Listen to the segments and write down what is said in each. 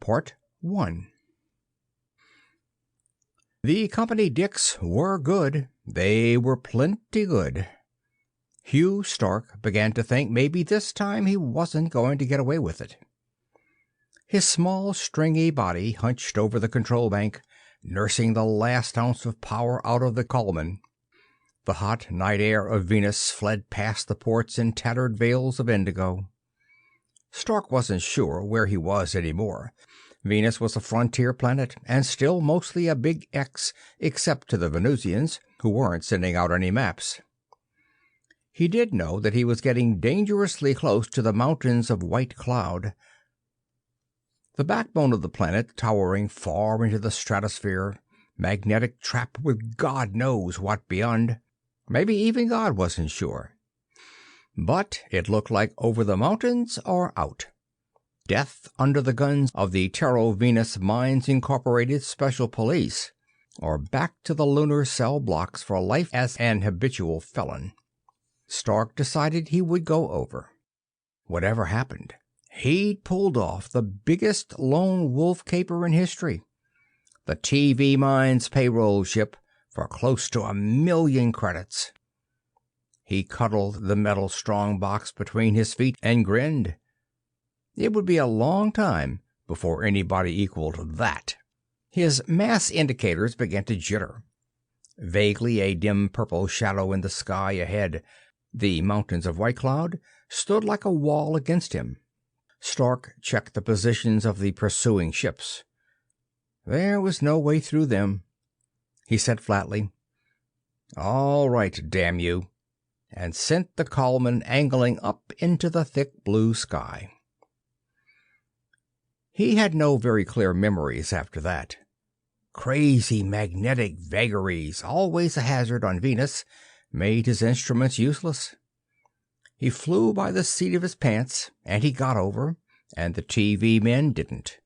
Part 1. The company dicks were good. They were plenty good. Hugh Stark began to think maybe this time he wasn't going to get away with it. His small, stringy body hunched over the control bank, nursing the last ounce of power out of the Coleman. The hot night air of Venus fled past the ports in tattered veils of indigo. Stark wasn't sure where he was anymore. Venus was a frontier planet, and still mostly a big X, except to the Venusians, who weren't sending out any maps. He did know that he was getting dangerously close to the mountains of white cloud. The backbone of the planet, towering far into the stratosphere, magnetic trap with God knows what beyond. Maybe even God wasn't sure. But it looked like over the mountains or out. Death under the guns of the Terro Venus Mines Incorporated Special Police, or back to the lunar cell blocks for life as an habitual felon. Stark decided he would go over. Whatever happened, he'd pulled off the biggest lone wolf caper in history. The TV Mines payroll ship for close to 1,000,000 credits. He cuddled the metal strong box between his feet and grinned. It would be a long time before anybody equaled that. His mass indicators began to jitter. Vaguely a dim purple shadow in the sky ahead. The mountains of white cloud stood like a wall against him. Stark checked the positions of the pursuing ships. There was no way through them. He said flatly, "All right, damn you," and sent the Coleman angling up into the thick blue sky. He had no very clear memories after that. Crazy magnetic vagaries, always a hazard on Venus, made his instruments useless. He flew by the seat of his pants, and he got over, and the TV men didn't.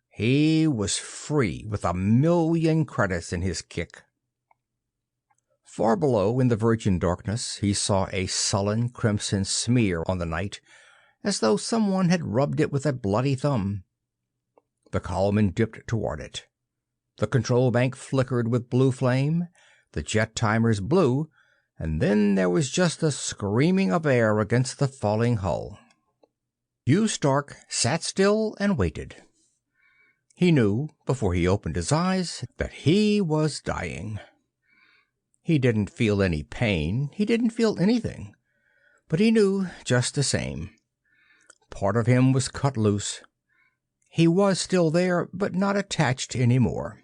He was free with 1,000,000 credits in his kick. Far below, in the virgin darkness, he saw a sullen crimson smear on the night, as though someone had rubbed it with a bloody thumb. The Coleman dipped toward it. The control bank flickered with blue flame, the jet timers blew, and then there was just the screaming of air against the falling hull. Hugh Stark sat still and waited. He knew, before he opened his eyes, that he was dying. He didn't feel any pain, he didn't feel anything, but he knew just the same. Part of him was cut loose. He was still there, but not attached anymore.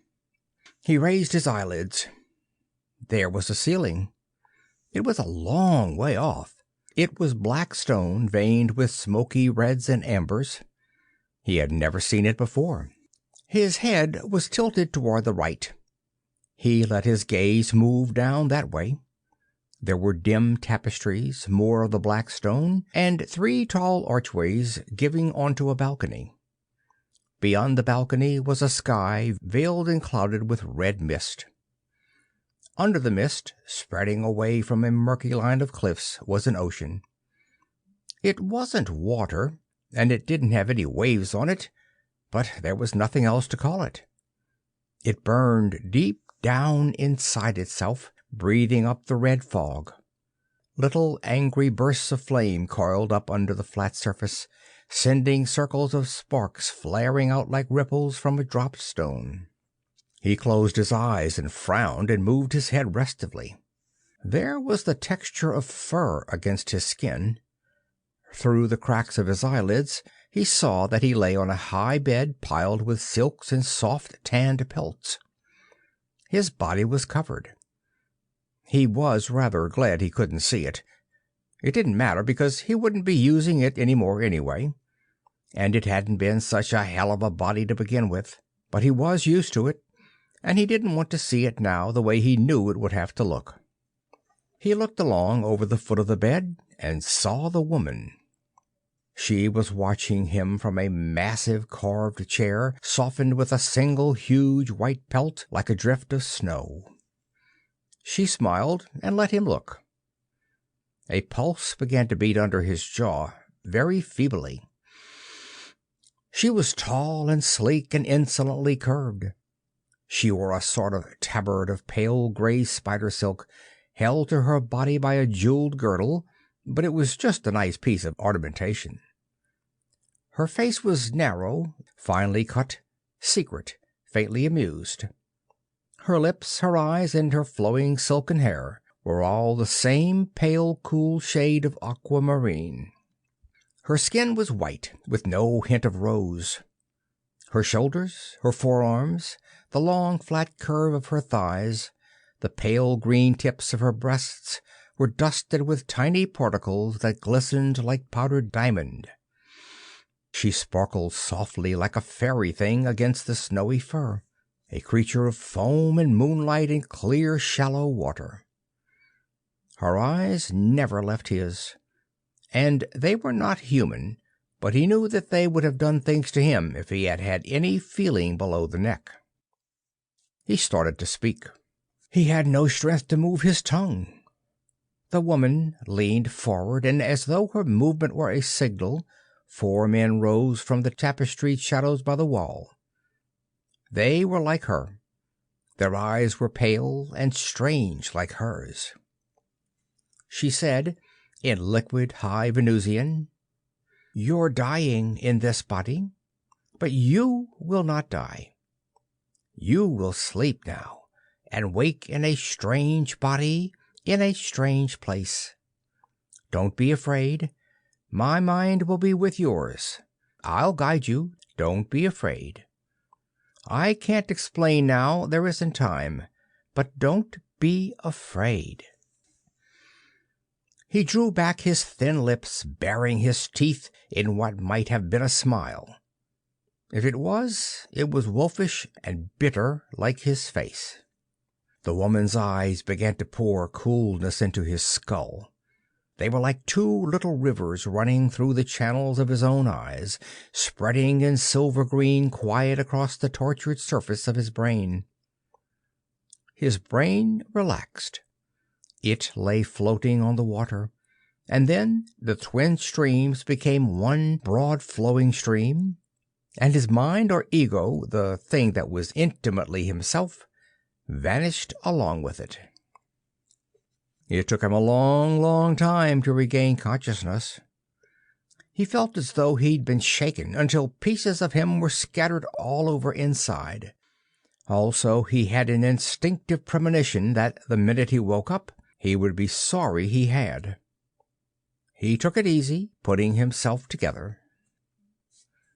He raised his eyelids. There was the ceiling. It was a long way off. It was black stone veined with smoky reds and ambers. He had never seen it before. His head was tilted toward the right. He let his gaze move down that way. There were dim tapestries, more of the black stone, and 3 tall archways giving onto a balcony. Beyond the balcony was a sky veiled and clouded with red mist. Under the mist, spreading away from a murky line of cliffs, was an ocean. It wasn't water, and it didn't have any waves on it, but there was nothing else to call it. It burned deep down inside itself, breathing up the red fog. Little angry bursts of flame coiled up under the flat surface, sending circles of sparks flaring out like ripples from a dropped stone. He closed his eyes and frowned and moved his head restively. There was the texture of fur against his skin. Through the cracks of his eyelids, he saw that he lay on a high bed piled with silks and soft tanned pelts. His body was covered. He was rather glad he couldn't see it. It didn't matter, because he wouldn't be using it any more anyway. And it hadn't been such a hell of a body to begin with. But he was used to it, and he didn't want to see it now the way he knew it would have to look. He looked along over the foot of the bed and saw the woman. She was watching him from a massive carved chair softened with a single huge white pelt like a drift of snow. She smiled and let him look. A pulse began to beat under his jaw, very feebly. She was tall and sleek and insolently curved. She wore a sort of tabard of pale gray spider silk, held to her body by a jeweled girdle, but it was just a nice piece of ornamentation. Her face was narrow, finely cut, secret, faintly amused. Her lips, her eyes, and her flowing silken hair were all the same pale, cool shade of aquamarine. Her skin was white, with no hint of rose. Her shoulders, her forearms, the long flat curve of her thighs, the pale green tips of her breasts were dusted with tiny particles that glistened like powdered diamond. She sparkled softly like a fairy thing against the snowy fur, a creature of foam and moonlight and clear, shallow water. Her eyes never left his, and they were not human, but he knew that they would have done things to him if he had had any feeling below the neck. He started to speak. He had no strength to move his tongue. The woman leaned forward, and as though her movement were a signal, 4 men rose from the tapestried shadows by the wall. They were like her. Their eyes were pale and strange like hers. She said, in liquid high Venusian, "You're dying in this body, but you will not die. You will sleep now, and wake in a strange body, in a strange place. Don't be afraid. My mind will be with yours. I'll guide you. Don't be afraid. I can't explain now, there isn't time, but don't be afraid." He drew back his thin lips, baring his teeth in what might have been a smile. If it was wolfish and bitter like his face. The woman's eyes began to pour coolness into his skull. They were like 2 little rivers running through the channels of his own eyes, spreading in silver-green quiet across the tortured surface of his brain. His brain relaxed. It lay floating on the water, and then the twin streams became one broad flowing stream, and his mind or ego, the thing that was intimately himself, vanished along with it. It took him a long, long time to regain consciousness. He felt as though he'd been shaken until pieces of him were scattered all over inside. Also, he had an instinctive premonition that the minute he woke up, he would be sorry he had. He took it easy, putting himself together.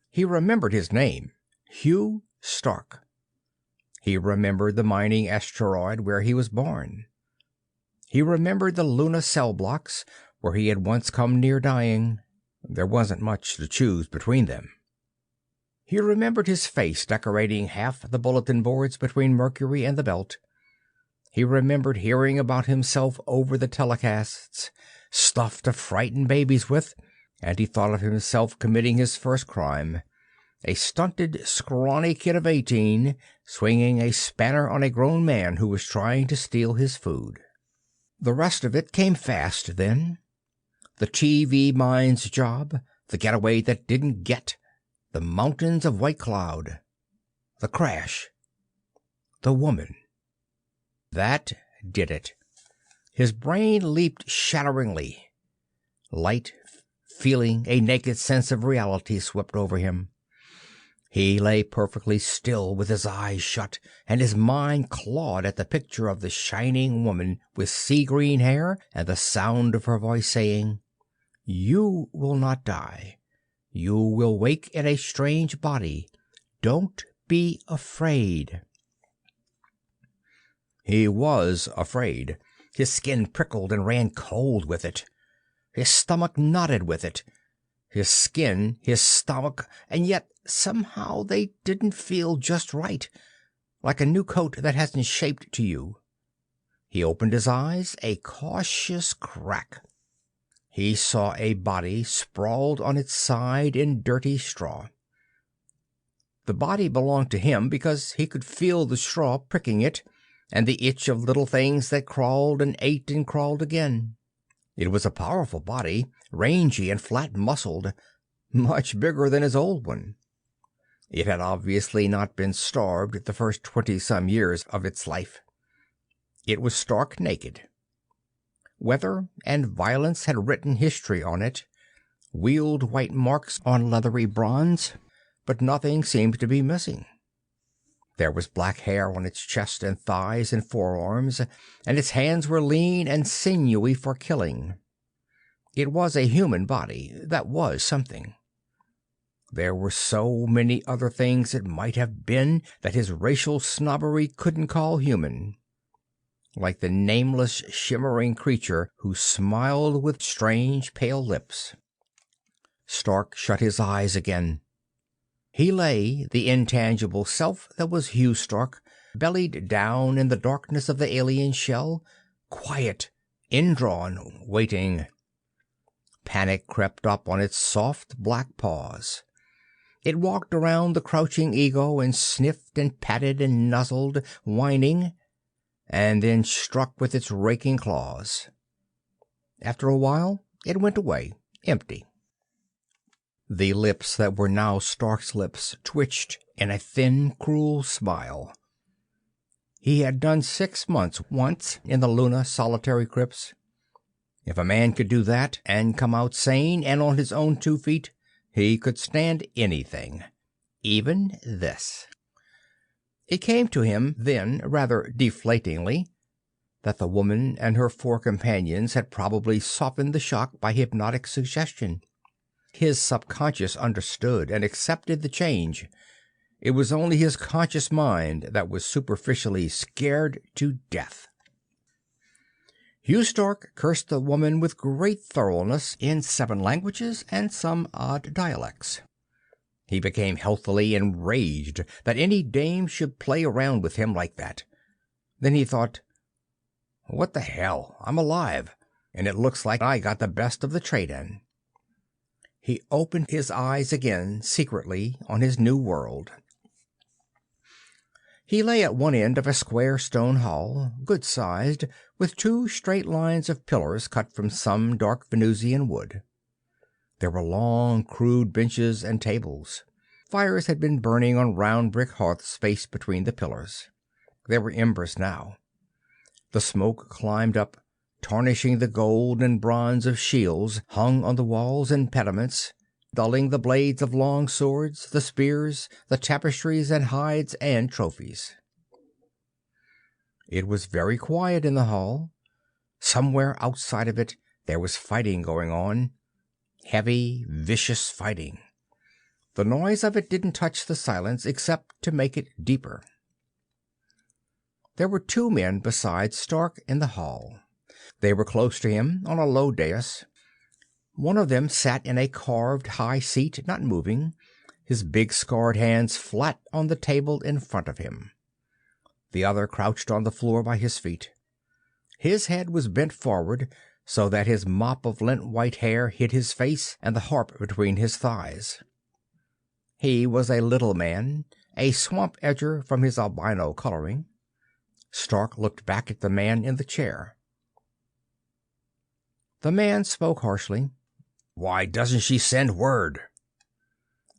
He remembered his name, Hugh Stark. He remembered the mining asteroid where he was born. He remembered the Luna cell blocks where he had once come near dying. There wasn't much to choose between them. He remembered his face decorating half the bulletin boards between Mercury and the Belt. He remembered hearing about himself over the telecasts, stuff to frighten babies with, and he thought of himself committing his first crime. A stunted, scrawny kid of 18, swinging a spanner on a grown man who was trying to steal his food. The rest of it came fast then. The TV mine's job, the getaway that didn't get, the mountains of white cloud, the crash, the woman. That did it. His brain leaped shatteringly. Light, feeling, a naked sense of reality swept over him. He lay perfectly still with his eyes shut, and his mind clawed at the picture of the shining woman with sea-green hair and the sound of her voice saying, "You will not die. You will wake in a strange body. Don't be afraid." He was afraid. His skin prickled and ran cold with it. His stomach knotted with it. His skin, his stomach, and yet somehow they didn't feel just right, like a new coat that hasn't shaped to you. He opened his eyes, a cautious crack. He saw a body sprawled on its side in dirty straw. The body belonged to him because he could feel the straw pricking it, and the itch of little things that crawled and ate and crawled again. It was a powerful body, rangy and flat-muscled, much bigger than his old one. It had obviously not been starved the first 20-some years of its life. It was stark naked. Weather and violence had written history on it, wealed white marks on leathery bronze, but nothing seemed to be missing. There was black hair on its chest and thighs and forearms, and its hands were lean and sinewy for killing. It was a human body. That was something. There were so many other things it might have been that his racial snobbery couldn't call human. Like the nameless, shimmering creature who smiled with strange, pale lips. Stark shut his eyes again. He lay, the intangible self that was Hugh Stark, bellied down in the darkness of the alien shell, quiet, indrawn, waiting. Panic crept up on its soft black paws. It walked around the crouching ego and sniffed and patted and nuzzled, whining, and then struck with its raking claws. After a while, it went away, empty. The lips that were now Stark's lips twitched in a thin, cruel smile. He had done 6 months once in the Luna solitary crypts. If a man could do that and come out sane and on his own 2 feet, he could stand anything, even this. It came to him then, rather deflatingly, that the woman and her 4 companions had probably softened the shock by hypnotic suggestion. His subconscious understood and accepted the change. It was only his conscious mind that was superficially scared to death. Hugh Stark cursed the woman with great thoroughness in 7 languages and some odd dialects. He became healthily enraged that any dame should play around with him like that. Then he thought, "What the hell? I'm alive, and it looks like I got the best of the trade-in." He opened his eyes again secretly on his new world. He lay at one end of a square stone hall, good-sized, with 2 straight lines of pillars cut from some dark Venusian wood. There were long, crude benches and tables. Fires had been burning on round brick hearths spaced between the pillars. There were embers now. The smoke climbed up, tarnishing the gold and bronze of shields hung on the walls and pediments, dulling the blades of long swords, the spears, the tapestries and hides and trophies. It was very quiet in the hall. Somewhere outside of it there was fighting going on. Heavy, vicious fighting. The noise of it didn't touch the silence except to make it deeper. There were 2 men besides Stark in the hall. They were close to him, on a low dais. One of them sat in a carved high seat, not moving, his big scarred hands flat on the table in front of him. The other crouched on the floor by his feet. His head was bent forward, so that his mop of lint-white hair hid his face and the harp between his thighs. He was a little man, a swamp edger from his albino coloring. Stark looked back at the man in the chair. The man spoke harshly. "Why doesn't she send word?"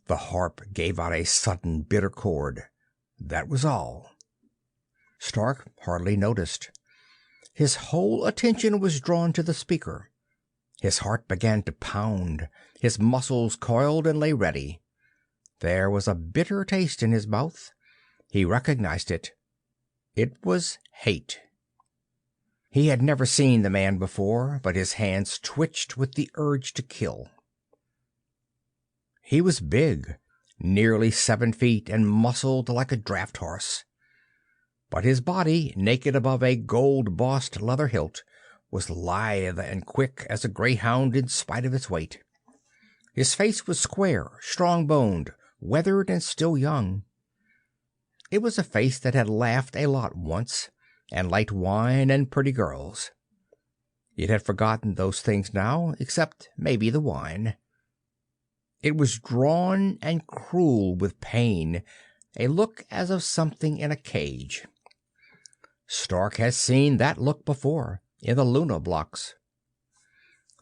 The harp gave out a sudden bitter chord. That was all. Stark hardly noticed. His whole attention was drawn to the speaker. His heart began to pound. His muscles coiled and lay ready. There was a bitter taste in his mouth. He recognized it. It was hate. He had never seen the man before, but his hands twitched with the urge to kill. He was big, nearly 7 feet, and muscled like a draft horse. But his body, naked above a gold-bossed leather hilt, was lithe and quick as a greyhound in spite of its weight. His face was square, strong-boned, weathered and still young. It was a face that had laughed a lot once, and liked wine and pretty girls. It had forgotten those things now, except maybe the wine. It was drawn and cruel with pain, a look as of something in a cage. Stark had seen that look before, in the Luna blocks.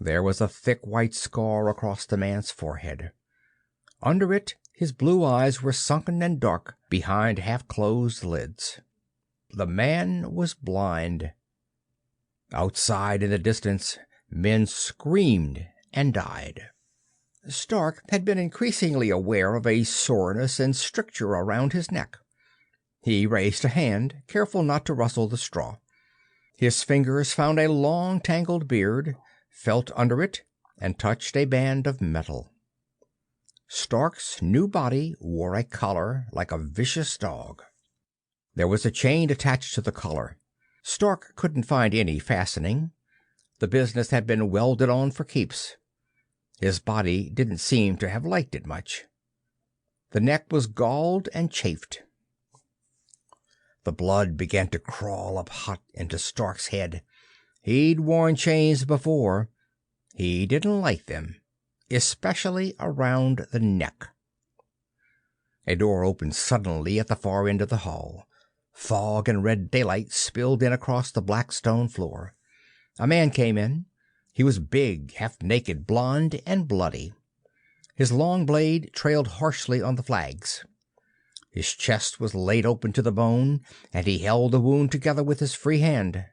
There was a thick white scar across the man's forehead. Under it His blue eyes were sunken and dark behind half-closed lids. The man was blind. Outside in the distance, men screamed and died. Stark had been increasingly aware of a soreness and stricture around his neck. He raised a hand, careful not to rustle the straw. His fingers found a long, tangled beard, felt under it, and touched a band of metal. Stark's new body wore a collar like a vicious dog. There was a chain attached to the collar. Stark couldn't find any fastening. The business had been welded on for keeps. His body didn't seem to have liked it much. The neck was galled and chafed. The blood began to crawl up hot into Stark's head. He'd worn chains before. He didn't like them, especially around the neck. A door opened suddenly at the far end of the hall. Fog and red daylight spilled in across the black stone floor. A man came in. He was big, half-naked, blond, and bloody. His long blade trailed harshly on the flags. His chest was laid open to the bone, and he held the wound together with his free hand.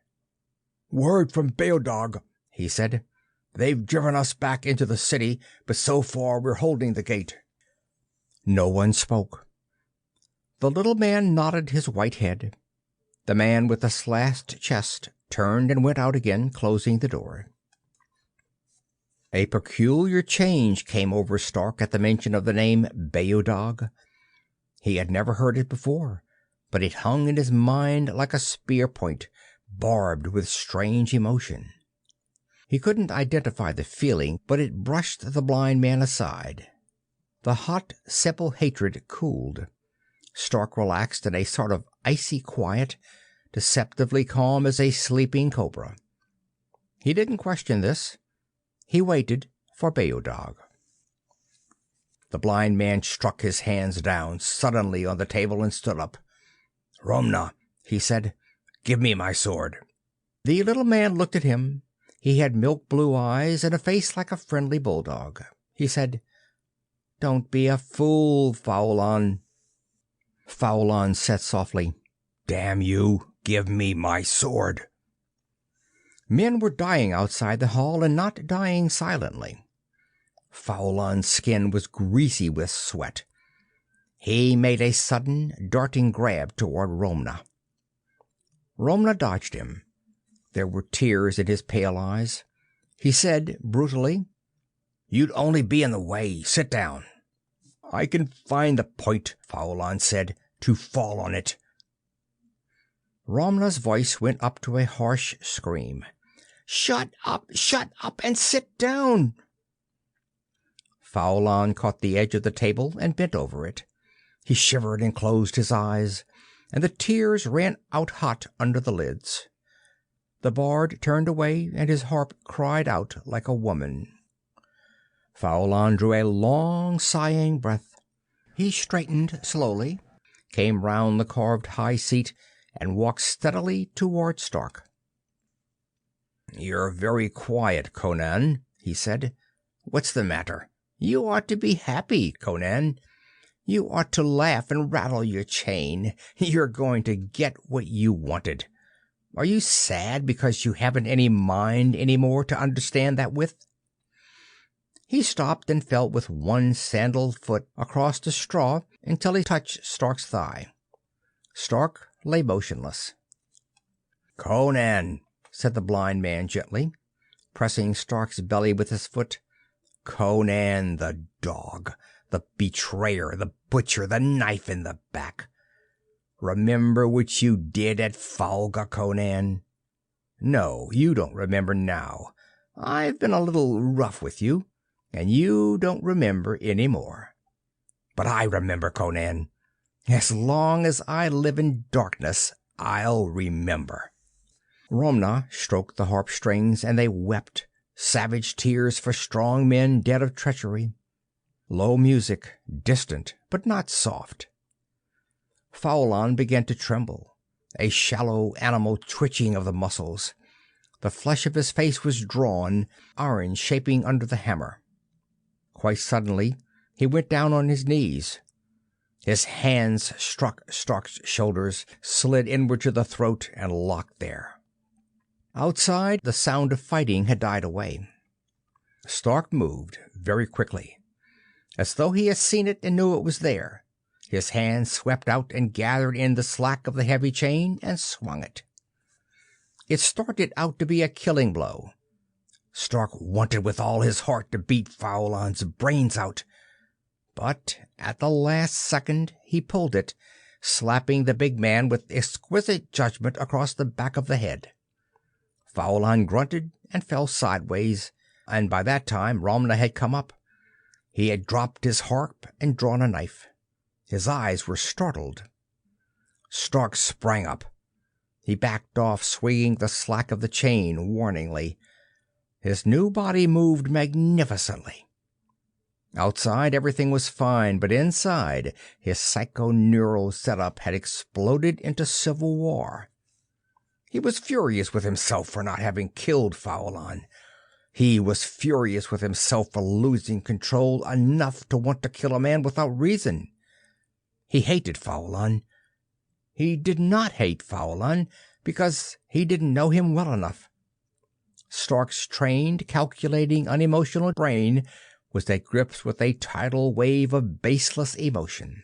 "Word from Beodog," he said. "They've driven us back into the city, but so far we're holding the gate." No one spoke. The little man nodded his white head. The man with the slashed chest turned and went out again, closing the door. A peculiar change came over Stark at the mention of the name Beodog. He had never heard it before, but it hung in his mind like a spear point, barbed with strange emotion. He couldn't identify the feeling, but it brushed the blind man aside. The hot, simple hatred cooled. Stark relaxed in a sort of icy quiet, deceptively calm as a sleeping cobra. He didn't question this. He waited for Beodog. The blind man struck his hands down suddenly on the table and stood up. "Romna," he said, "give me my sword." The little man looked at him. He had milk-blue eyes and a face like a friendly bulldog. He said, "Don't be a fool, Faulan." Faulan said softly, "Damn you, give me my sword." Men were dying outside the hall, and not dying silently. Faulan's skin was greasy with sweat. He made a sudden, darting grab toward Romna. Romna dodged him. There were tears in his pale eyes. He said brutally, "You'd only be in the way. Sit down." "I can find the point," Faulan said, "to fall on it." Romna's voice went up to a harsh scream. Shut up, and sit down." Faulan caught the edge of the table and bent over it. He shivered and closed his eyes, and the tears ran out hot under the lids. The bard turned away, and his harp cried out like a woman. Faulan drew a long, sighing breath. He straightened slowly, came round the carved high seat, and walked steadily toward Stark. "You're very quiet, Conan," he said. "What's the matter? You ought to be happy, Conan. You ought to laugh and rattle your chain. You're going to get what you wanted. Are you sad because you haven't any mind any more to understand that with?" He stopped and felt with one sandaled foot across the straw until he touched Stark's thigh. Stark lay motionless. "Conan," said the blind man gently, pressing Stark's belly with his foot. "Conan the dog, the betrayer, the butcher, the knife in the back. Remember what you did at Falga, Conan? No, you don't remember now. I've been a little rough with you, and you don't remember any more. But I remember, Conan. As long as I live in darkness, I'll remember." Romna stroked the harp strings, and they wept, savage tears for strong men dead of treachery. Low music, distant but not soft. Faulan began to tremble, a shallow animal twitching of the muscles. The flesh of his face was drawn, iron shaping under the hammer. Quite suddenly He went down on his knees. His hands struck Stark's shoulders, slid inward to the throat, and locked there. Outside, the sound of fighting had died away. Stark moved very quickly, as though he had seen it and knew it was there. His hand swept out and gathered in the slack of the heavy chain and swung it. It started out to be a killing blow. Stark wanted with all his heart to beat Faulan's brains out, but at the last second he pulled it, slapping the big man with exquisite judgment across the back of the head. Faulan grunted and fell sideways, and by that time Romna had come up. He had dropped his harp and drawn a knife. His eyes were startled. Stark sprang up. He backed off, swinging the slack of the chain warningly. His new body moved magnificently. Outside, everything was fine, but inside, his psychoneural setup had exploded into civil war. He was furious with himself for not having killed Faulan. He was furious with himself for losing control enough to want to kill a man without reason. He hated Faulan. He did not hate Faulan because he didn't know him well enough. Stark's trained, calculating, unemotional brain was at grips with a tidal wave of baseless emotion.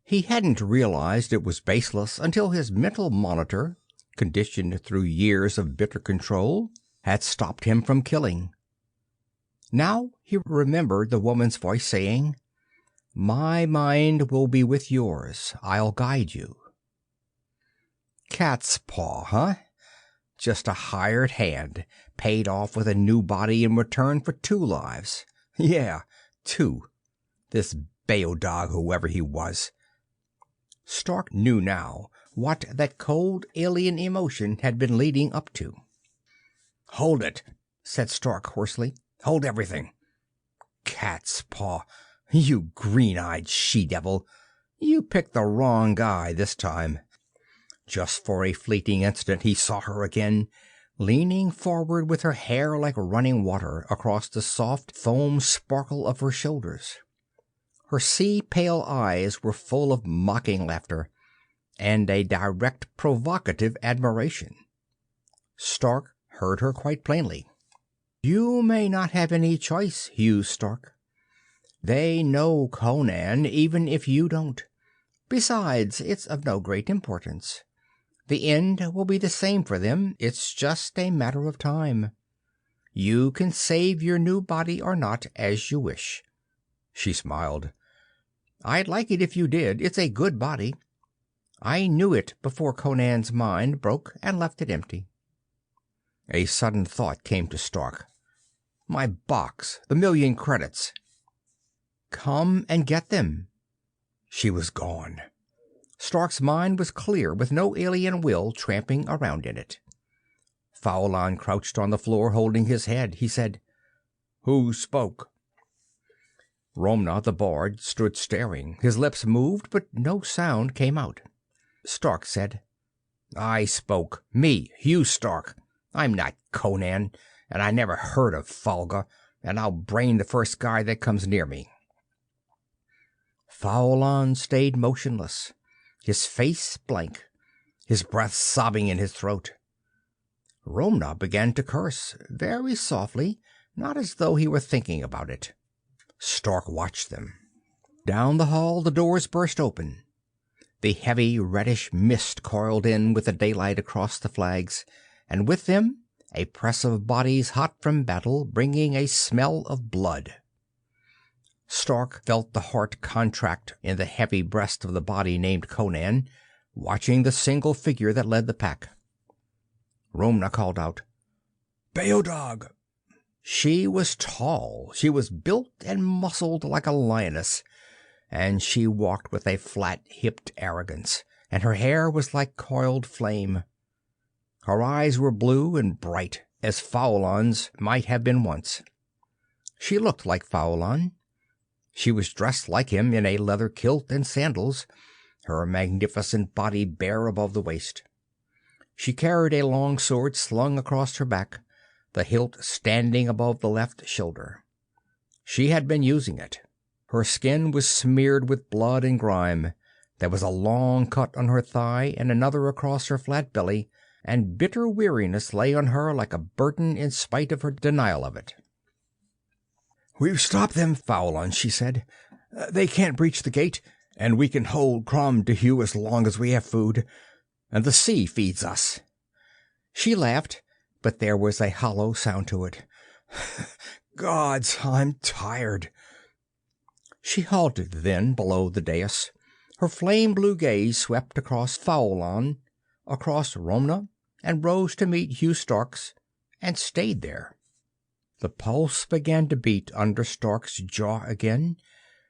He hadn't realized it was baseless until his mental monitor, conditioned through years of bitter control, had stopped him from killing. Now he remembered the woman's voice saying, "My mind will be with yours. I'll guide you." Cat's paw, huh? Just a hired hand, paid off with a new body in return for 2 lives. Yeah, 2. This Beodog, whoever he was. Stark knew now what that cold alien emotion had been leading up to. "Hold it," said Stark hoarsely. "Hold everything." Cat's paw. You green-eyed she-devil. You picked the wrong guy this time. Just for a fleeting instant he saw her again, leaning forward with her hair like running water across the soft foam sparkle of her shoulders. Her sea-pale eyes were full of mocking laughter and a direct provocative admiration. Stark heard her quite plainly. "You may not have any choice, Hugh Stark. They know Conan, even if you don't. Besides, it's of no great importance. The end will be the same for them. It's just a matter of time. You can save your new body or not, as you wish." She smiled. "I'd like it if you did. It's a good body. I knew it before Conan's mind broke and left it empty." A sudden thought came to Stark. "My box, the 1,000,000 credits." "Come and get them." She was gone. Stark's mind was clear, with no alien will tramping around in it. Faulan crouched on the floor, holding his head. He said, "Who spoke?" Romna, the bard, stood staring. His lips moved, but no sound came out. Stark said, "I spoke. Me, Hugh Stark. I'm not Conan, and I never heard of Falga, and I'll brain the first guy that comes near me." Faulan stayed motionless, his face blank, his breath sobbing in his throat. Romna began to curse, very softly, not as though he were thinking about it. Stark watched them. Down the hall the doors burst open. The heavy reddish mist coiled in with the daylight across the flags, and with them a press of bodies hot from battle, bringing a smell of blood. Stark felt the heart contract in the heavy breast of the body named Conan, watching the single figure that led the pack. Romna called out, "Beodog!" She was tall. She was built and muscled like a lioness, and she walked with a flat-hipped arrogance, and her hair was like coiled flame. Her eyes were blue and bright, as Faulan's might have been once. She looked like Faulan. She was dressed like him in a leather kilt and sandals, her magnificent body bare above the waist. She carried a long sword slung across her back, the hilt standing above the left shoulder. She had been using it. Her skin was smeared with blood and grime. There was a long cut on her thigh and another across her flat belly, and bitter weariness lay on her like a burden in spite of her denial of it. "We've stopped them, Fowlon," she said. "They can't breach the gate, and we can hold Crom Dehew as long as we have food. And the sea feeds us." She laughed, but there was a hollow sound to it. "Gods, I'm tired." She halted then below the dais. Her flame-blue gaze swept across Fowlon, across Romna, and rose to meet Hugh Stark's, and stayed there. The pulse began to beat under Stark's jaw again,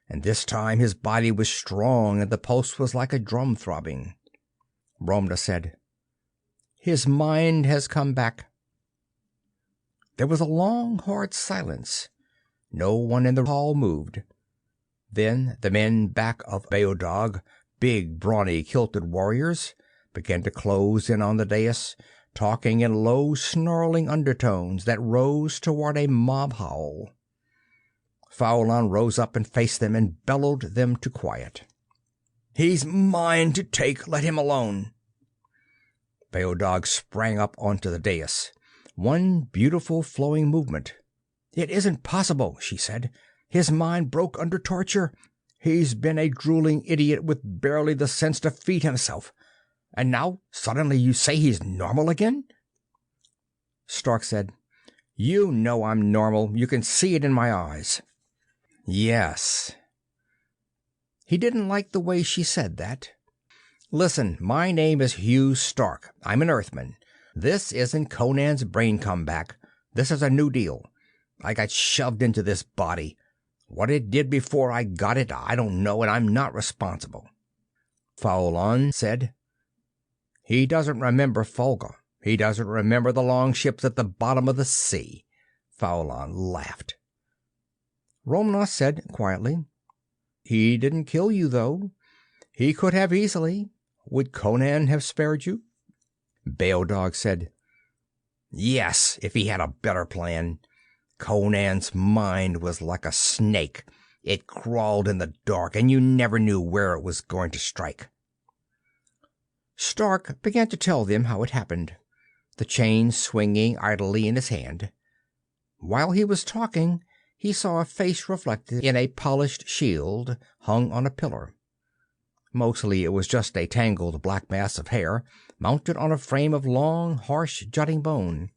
and this time his body was strong and the pulse was like a drum throbbing. Romna said, "His mind has come back." There was a long, hard silence. No one in the hall moved. Then the men back of Beodog, big, brawny, kilted warriors, began to close in on the dais, talking in low, snarling undertones that rose toward a mob howl. Fowlon rose up and faced them and bellowed them to quiet. "He's mine to take. Let him alone." Beodog sprang up onto the dais. One beautiful flowing movement. "It isn't possible," she said. "His mind broke under torture. He's been a drooling idiot with barely the sense to feed himself. And now suddenly you say he's normal again?" Stark said, "You know I'm normal. You can see it in my eyes." "Yes." He didn't like the way she said that. "Listen, my name is Hugh Stark. I'm an Earthman. This isn't Conan's brain come back. This is a new deal. I got shoved into this body. What it did before I got it, I don't know, and I'm not responsible." Fowlon said, "He doesn't remember Folga. He doesn't remember the longships at the bottom of the sea." Fowlon laughed. Romna said quietly, "He didn't kill you, though. He could have easily. Would Conan have spared you?" Beodog said, "Yes, if he had a better plan. Conan's mind was like a snake. It crawled in the dark, and you never knew where it was going to strike." Stark began to tell them how it happened, the chain swinging idly in his hand. While he was talking, he saw a face reflected in a polished shield hung on a pillar. Mostly it was just a tangled black mass of hair mounted on a frame of long, harsh, jutting bone.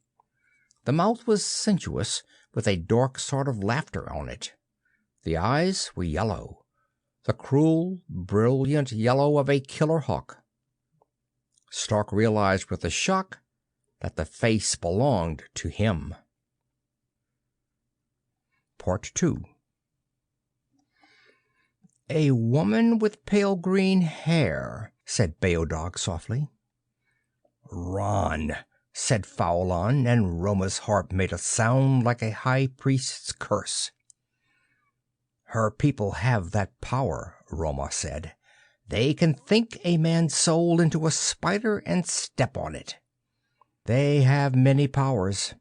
The mouth was sensuous, with a dark sort of laughter on it. The eyes were yellow, the cruel, brilliant yellow of a killer hawk. Stark realized with a shock that the face belonged to him. Part 2. "A woman with pale green hair," said Beodog softly. "Ron," said Fowlon, and Roma's harp made a sound like a high priest's curse. "Her people have that power," Roma said. "They can think a man's soul into a spider and step on it. They have many powers.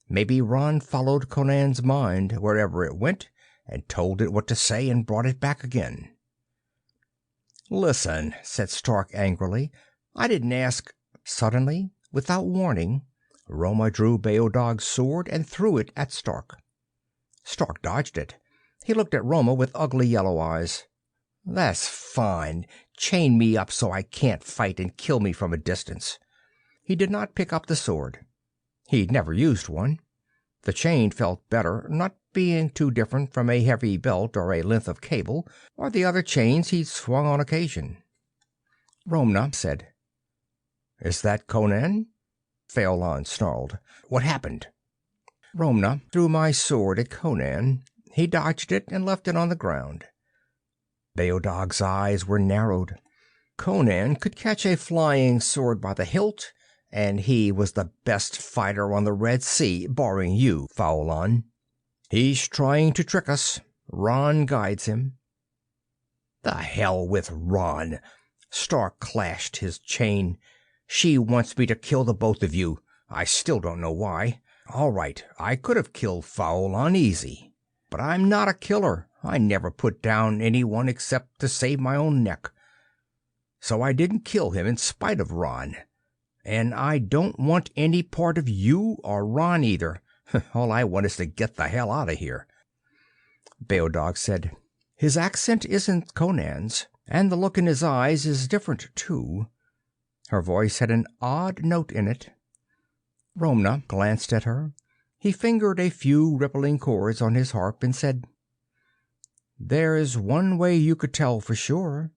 Maybe Ron followed Conan's mind wherever it went and told it what to say and brought it back again." "Listen," said Stark angrily. "I didn't ask—" Suddenly, without warning, Roma drew Beodog's sword and threw it at Stark. Stark dodged it. He looked at Roma with ugly yellow eyes. "That's fine. Chain me up so I can't fight and kill me from a distance." He did not pick up the sword. He'd never used one. The chain felt better, not being too different from a heavy belt or a length of cable or the other chains he'd swung on occasion. Romna said, "Is that Conan?" Fowlon snarled, "What happened?" Romna threw my sword at Conan. He dodged it and left it on the ground. Beodog's eyes were narrowed. Conan could catch a flying sword by the hilt, and he was the best fighter on the Red Sea, barring you, Fowlon. He's trying to trick us. Ron guides him." "The hell with Ron!" Stark clashed his chain. "She wants me to kill the both of you. I still don't know why. All right, I could have killed Fowlon easy. But I'm not a killer. I never put down anyone except to save my own neck. So I didn't kill him in spite of Ron. And I don't want any part of you or Ron either. All I want is to get the hell out of here." Beodog said, "His accent isn't Conan's, and the look in his eyes is different, too." Her voice had an odd note in it. Romna glanced at her. He fingered a few rippling chords on his harp and said, "There's one way you could tell for sure."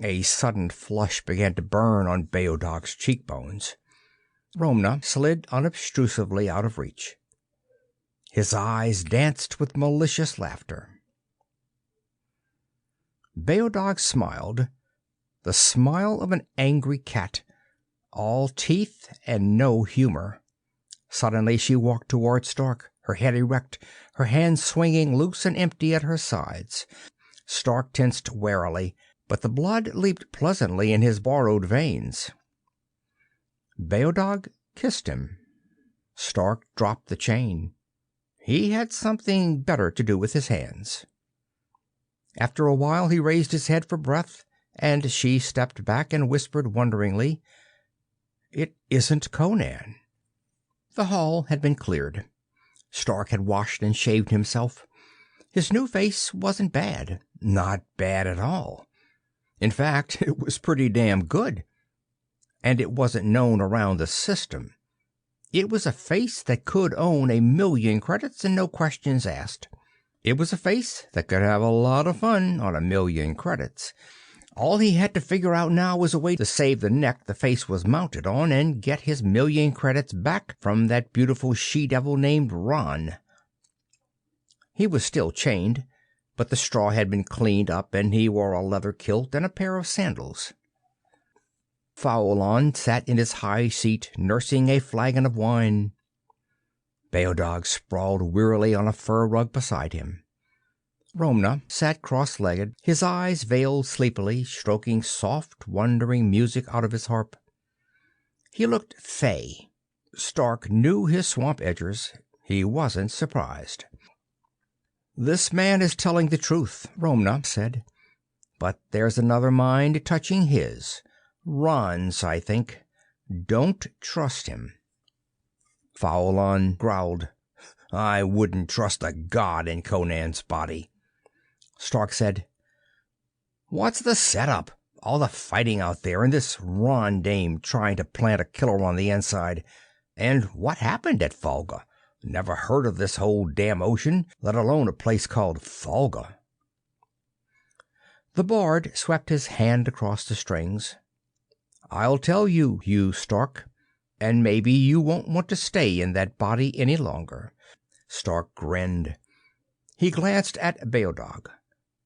A sudden flush began to burn on Beodog's cheekbones. Romna slid unobtrusively out of reach. His eyes danced with malicious laughter. Beodog smiled, the smile of an angry cat, all teeth and no humor. Suddenly she walked toward Stark, her head erect, her hands swinging loose and empty at her sides. Stark tensed warily, but the blood leaped pleasantly in his borrowed veins. Beodog kissed him. Stark dropped the chain. He had something better to do with his hands. After a while he raised his head for breath, and she stepped back and whispered wonderingly, "It isn't Conan." The hall had been cleared. Stark had washed and shaved himself. His new face wasn't bad. Not bad at all. In fact, it was pretty damn good. And it wasn't known around the system. It was a face that could own 1,000,000 credits and no questions asked. It was a face that could have a lot of fun on 1,000,000 credits. All he had to figure out now was a way to save the neck the face was mounted on and get his 1,000,000 credits back from that beautiful she-devil named Ron. He was still chained, but the straw had been cleaned up and he wore a leather kilt and a pair of sandals. Fauelon sat in his high seat, nursing a flagon of wine. Beodog sprawled wearily on a fur rug beside him. Romna sat cross-legged, his eyes veiled sleepily, stroking soft, wandering music out of his harp. He looked fey. Stark knew his swamp edgers. He wasn't surprised. "This man is telling the truth," Romna said. "But there's another mind touching his. Ron's, I think. Don't trust him." Fauelon growled, "I wouldn't trust a god in Conan's body." Stark said, "What's the setup? All the fighting out there, and this Ron dame trying to plant a killer on the inside. And what happened at Folga? Never heard of this whole damn ocean, let alone a place called Folga." The bard swept his hand across the strings. "I'll tell you, you Stark, and maybe you won't want to stay in that body any longer." Stark grinned. He glanced at Beodog.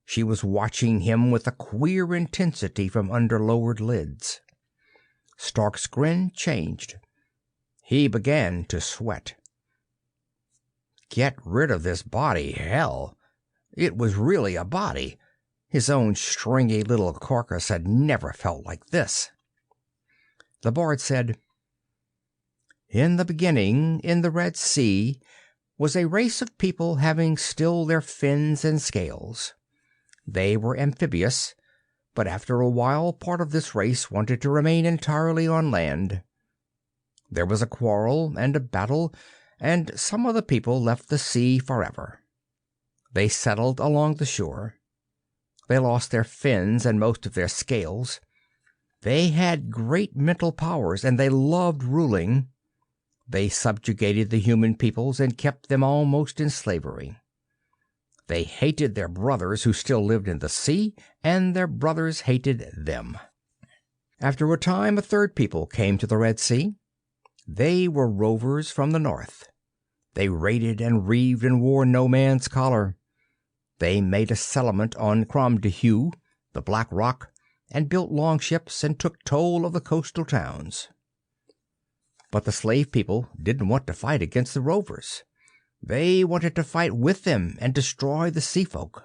She was watching him with a queer intensity from under lowered lids. Stark's grin changed. He began to sweat. Get rid of this body, hell! It was really a body. His own stringy little carcass had never felt like this. The bard said, "In the beginning, in the Red Sea, was a race of people having still their fins and scales. They were amphibious, but after a while part of this race wanted to remain entirely on land. There was a quarrel and a battle, and some of the people left the sea forever. They settled along the shore. They lost their fins and most of their scales. They had great mental powers, and they loved ruling. They subjugated the human peoples and kept them almost in slavery. They hated their brothers who still lived in the sea, and their brothers hated them. After a time, a third people came to the Red Sea. They were rovers from the north. They raided and reaved and wore no man's collar. They made a settlement on Crom-Dehu, the Black Rock, and built longships and took toll of the coastal towns. But the slave people didn't want to fight against the rovers. They wanted to fight with them and destroy the sea folk.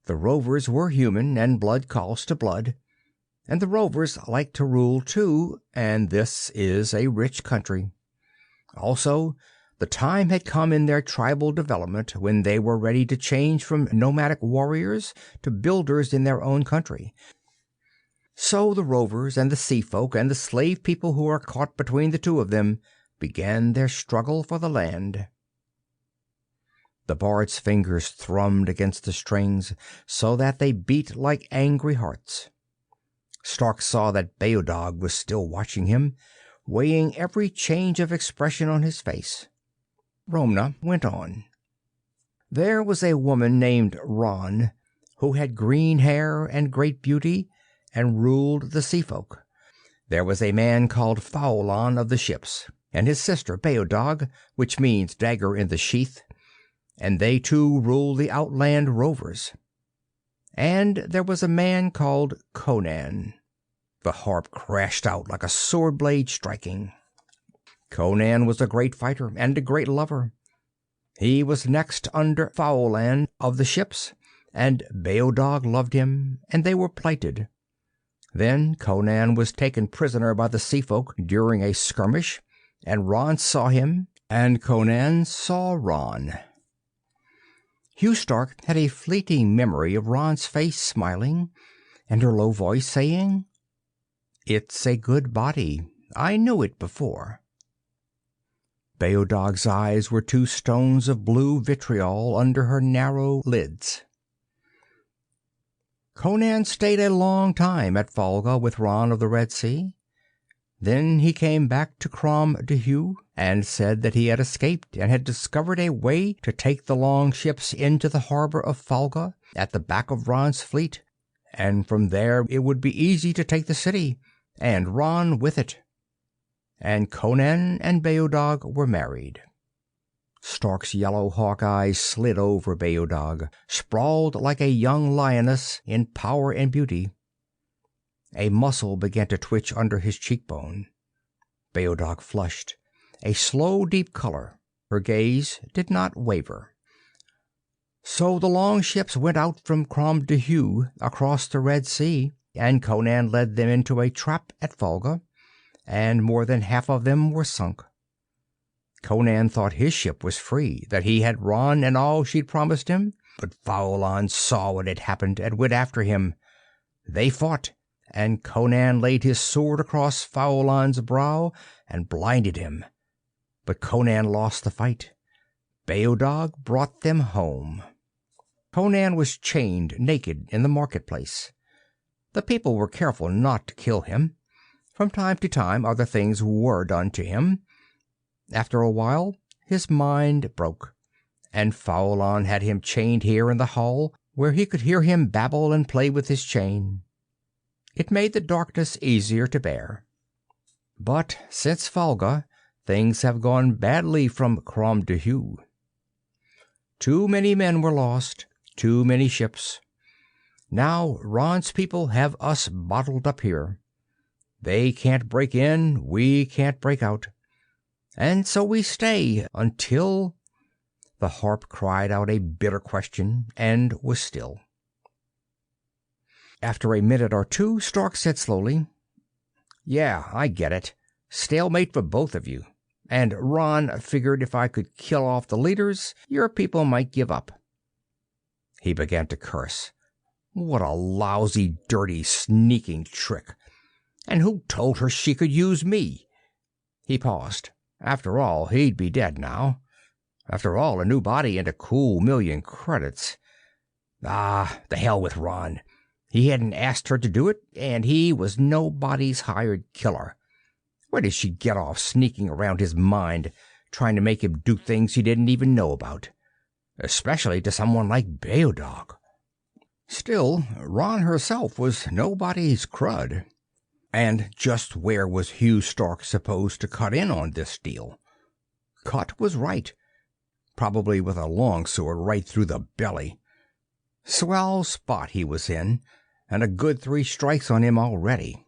The rovers were human, and blood calls to blood. And the rovers like to rule too, and this is a rich country. Also, The time had come in their tribal development when they were ready to change from nomadic warriors to builders in their own country. So the rovers and the sea folk and the slave people who are caught between the two of them began their struggle for the land. The bard's fingers thrummed against the strings so that they beat like angry hearts. Stark saw that Beodog was still watching him, weighing every change of expression on his face. Romna went on. There was a woman named Ron, who had green hair and great beauty, and ruled the sea folk. There was a man called Faulan of the ships, and his sister Beodog, which means dagger in the sheath, and they too ruled the outland rovers. And there was a man called Conan. The harp crashed out like a sword blade striking. Conan was a great fighter and a great lover. He was next under Faulan of the ships, and Beodog loved him, and they were plighted. Then Conan was taken prisoner by the sea folk during a skirmish, and Ron saw him, and Conan saw Ron. Hugh Stark had a fleeting memory of Ron's face smiling, and her low voice saying, "It's a good body. I knew it before." Beodog's eyes were two stones of blue vitriol under her narrow lids. Conan stayed a long time at Falga with Ron of the Red Sea. Then he came back to Crom Duhu and said that he had escaped and had discovered a way to take the long ships into the harbor of Falga at the back of Ron's fleet, and from there it would be easy to take the city, and Ron with it. And Conan and Beodog were married. Stark's yellow hawk eyes slid over Beodog, sprawled like a young lioness in power and beauty. A muscle began to twitch under his cheekbone. Beodog flushed, a slow, deep color. Her gaze did not waver. So the long ships went out from Crom Duhu across the Red Sea, and Conan led them into a trap at Falga, and more than half of them were sunk. Conan thought his ship was free, that he had Ron and all she'd promised him, but Faulan saw what had happened and went after him. They fought, and Conan laid his sword across Faulan's brow and blinded him. But Conan lost the fight. Beodog brought them home. Conan was chained naked in the marketplace. The people were careful not to kill him. From time to time other things were done to him. After a while his mind broke, and Faulan had him chained here in the hall, where he could hear him babble and play with his chain. It made the darkness easier to bear. But since Falga, things have gone badly from Crom Duhu. Too many men were lost, too many ships. Now Ron's people have us bottled up here. They can't break in, we can't break out. And so we stay until—" The harp cried out a bitter question and was still. After a minute or two, Stark said slowly, "Yeah, I get it. Stalemate for both of you. And Ron figured if I could kill off the leaders, your people might give up." He began to curse. What a lousy, dirty, sneaking trick! And who told her she could use me? He paused. After all, he'd be dead now. After all, a new body and a cool 1,000,000 credits. The hell with Ron. He hadn't asked her to do it, and he was nobody's hired killer. Where did she get off sneaking around his mind, trying to make him do things he didn't even know about? Especially to someone like Beodog. Still, Ron herself was nobody's crud. And just where was Hugh Stark supposed to cut in on this deal? Cut was right. Probably with a longsword right through the belly. Swell spot he was in, and a good 3 strikes on him already.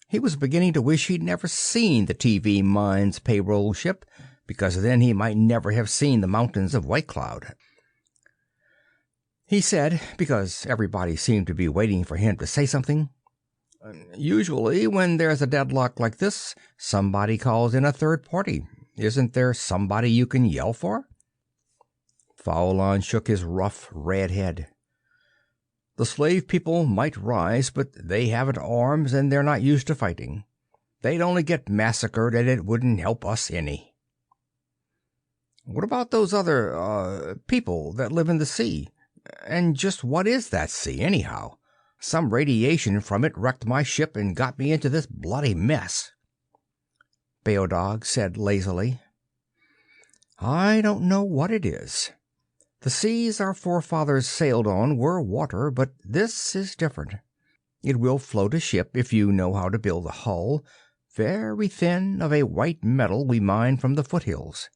He was beginning to wish he'd never seen the TV Mines payroll ship, because then he might never have seen the mountains of White Cloud. He said, because everybody seemed to be waiting for him to say something, "Usually, when there's a deadlock like this, somebody calls in a third party. Isn't there somebody you can yell for? Fauelon shook his rough red head. The slave people might rise, but they haven't arms and they're not used to fighting. They'd only get massacred and it wouldn't help us any. What about those other, people that live in the sea? And just what is that sea, anyhow? Some radiation from it wrecked my ship and got me into this bloody mess. Beodog said lazily, I don't know what it is. The seas our forefathers sailed on were water, but this is different. It will float a ship if you know how to build a hull, very thin, of a white metal we mine from the foothills.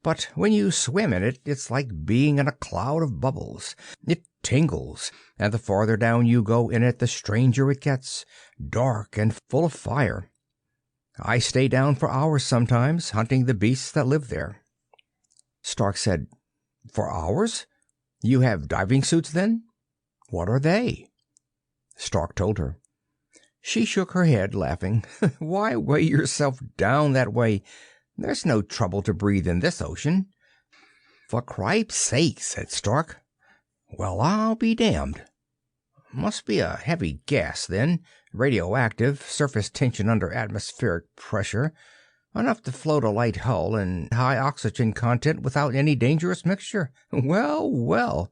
But when you swim in it, it's like being in a cloud of bubbles. It tingles, and the farther down you go in it, the stranger it gets, dark and full of fire. I stay down for hours sometimes, hunting the beasts that live there. Stark said, For hours? You have diving suits, then? What are they? Stark told her. She shook her head, laughing. Why weigh yourself down that way? There's no trouble to breathe in this ocean. For cripe's sake, said Stark. Well, I'll be damned. Must be a heavy gas, then. Radioactive, surface tension under atmospheric pressure. Enough to float a light hull and high oxygen content without any dangerous mixture. Well, well.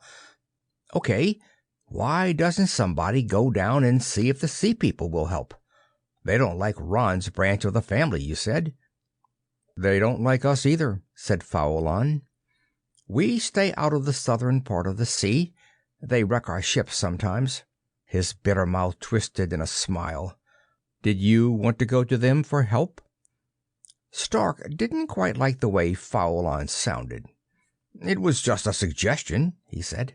Okay, why doesn't somebody go down and see if the sea people will help? They don't like Ron's branch of the family, you said. They don't like us either, said Fauelon. We stay out of the southern part of the sea. They wreck our ships sometimes. His bitter mouth twisted in a smile. Did you want to go to them for help? Stark didn't quite like the way Fauelon sounded. It was just a suggestion, he said.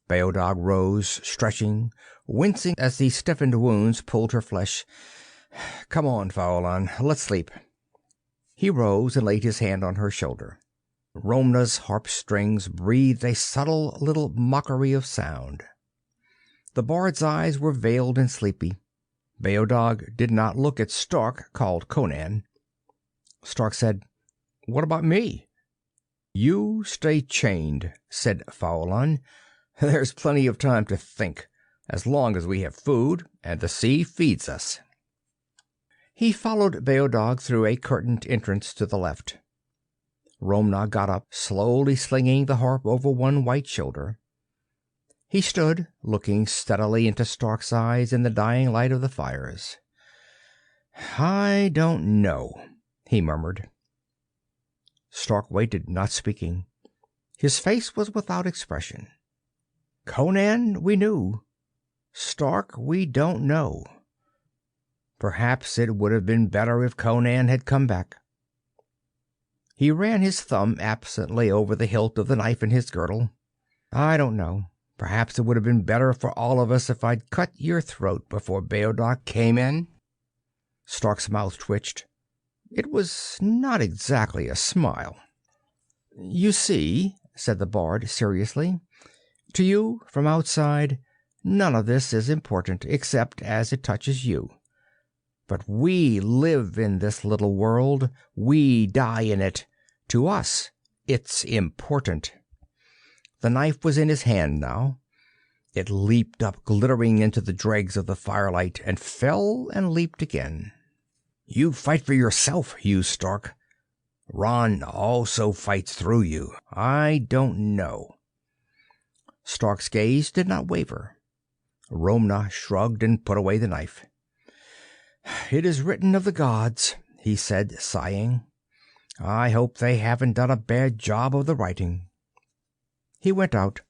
Beodog rose, stretching, wincing as the stiffened wounds pulled her flesh. Come on, Fauelon, let's sleep. He rose and laid his hand on her shoulder. Romna's harp strings breathed a subtle little mockery of sound. The bard's eyes were veiled and sleepy. Beodog did not look at Stark, called Conan. Stark said, What about me? You stay chained, said Fauelon. There's plenty of time to think, as long as we have food and the sea feeds us. He followed Beodog through a curtained entrance to the left. Romna got up, slowly slinging the harp over one white shoulder. He stood, looking steadily into Stark's eyes in the dying light of the fires. I don't know, he murmured. Stark waited, not speaking. His face was without expression. Conan we knew. Stark we don't know. Perhaps it would have been better if Conan had come back. He ran his thumb absently over the hilt of the knife in his girdle. I don't know. Perhaps it would have been better for all of us if I'd cut your throat before Beodog came in. Stark's mouth twitched. It was not exactly a smile. You see, said the bard seriously, to you, from outside, none of this is important except as it touches you. But we live in this little world. We die in it. To us, it's important. The knife was in his hand now. It leaped up glittering into the dregs of the firelight and fell and leaped again. You fight for yourself, Hugh Stark. Ron also fights through you. I don't know. Stark's gaze did not waver. Romna shrugged and put away the knife. It is written of the gods, he said, sighing. I hope they haven't done a bad job of the writing. He went out.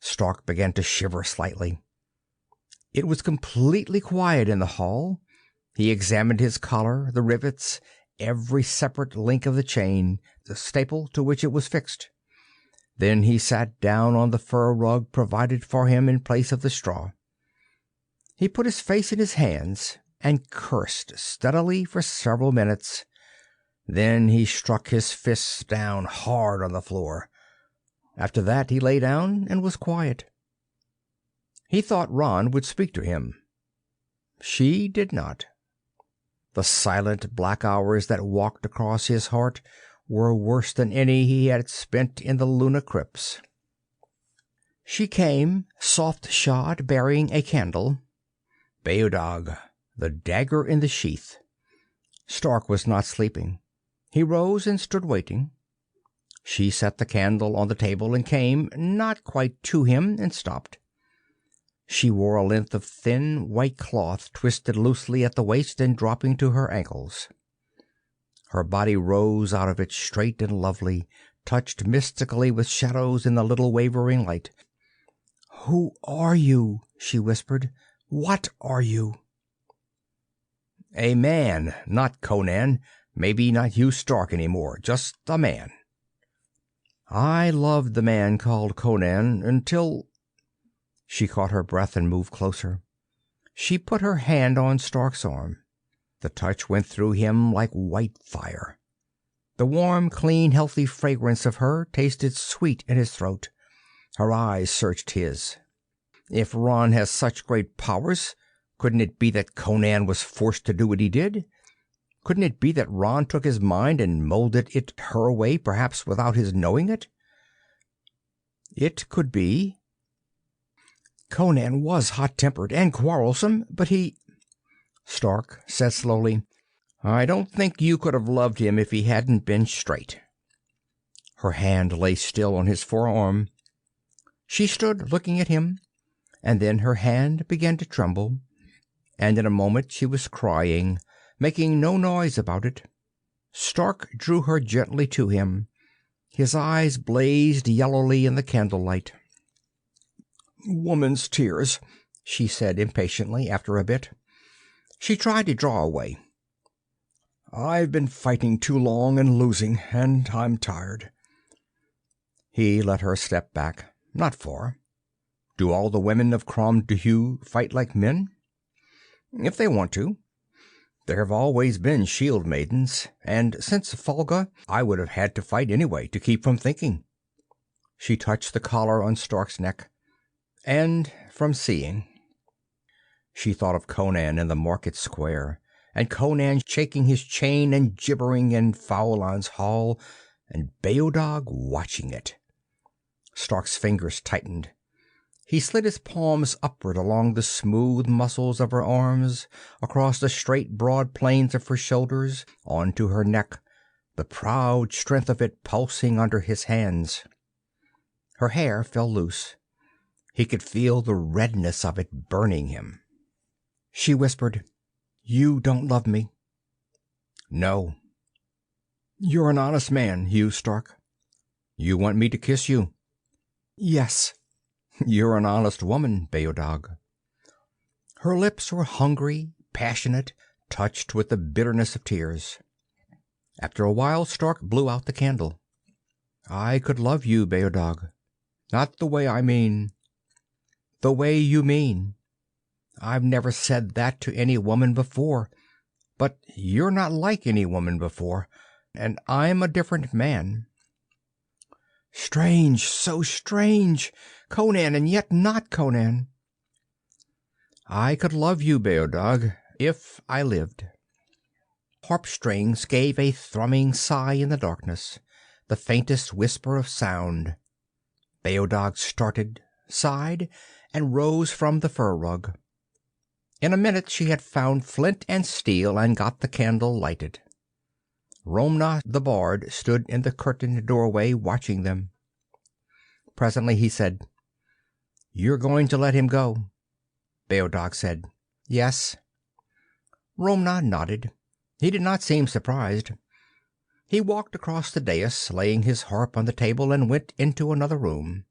Stark began to shiver slightly. It was completely quiet in the hall. He examined his collar, the rivets, every separate link of the chain, the staple to which it was fixed. Then he sat down on the fur rug provided for him in place of the straw. He put his face in his hands and cursed steadily for several minutes. Then he struck his fists down hard on the floor. After that he lay down and was quiet. He thought Ron would speak to him. She did not. The silent black hours that walked across his heart were worse than any he had spent in the Luna crypts. She came, soft-shod, bearing a candle. Beodog, the dagger in the sheath. Stark was not sleeping. He rose and stood waiting. She set the candle on the table and came, not quite to him, and stopped. She wore a length of thin white cloth twisted loosely at the waist and dropping to her ankles. Her body rose out of it straight and lovely, touched mystically with shadows in the little wavering light. "Who are you?" she whispered. "What are you?" "A man, not Conan. Maybe not Hugh Stark any more. Just a man. I loved the man called Conan until—" She caught her breath and moved closer. She put her hand on Stark's arm. The touch went through him like white fire. The warm, clean, healthy fragrance of her tasted sweet in his throat. Her eyes searched his. "If Ron has such great powers, couldn't it be that Conan was forced to do what he did? Couldn't it be that Ron took his mind and molded it her way, perhaps without his knowing it?" It could be. Conan was hot-tempered and quarrelsome, but he— Stark said slowly, "I don't think you could have loved him if he hadn't been straight." Her hand lay still on his forearm. She stood looking at him, and then her hand began to tremble, and in a moment she was crying, making no noise about it. Stark drew her gently to him. His eyes blazed yellowly in the candlelight. "Woman's tears," she said impatiently after a bit. She tried to draw away. "I've been fighting too long and losing, and I'm tired." He let her step back. Not far. "Do all the women of Crom Duhu fight like men?" "If they want to. There have always been shield maidens, and since Folga, I would have had to fight anyway to keep from thinking." She touched the collar on Stark's neck. "And from seeing." She thought of Conan in the market square, and Conan shaking his chain and gibbering in Faulan's hall, and Beodog watching it. Stark's fingers tightened. He slid his palms upward along the smooth muscles of her arms, across the straight, broad planes of her shoulders, onto her neck, the proud strength of it pulsing under his hands. Her hair fell loose. He could feel the redness of it burning him. She whispered, "You don't love me." "No." "You're an honest man, Hugh Stark." "You want me to kiss you?" "Yes." "You're an honest woman, Beodog." Her lips were hungry, passionate, touched with the bitterness of tears. After a while Stark blew out the candle. "I could love you, Beodog. Not the way I mean. The way you mean. I've never said that to any woman before. But you're not like any woman before, and I'm a different man." Strange, so strange. Conan and yet not Conan. "I could love you, Beodog, if I lived." Harp strings gave a thrumming sigh in the darkness, the faintest whisper of sound. Beodog started, sighed, and rose from the fur rug. In a minute she had found flint and steel and got the candle lighted. Romna the Bard stood in the curtained doorway watching them. Presently he said, "You're going to let him go?" Beodog said, "Yes." Romna nodded. He did not seem surprised. He walked across the dais, laying his harp on the table, and went into another room.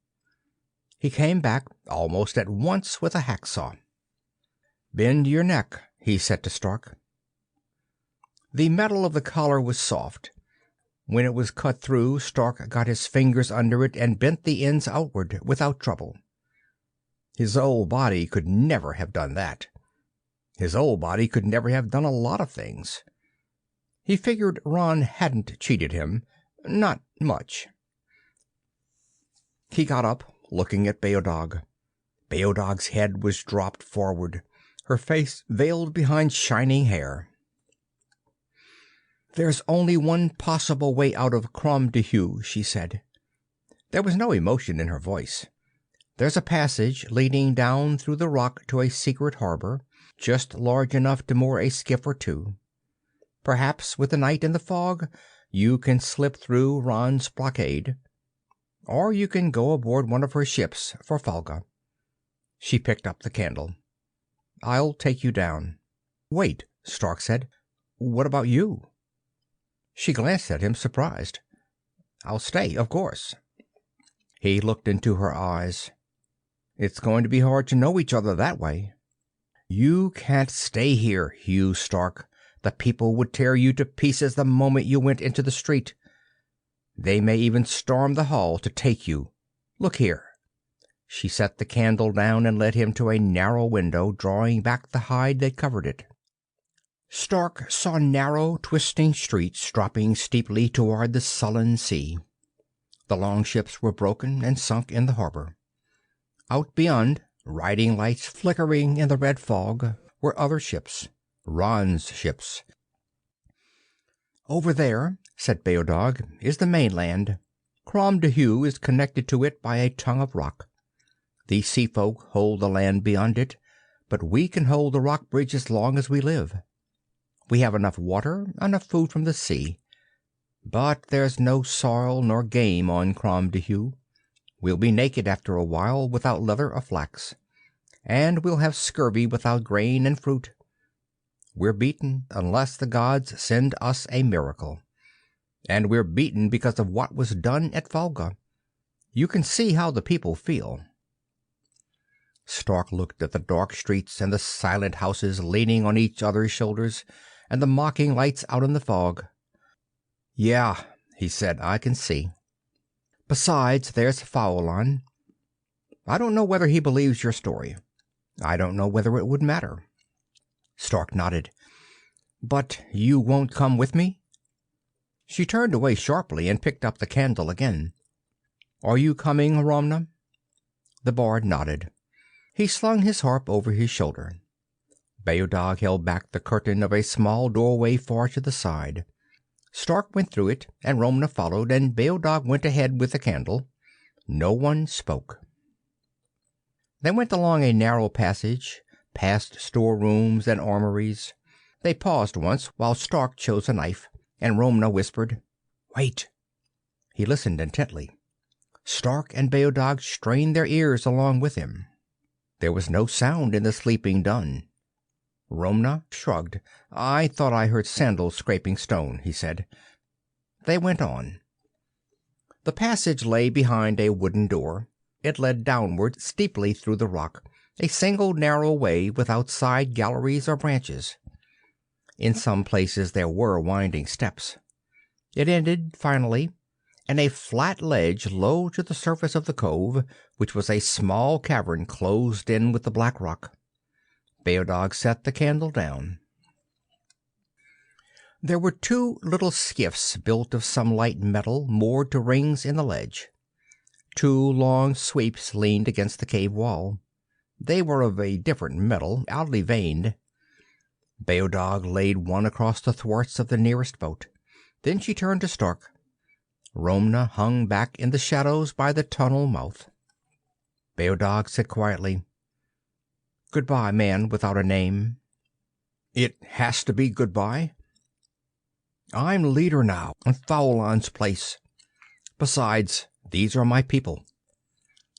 He came back almost at once with a hacksaw. "Bend your neck," he said to Stark. The metal of the collar was soft. When it was cut through, Stark got his fingers under it and bent the ends outward without trouble. His old body could never have done that. His old body could never have done a lot of things. He figured Ron hadn't cheated him. Not much. He got up, looking at Beodog. Beodog's head was dropped forward, her face veiled behind shining hair. "There's only one possible way out of Crom Dehuë," she said. There was no emotion in her voice. "There's a passage leading down through the rock to a secret harbor, just large enough to moor a skiff or two. Perhaps with the night and the fog you can slip through Ran's blockade. Or you can go aboard one of her ships for Falga." She picked up the candle. "I'll take you down." "Wait," Stark said. "What about you?" She glanced at him, surprised. "I'll stay, of course." He looked into her eyes. "It's going to be hard to know each other that way." "You can't stay here, Hugh Stark. The people would tear you to pieces the moment you went into the street. They may even storm the hall to take you. Look here." She set the candle down and led him to a narrow window, drawing back the hide that covered it. Stark saw narrow, twisting streets dropping steeply toward the sullen sea. The longships were broken and sunk in the harbor. Out beyond, riding lights flickering in the red fog, were other ships, Ran's ships. "Over there," said Beodog, "is the mainland. Crom Dehuë is connected to it by a tongue of rock. The sea folk hold the land beyond it, but we can hold the rock bridge as long as we live. We have enough water, enough food from the sea. But there's no soil nor game on Crom Dehuë. We'll be naked after a while, without leather or flax. And we'll have scurvy without grain and fruit. We're beaten unless the gods send us a miracle. And we're beaten because of what was done at Falga. You can see how the people feel." Stark looked at the dark streets and the silent houses leaning on each other's shoulders, and the mocking lights out in the fog. "Yeah," he said, "I can see. Besides, there's Faulan. I don't know whether he believes your story. I don't know whether it would matter." Stark nodded. "But you won't come with me?" She turned away sharply and picked up the candle again. "Are you coming, Romna?" The bard nodded. He slung his harp over his shoulder. Beodog held back the curtain of a small doorway far to the side. Stark went through it, and Romna followed, and Beodog went ahead with the candle. No one spoke. They went along a narrow passage, past storerooms and armories. They paused once while Stark chose a knife, and Romna whispered, "Wait." He listened intently. Stark and Beodog strained their ears along with him. There was no sound in the sleeping dun. Romna shrugged. "I thought I heard sandals scraping stone," he said. They went on. The passage lay behind a wooden door. It led downward steeply through the rock, a single narrow way without side galleries or branches. In some places there were winding steps. It ended, finally, in a flat ledge low to the surface of the cove, which was a small cavern closed in with the black rock. Beodog set the candle down. There were two little skiffs built of some light metal moored to rings in the ledge. Two long sweeps leaned against the cave wall. They were of a different metal, oddly veined. Beodog laid one across the thwarts of the nearest boat. Then she turned to Stark. Romna hung back in the shadows by the tunnel mouth. Beodog said quietly, "Goodbye, man without a name." "It has to be goodbye." "I'm leader now, on Faulan's place. Besides, these are my people."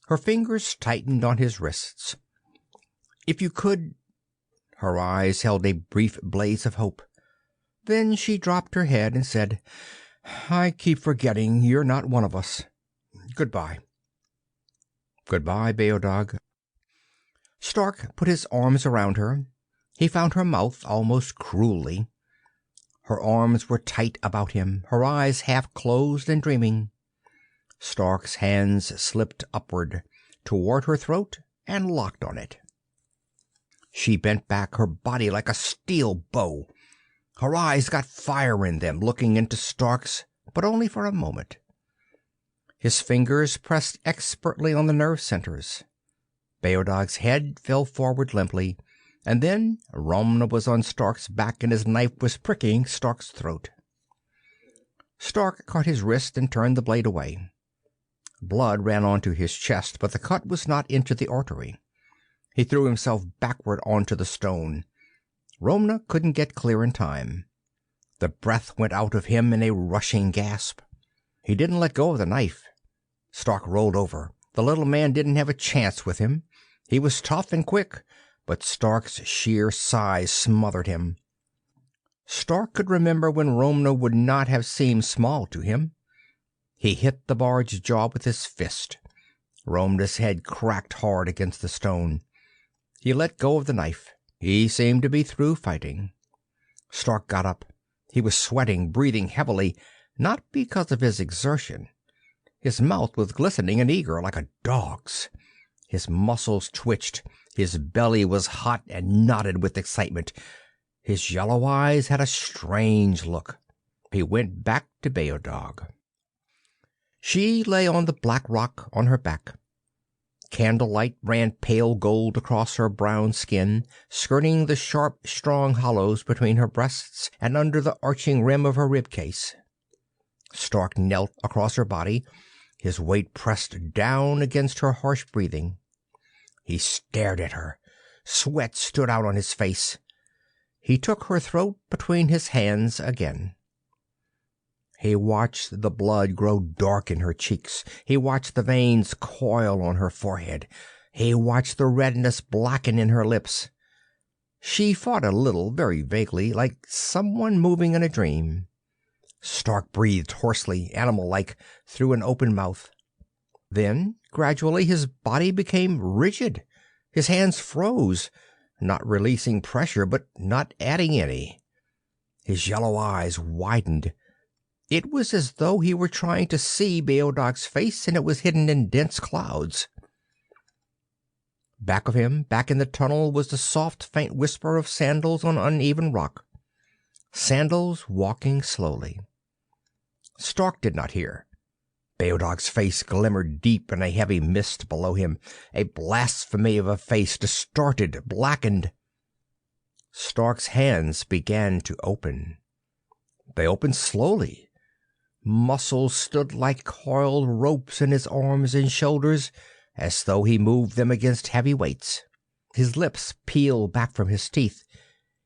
Her fingers tightened on his wrists. "If you could—" Her eyes held a brief blaze of hope. Then she dropped her head and said, "I keep forgetting you're not one of us. Goodbye." "Goodbye, Beodog." Stark put his arms around her. He found her mouth almost cruelly. Her arms were tight about him, her eyes half closed and dreaming. Stark's hands slipped upward, toward her throat, and locked on it. She bent back, her body like a steel bow. Her eyes got fire in them, looking into Stark's, but only for a moment. His fingers pressed expertly on the nerve centers. Beodog's head fell forward limply, and then Romna was on Stark's back and his knife was pricking Stark's throat. Stark caught his wrist and turned the blade away. Blood ran onto his chest, but the cut was not into the artery. He threw himself backward onto the stone. Romna couldn't get clear in time. The breath went out of him in a rushing gasp. He didn't let go of the knife. Stark rolled over. The little man didn't have a chance with him. He was tough and quick, but Stark's sheer size smothered him. Stark could remember when Romna would not have seemed small to him. He hit the bard's jaw with his fist. Romna's head cracked hard against the stone. He let go of the knife. He seemed to be through fighting. Stark got up. He was sweating, breathing heavily, not because of his exertion. His mouth was glistening and eager, like a dog's. His muscles twitched. His belly was hot and knotted with excitement. His yellow eyes had a strange look. He went back to Beodog. She lay on the black rock on her back. Candlelight ran pale gold across her brown skin, skirting the sharp, strong hollows between her breasts and under the arching rim of her rib case. Stark knelt across her body, his weight pressed down against her harsh breathing. He stared at her. Sweat stood out on his face. He took her throat between his hands again. He watched the blood grow dark in her cheeks. He watched the veins coil on her forehead. He watched the redness blacken in her lips. She fought a little, very vaguely, like someone moving in a dream. Stark breathed hoarsely, animal-like, through an open mouth. Then, gradually, his body became rigid. His hands froze, not releasing pressure, but not adding any. His yellow eyes widened. It was as though he were trying to see Beodog's face, and it was hidden in dense clouds. Back of him, back in the tunnel, was the soft, faint whisper of sandals on uneven rock. Sandals walking slowly. Stark did not hear. Beodog's face glimmered deep in a heavy mist below him, a blasphemy of a face, distorted, blackened. Stark's hands began to open. They opened slowly. Muscles stood like coiled ropes in his arms and shoulders, as though he moved them against heavy weights. His lips peeled back from his teeth.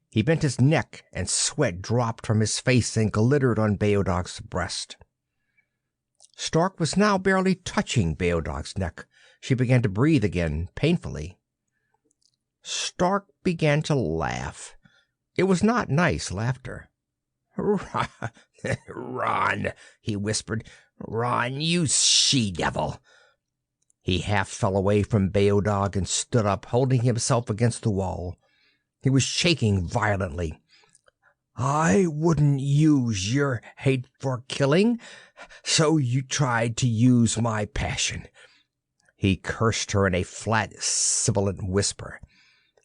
He bent his neck, and sweat dropped from his face and glittered on Beodog's breast. Stark was now barely touching Beodog's neck. She began to breathe again, painfully. Stark began to laugh. It was not nice laughter. "Ron," he whispered. "Ron, you she-devil." He half fell away from Beodog and stood up, holding himself against the wall. He was shaking violently. "I wouldn't use your hate for killing, so you tried to use my passion." He cursed her in a flat, sibilant whisper.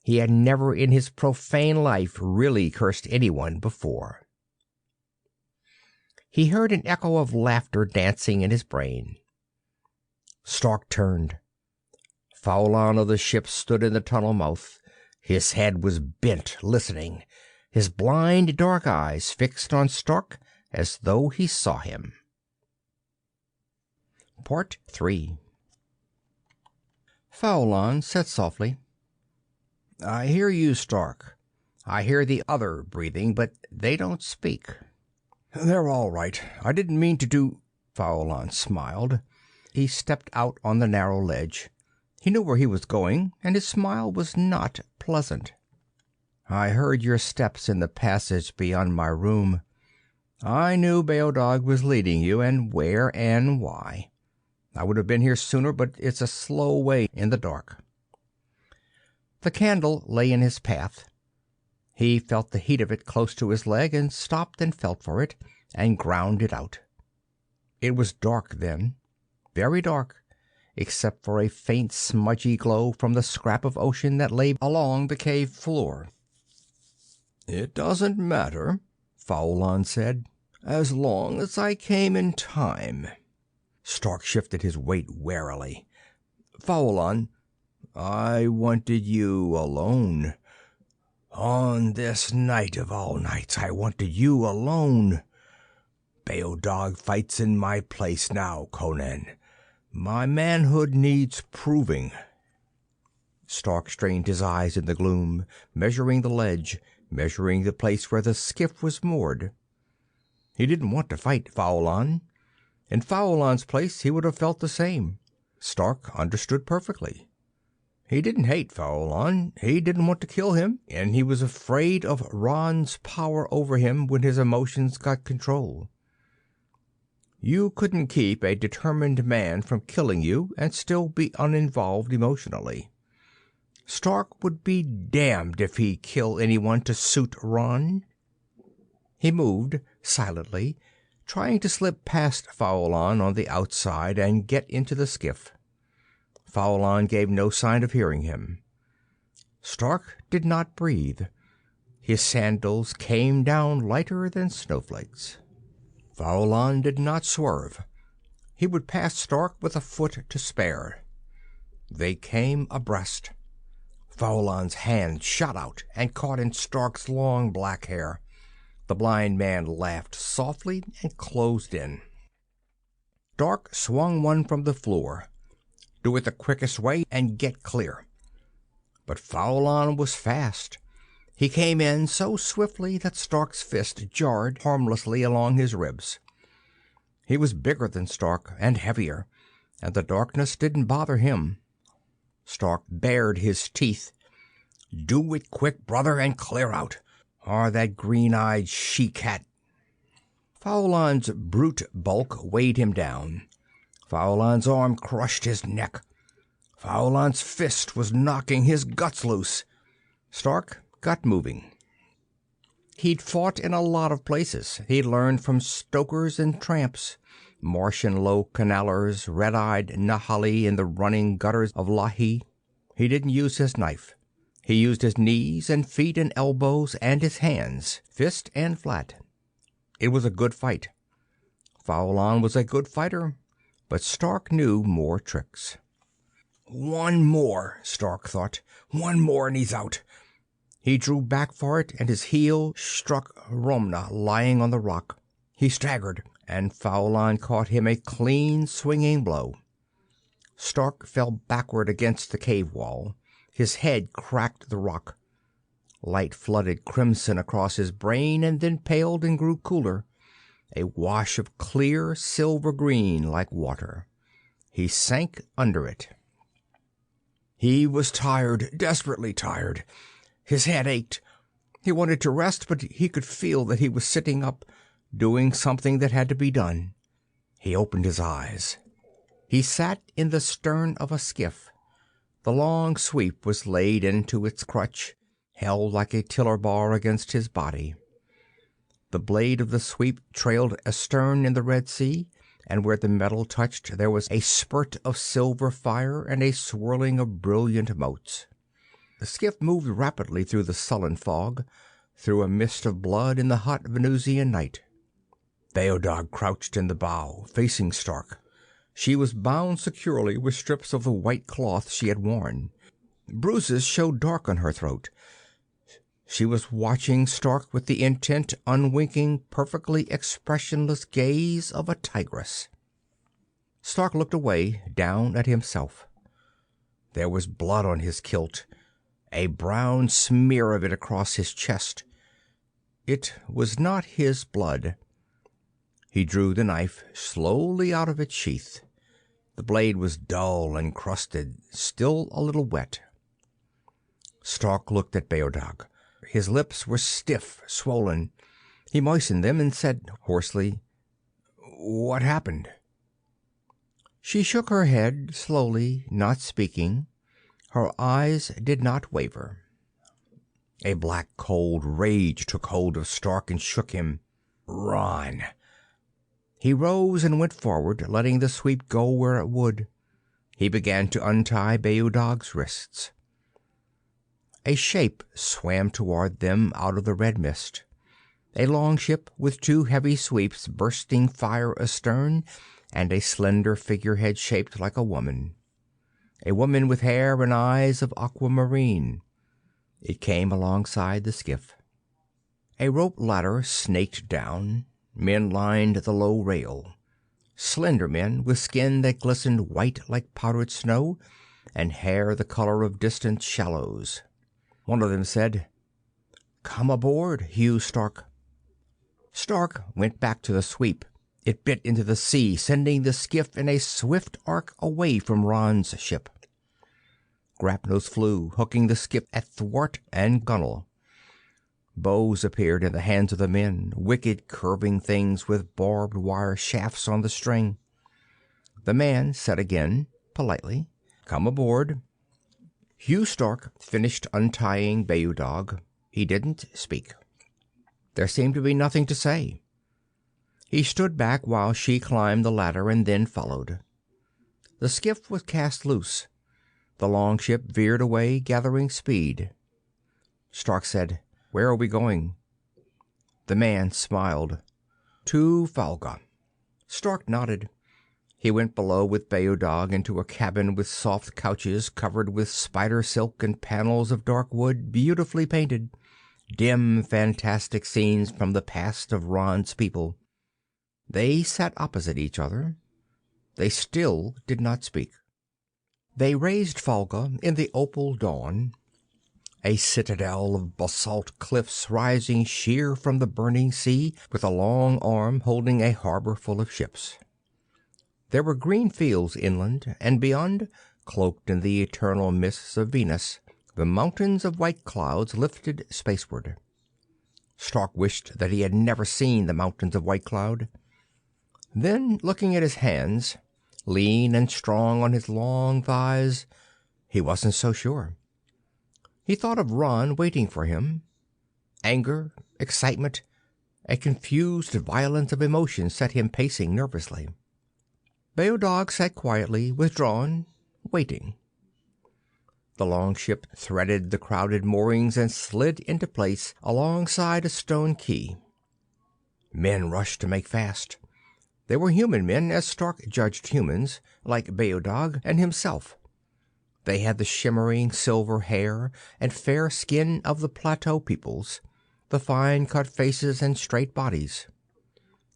He had never in his profane life really cursed anyone before. He heard an echo of laughter dancing in his brain. Stark turned. Faulan of the ship stood in the tunnel mouth. His head was bent, listening, his blind dark eyes fixed on Stark as though he saw him. Part 3. Faulan said softly, "I hear you, Stark. I hear the other breathing, but they don't speak." "They're all right. I didn't mean to do—" Faulan smiled. He stepped out on the narrow ledge. He knew where he was going, and his smile was not pleasant. "I heard your steps in the passage beyond my room. I knew Beodog was leading you, and where and why. I would have been here sooner, but it's a slow way in the dark." The candle lay in his path. He felt the heat of it close to his leg, and stopped and felt for it, and ground it out. It was dark then, very dark, except for a faint smudgy glow from the scrap of ocean that lay along the cave floor. "It doesn't matter," Faulan said, "as long as I came in time." Stark shifted his weight warily. "Faulan, I wanted you alone. On this night of all nights, I wanted you alone. Beodog fights in my place now, Conan. My manhood needs proving. Stark strained his eyes in the gloom, measuring the ledge, measuring the place where the skiff was moored. He didn't want to fight Faulan. In Faulan's place he would have felt the same. Stark understood perfectly. He didn't hate Faulan, he didn't want to kill him, and he was afraid of Ron's power over him when his emotions got control. You couldn't keep a determined man from killing you and still be uninvolved emotionally. Stark would be damned if he'd kill anyone to suit Ron. He moved, silently, trying to slip past Faulan on the outside and get into the skiff. Faulan gave no sign of hearing him. Stark did not breathe. His sandals came down lighter than snowflakes. Faulan did not swerve. He would pass Stark with a foot to spare. They came abreast. Faulan's hand shot out and caught in Stark's long black hair. The blind man laughed softly and closed in. Stark swung one from the floor. Do it the quickest way and get clear. But Faulan was fast. He came in so swiftly that Stark's fist jarred harmlessly along his ribs. He was bigger than Stark and heavier, and the darkness didn't bother him. Stark bared his teeth. Do it quick, brother, and clear out, or that green-eyed she-cat. Faulan's brute bulk weighed him down. Faulan's arm crushed his neck. Faulan's fist was knocking his guts loose. Stark got moving. He'd fought in a lot of places. He'd learned from stokers and tramps, Martian low-canalers, red-eyed Nahali in the running gutters of Leigh. He didn't use his knife. He used his knees and feet and elbows and his hands, fist and flat. It was a good fight. Faulan was a good fighter, but Stark knew more tricks. One more, Stark thought. One more and he's out. He drew back for it, and his heel struck Romna lying on the rock. He staggered, and Faulan caught him a clean, swinging blow. Stark fell backward against the cave wall. His head cracked the rock. Light flooded crimson across his brain and then paled and grew cooler, a wash of clear silver green like water. He sank under it. He was tired, desperately tired. His head ached. He wanted to rest, but he could feel that he was sitting up, doing something that had to be done. He opened his eyes. He sat in the stern of a skiff. The long sweep was laid into its crutch, held like a tiller bar against his body. The blade of the sweep trailed astern in the Red Sea, and where the metal touched there was a spurt of silver fire and a swirling of brilliant motes. The skiff moved rapidly through the sullen fog, through a mist of blood in the hot Venusian night. Beodog crouched in the bow, facing Stark. She was bound securely with strips of the white cloth she had worn. Bruises showed dark on her throat. She was watching Stark with the intent, unwinking, perfectly expressionless gaze of a tigress. Stark looked away, down at himself. There was blood on his kilt, a brown smear of it across his chest. It was not his blood. He drew the knife slowly out of its sheath. The blade was dull and crusted, still a little wet. Stark looked at Beodog. His lips were stiff, swollen. He moistened them and said hoarsely, "What happened?" She shook her head slowly, not speaking. Her eyes did not waver. A black cold rage took hold of Stark and shook him. Ron! He rose and went forward, letting the sweep go where it would. He began to untie Beodog's wrists. A shape swam toward them out of the red mist. A long ship with two heavy sweeps bursting fire astern, and a slender figurehead shaped like a woman. A woman with hair and eyes of aquamarine. It came alongside the skiff. A rope ladder snaked down. Men lined the low rail. Slender men with skin that glistened white like powdered snow, and hair the color of distant shallows. One of them said, "Come aboard, Hugh Stark." Stark went back to the sweep. It bit into the sea, sending the skiff in a swift arc away from Ron's ship. Grapnels flew, hooking the skiff at thwart and gunwale. Bows appeared in the hands of the men, wicked curving things with barbed wire shafts on the string. The man said again, politely, "Come aboard." Hugh Stark finished untying Beodog. He didn't speak. There seemed to be nothing to say. He stood back while she climbed the ladder and then followed. The skiff was cast loose. The longship veered away, gathering speed. Stark said, "Where are we going?" The man smiled. "To Falga." Stark nodded. He went below with Beodog into a cabin with soft couches covered with spider silk and panels of dark wood beautifully painted. Dim, fantastic scenes from the past of Ron's people. They sat opposite each other. They still did not speak. They raised Falga in the opal dawn, a citadel of basalt cliffs rising sheer from the burning sea, with a long arm holding a harbor full of ships. There were green fields inland, and beyond, cloaked in the eternal mists of Venus, the mountains of white clouds lifted spaceward. Stark wished that he had never seen the mountains of white cloud. Then, looking at his hands, lean and strong on his long thighs, he wasn't so sure. He thought of Ron waiting for him. Anger, excitement, a confused violence of emotion set him pacing nervously. Beodog sat quietly, withdrawn, waiting. The longship threaded the crowded moorings and slid into place alongside a stone quay. Men rushed to make fast. They were human men, as Stark judged humans, like Beodog and himself. They had the shimmering silver hair and fair skin of the plateau peoples, the fine-cut faces and straight bodies.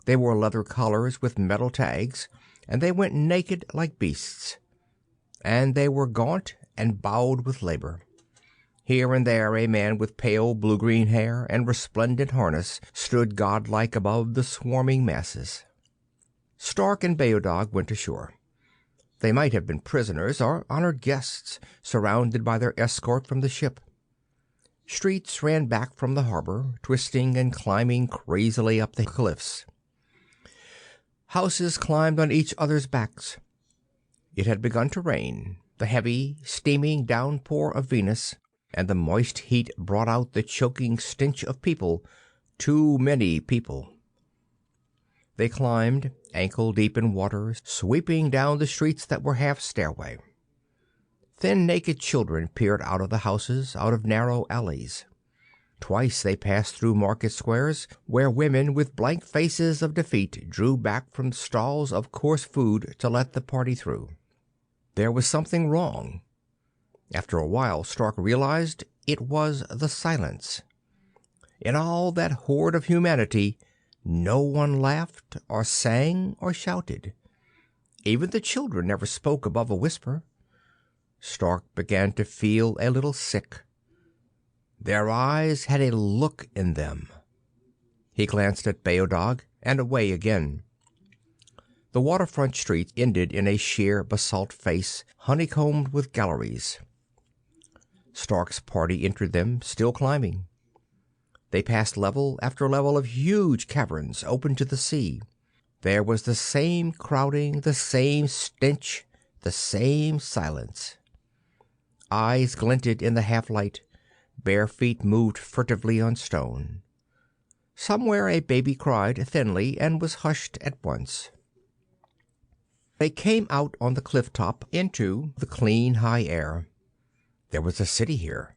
They wore leather collars with metal tags, and they went naked like beasts. And they were gaunt and bowed with labor. Here and there a man with pale blue-green hair and resplendent harness stood godlike above the swarming masses. Stark and Beodog went ashore. They might have been prisoners or honored guests, surrounded by their escort from the ship. Streets ran back from the harbor, twisting and climbing crazily up the cliffs. Houses climbed on each other's backs. It had begun to rain, the heavy, steaming downpour of Venus, and the moist heat brought out the choking stench of people, too many people. They climbed, ankle-deep in water, sweeping down the streets that were half stairway. Thin, naked children peered out of the houses, out of narrow alleys. Twice they passed through market squares, where women with blank faces of defeat drew back from stalls of coarse food to let the party through. There was something wrong. After a while, Stark realized it was the silence. In all that horde of humanity, no one laughed or sang or shouted. Even the children never spoke above a whisper. Stark began to feel a little sick. Their eyes had a look in them. He glanced at Beodog and away again. The waterfront street ended in a sheer basalt face, honeycombed with galleries. Stark's party entered them, still climbing. They passed level after level of huge caverns open to the sea. There was the same crowding, the same stench, the same silence. Eyes glinted in the half-light. Bare feet moved furtively on stone. Somewhere a baby cried thinly and was hushed at once. They came out on the cliff top into the clean, high air. There was a city here.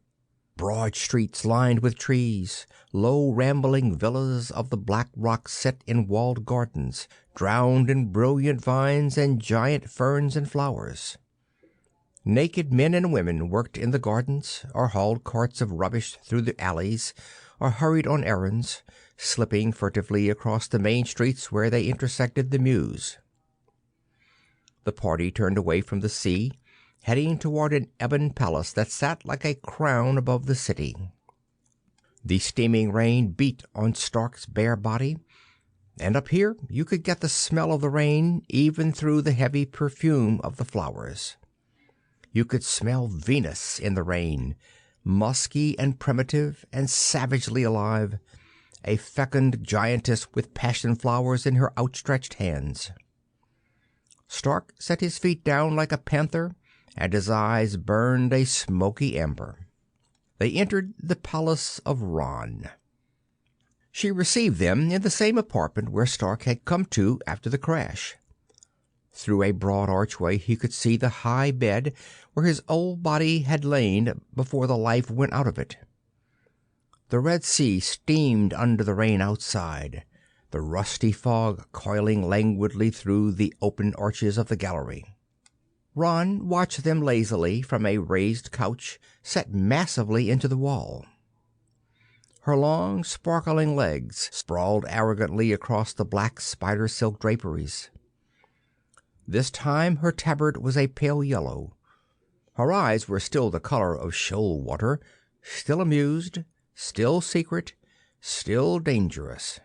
Broad streets lined with trees, low rambling villas of the black rock set in walled gardens, drowned in brilliant vines and giant ferns and flowers. Naked men and women worked in the gardens, or hauled carts of rubbish through the alleys, or hurried on errands, slipping furtively across the main streets where they intersected the Mews. The party turned away from the sea, heading toward an ebon palace that sat like a crown above the city. The steaming rain beat on Stark's bare body, and up here you could get the smell of the rain even through the heavy perfume of the flowers. You could smell Venus in the rain, musky and primitive and savagely alive, a fecund giantess with passion flowers in her outstretched hands. Stark set his feet down like a panther, and his eyes burned a smoky amber. They entered the palace of Ron. She received them in the same apartment where Stark had come to after the crash. Through a broad archway he could see the high bed where his old body had lain before the life went out of it. The Red Sea steamed under the rain outside, the rusty fog coiling languidly through the open arches of the gallery. Ron watched them lazily from a raised couch set massively into the wall. Her long, sparkling legs sprawled arrogantly across the black spider silk draperies. This time her tabard was a pale yellow. Her eyes were still the color of shoal water, still amused, still secret, still dangerous.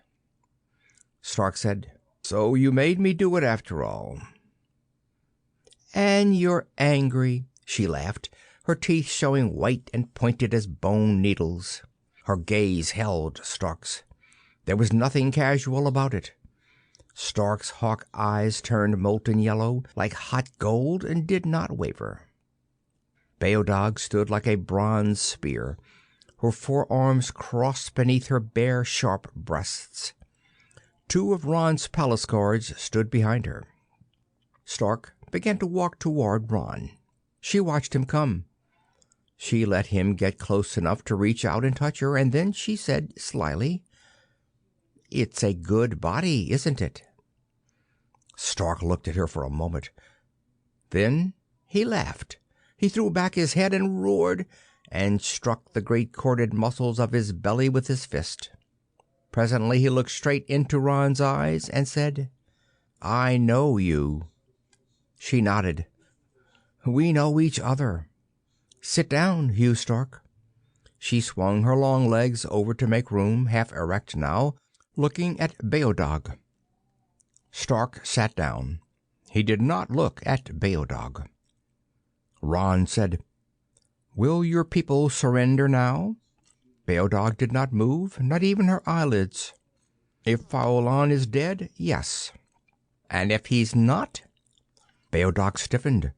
Stark said, "So you made me do it after all." "And you're angry," she laughed, her teeth showing white and pointed as bone needles. Her gaze held Stark's. There was nothing casual about it. Stark's hawk eyes turned molten yellow, like hot gold, and did not waver. Beodog stood like a bronze spear, her forearms crossed beneath her bare, sharp breasts. Two of Ron's palace guards stood behind her. Stark began to walk toward Ron. She watched him come. She let him get close enough to reach out and touch her, and then she said slyly, "It's a good body, isn't it?" Stark looked at her for a moment. Then he laughed. He threw back his head and roared, and struck the great corded muscles of his belly with his fist. Presently he looked straight into Ron's eyes and said, "I know you." She nodded. "We know each other. Sit down, Hugh Stark." She swung her long legs over to make room, half erect now, looking at Beodog. Stark sat down. He did not look at Beodog. Ron said, "Will your people surrender now?" Beodog did not move, not even her eyelids. "If Faulan is dead, yes." "And if he's not?" Beodog stiffened.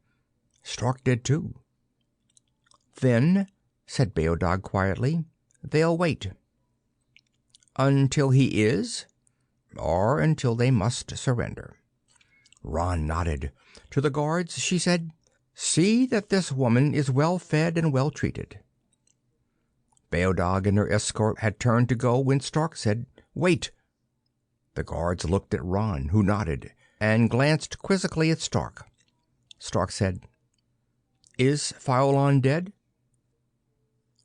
Stark did too. "Then," said Beodog quietly, "they'll wait." "Until he is?" "Or until they must surrender." Ron nodded. To the guards she said, "See that this woman is well fed and well treated." Beodog and her escort had turned to go when Stark said, "Wait." The guards looked at Ron, who nodded, and glanced quizzically at Stark. Stark said, "Is Faulan dead?"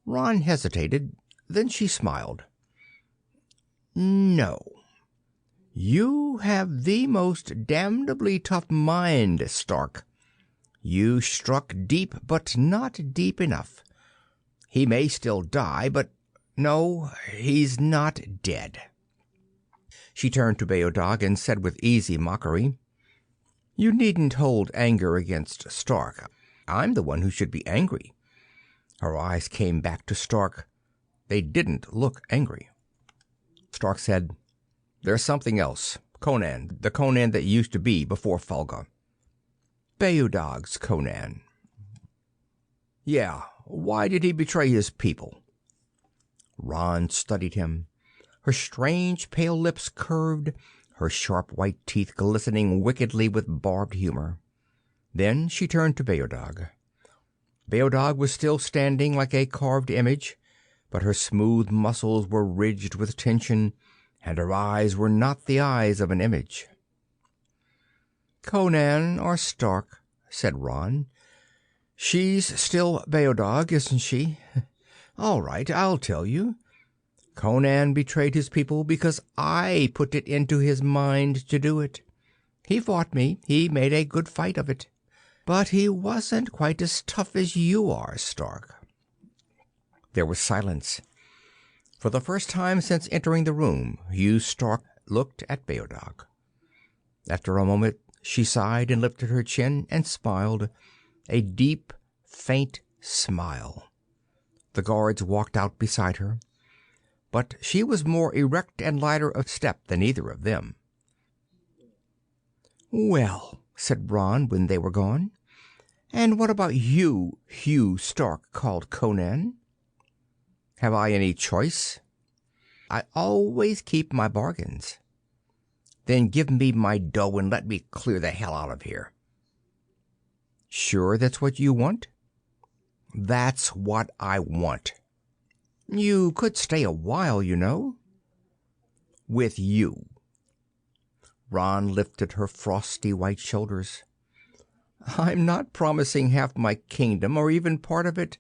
Ron hesitated. Then she smiled. "No. You have the most damnably tough mind, Stark. You struck deep, but not deep enough. He may still die, but no, he's not dead." She turned to Beodog and said with easy mockery, "You needn't hold anger against Stark. I'm the one who should be angry." Her eyes came back to Stark. They didn't look angry. Stark said, "There's something else. Conan, the Conan that used to be before Fulga." "Beodog's Conan." "Yeah. Why did he betray his people?" Ron studied him. Her strange pale lips curved, her sharp white teeth glistening wickedly with barbed humor. Then she turned to Beodog. Beodog was still standing like a carved image, but her smooth muscles were ridged with tension, and her eyes were not the eyes of an image. "Conan or Stark," said Ron, She's still Beodog, isn't she? All right, I'll tell you. Conan betrayed his people because I put it into his mind to do it. He fought me. He made a good fight of it. But he wasn't quite as tough as you are, Stark. There was silence. For the first time since entering the room, Hugh Stark looked at Beodog. After a moment, she sighed and lifted her chin and smiled, a deep, faint smile. The guards walked out beside her, but she was more erect and lighter of step than either of them. "Well," said Ron when they were gone, "and what about you, Hugh Stark, called Conan?" "Have I any choice?" "I always keep my bargains." "Then give me my dough and let me clear the hell out of here." "Sure that's what you want?" "That's what I want." "You could stay a while, you know." "With you." Ron lifted her frosty white shoulders. "I'm not promising half my kingdom, or even part of it,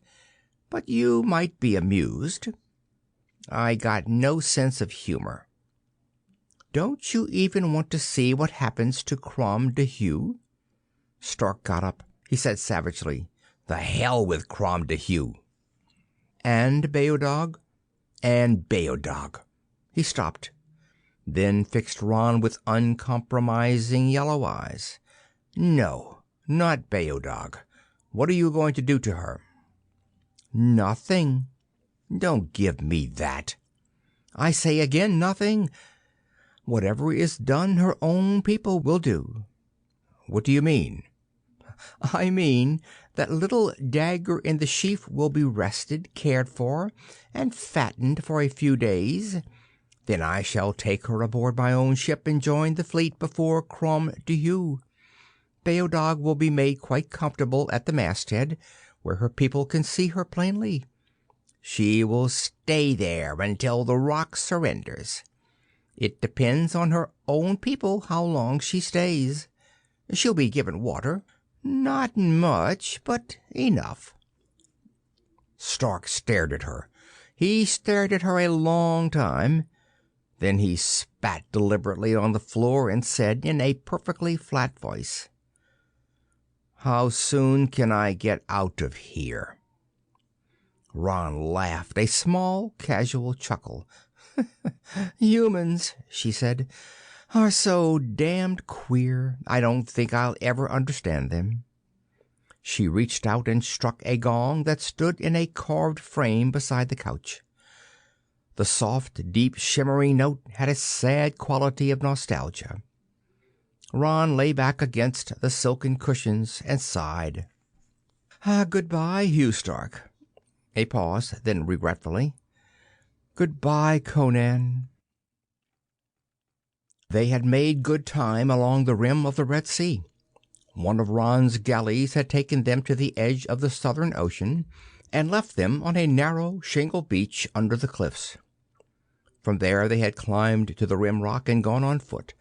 but you might be amused." I got no sense of humor. "Don't you even want to see what happens to Crom Dahugh?" Stark got up. He said savagely, "The hell with Crom Dahugh." "And Beodog?" "And Beodog." He stopped, then fixed Ron with uncompromising yellow eyes. "No, not Beodog. What are you going to do to her?" "Nothing." "Don't give me that." "I say again, nothing. Whatever is done, her own people will do." "What do you mean?" "I mean that little Dagger in the sheaf will be rested, cared for, and fattened for a few days. Then I shall take her aboard my own ship and join the fleet before Crom Dahugh. Beodog will be made quite comfortable at the masthead, where her people can see her plainly. She will stay there until the Rock surrenders. It depends on her own people how long she stays. She'll be given water. Not much, but enough." Stark stared at her. He stared at her a long time. Then he spat deliberately on the floor and said in a perfectly flat voice, "How soon can I get out of here?" Ron laughed, a small, casual chuckle. "Humans," she said, "are so damned queer. I don't think I'll ever understand them." She reached out and struck a gong that stood in a carved frame beside the couch. The soft, deep, shimmering note had a sad quality of nostalgia. Ron lay back against the silken cushions and sighed. "Goodbye, Hugh Stark." A pause, then regretfully, "Goodbye, Conan." They had made good time along the rim of the Red Sea. One of Ron's galleys had taken them to the edge of the Southern Ocean and left them on a narrow shingle beach under the cliffs. From there they had climbed to the rim rock and gone on foot.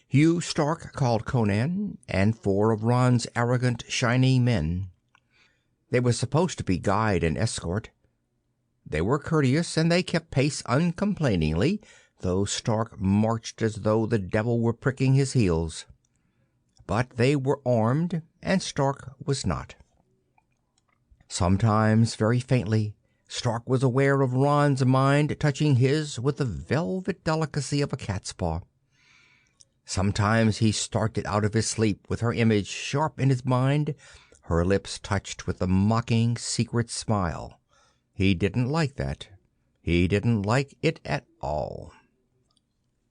Hugh Stark called Conan, and 4 of Ron's arrogant, shining men. They were supposed to be guide and escort. They were courteous, and they kept pace uncomplainingly, though Stark marched as though the devil were pricking his heels. But they were armed, and Stark was not. Sometimes, very faintly, Stark was aware of Ron's mind touching his with the velvet delicacy of a cat's paw. Sometimes he started out of his sleep with her image sharp in his mind, her lips touched with the mocking, secret smile. He didn't like that. He didn't like it at all.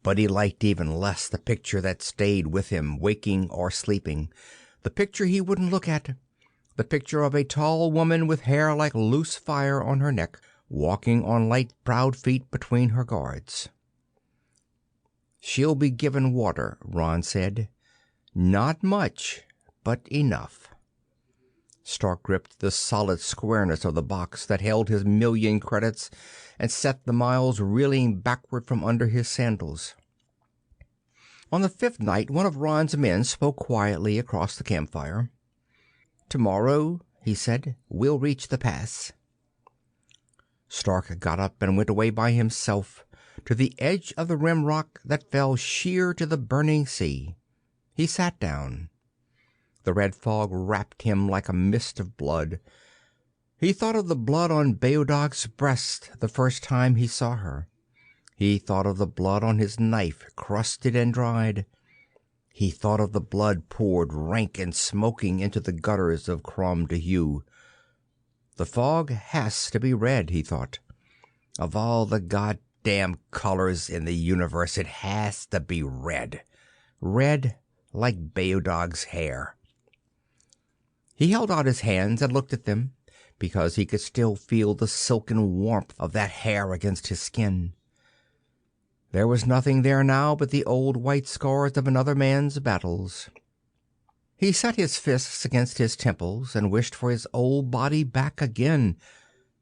But he liked even less the picture that stayed with him, waking or sleeping, the picture he wouldn't look at, the picture of a tall woman with hair like loose fire on her neck, walking on light, proud feet between her guards. "She'll be given water," Ron said. "Not much, but enough." Stark gripped the solid squareness of the box that held his 1,000,000 credits and set the miles reeling backward from under his sandals. On the 5th night, one of Ron's men spoke quietly across the campfire. "Tomorrow," he said, "we'll reach the pass." Stark got up and went away by himself to the edge of the rim rock that fell sheer to the burning sea. He sat down. The red fog wrapped him like a mist of blood. He thought of the blood on Beodog's breast the first time he saw her. He thought of the blood on his knife, crusted and dried. He thought of the blood poured rank and smoking into the gutters of Crom Dubh. The fog has to be red, he thought. Of all the goddamn colors in the universe, it has to be red. Red like Beodog's hair. He held out his hands and looked at them, because he could still feel the silken warmth of that hair against his skin. There was nothing there now but the old white scars of another man's battles. He set his fists against his temples and wished for his old body back again,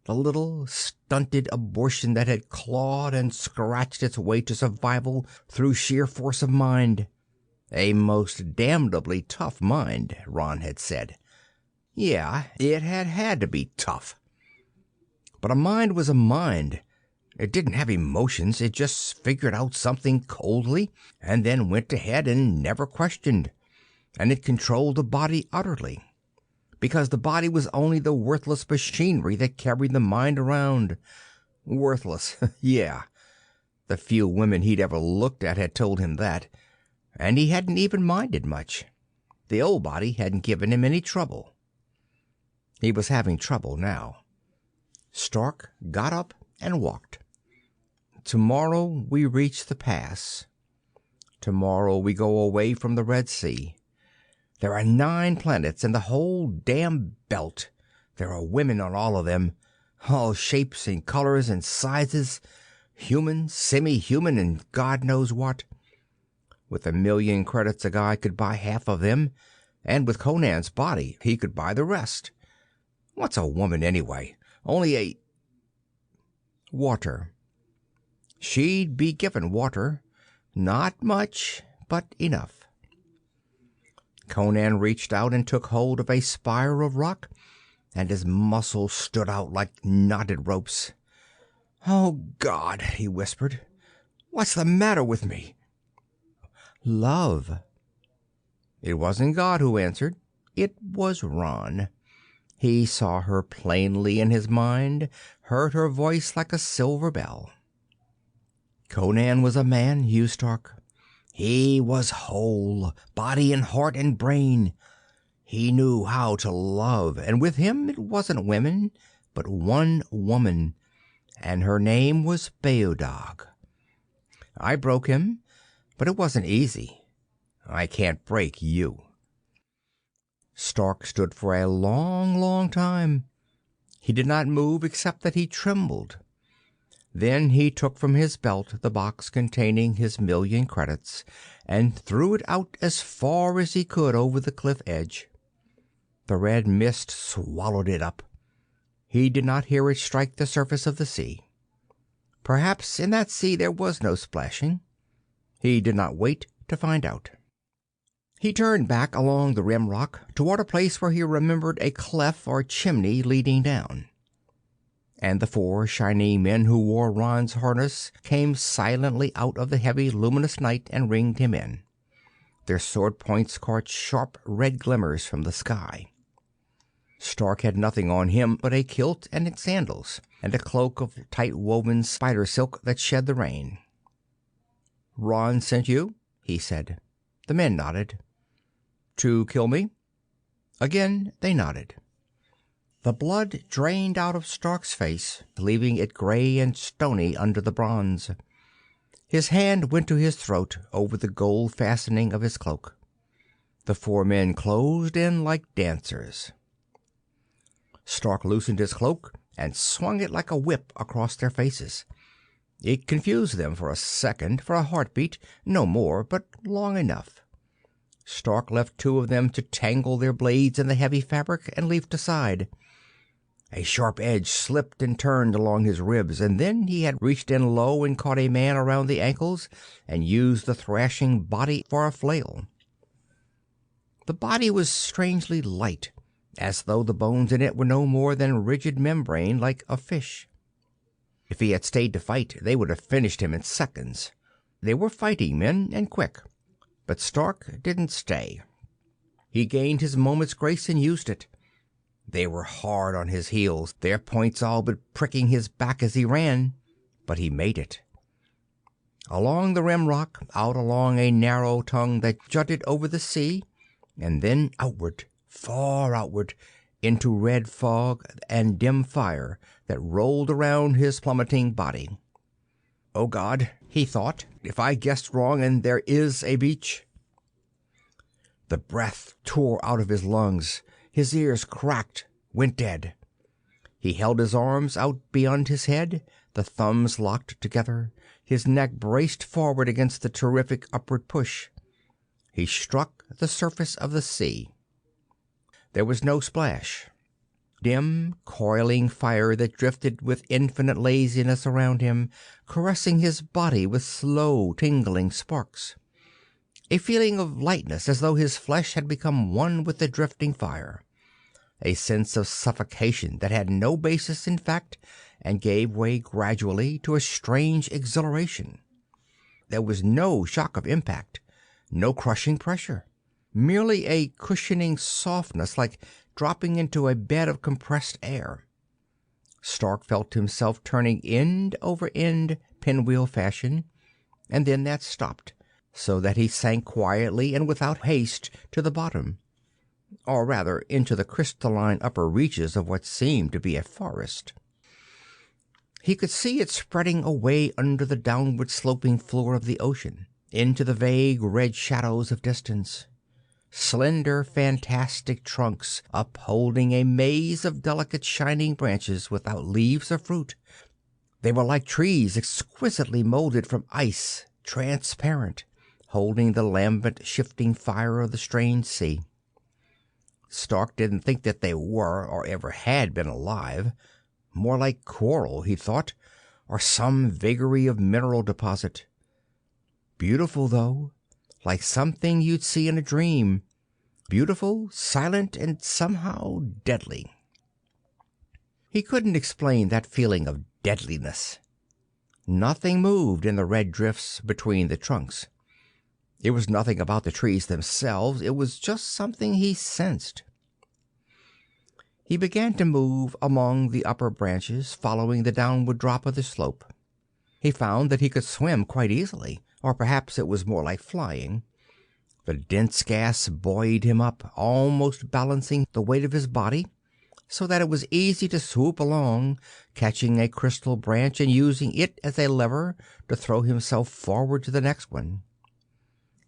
the little stunted abortion that had clawed and scratched its way to survival through sheer force of mind. A most damnably tough mind, Ron had said. Yeah, it had to be tough. But a mind was a mind. It didn't have emotions. It just figured out something coldly and then went ahead and never questioned. And it controlled the body utterly, because the body was only the worthless machinery that carried the mind around. Worthless, yeah. The few women he'd ever looked at had told him that, and he hadn't even minded much. The old body hadn't given him any trouble. He was having trouble now. Stark got up and walked. Tomorrow we reach the pass. Tomorrow we go away from the Red Sea. There are 9 planets in the whole damn belt. There are women on all of them, all shapes and colors and sizes, human, semi-human, and God knows what. With 1,000,000 credits a guy could buy half of them, and with Conan's body he could buy the rest. What's a woman anyway? Only a... water. She'd be given water. Not much, but enough. Conan reached out and took hold of a spire of rock, and his muscles stood out like knotted ropes. "Oh, God," he whispered. "What's the matter with me?" Love. It wasn't God who answered. It was Ron. He saw her plainly in his mind, heard her voice like a silver bell. Conan was a man, Hugh Stark. He was whole, body and heart and brain. He knew how to love, and with him it wasn't women, but one woman, and her name was Beodog. I broke him, but it wasn't easy. I can't break you. Stark stood for a long, long time. He did not move except that he trembled. Then he took from his belt the box containing his 1,000,000 credits and threw it out as far as he could over the cliff edge. The red mist swallowed it up. He did not hear it strike the surface of the sea. Perhaps in that sea there was no splashing. He did not wait to find out. He turned back along the rim rock toward a place where he remembered a cleft or chimney leading down. And the 4 shining men who wore Ron's harness came silently out of the heavy, luminous night and ringed him in. Their sword points caught sharp red glimmers from the sky. Stark had nothing on him but a kilt and sandals, and a cloak of tight-woven spider silk that shed the rain. "Ron sent you?" he said. The men nodded. "To kill me?" Again they nodded. The blood drained out of Stark's face, leaving it gray and stony under the bronze. His hand went to his throat over the gold fastening of his cloak. The 4 men closed in like dancers. Stark loosened his cloak and swung it like a whip across their faces. It confused them for a second, for a heartbeat, no more, but long enough. Stark left 2 of them to tangle their blades in the heavy fabric and leaped aside. A sharp edge slipped and turned along his ribs, and then he had reached in low and caught a man around the ankles and used the thrashing body for a flail. The body was strangely light, as though the bones in it were no more than rigid membrane like a fish. If he had stayed to fight, they would have finished him in seconds. They were fighting men, and quick. But Stark didn't stay. He gained his moment's grace and used it. They were hard on his heels, their points all but pricking his back as he ran. But he made it. Along the rim rock, out along a narrow tongue that jutted over the sea, and then outward, far outward, into red fog and dim fire that rolled around his plummeting body. "Oh God," he thought, "if I guessed wrong and there is a beach." The breath tore out of his lungs. His ears cracked, went dead. He held his arms out beyond his head, the thumbs locked together, his neck braced forward against the terrific upward push. He struck the surface of the sea. There was no splash. Dim, coiling fire that drifted with infinite laziness around him, caressing his body with slow, tingling sparks. A feeling of lightness, as though his flesh had become one with the drifting fire. A sense of suffocation that had no basis in fact, and gave way gradually to a strange exhilaration. There was no shock of impact, no crushing pressure, merely a cushioning softness like dropping into a bed of compressed air. Stark felt himself turning end over end, pinwheel fashion, and then that stopped, so that he sank quietly and without haste to the bottom, or rather into the crystalline upper reaches of what seemed to be a forest. He could see it spreading away under the downward sloping floor of the ocean, into the vague red shadows of distance. Slender, fantastic trunks upholding a maze of delicate shining branches without leaves or fruit. They were like trees exquisitely molded from ice, transparent, holding the lambent, shifting fire of the strange sea. Stark didn't think that they were, or ever had been alive. More like coral, he thought, or some vagary of mineral deposit. Beautiful, though, like something you'd see in a dream. Beautiful, silent, and somehow deadly. He couldn't explain that feeling of deadliness. Nothing moved in the red drifts between the trunks. It was nothing about the trees themselves. It was just something he sensed. He began to move among the upper branches, following the downward drop of the slope. He found that he could swim quite easily, or perhaps it was more like flying. The dense gas buoyed him up, almost balancing the weight of his body, so that it was easy to swoop along, catching a crystal branch and using it as a lever to throw himself forward to the next one.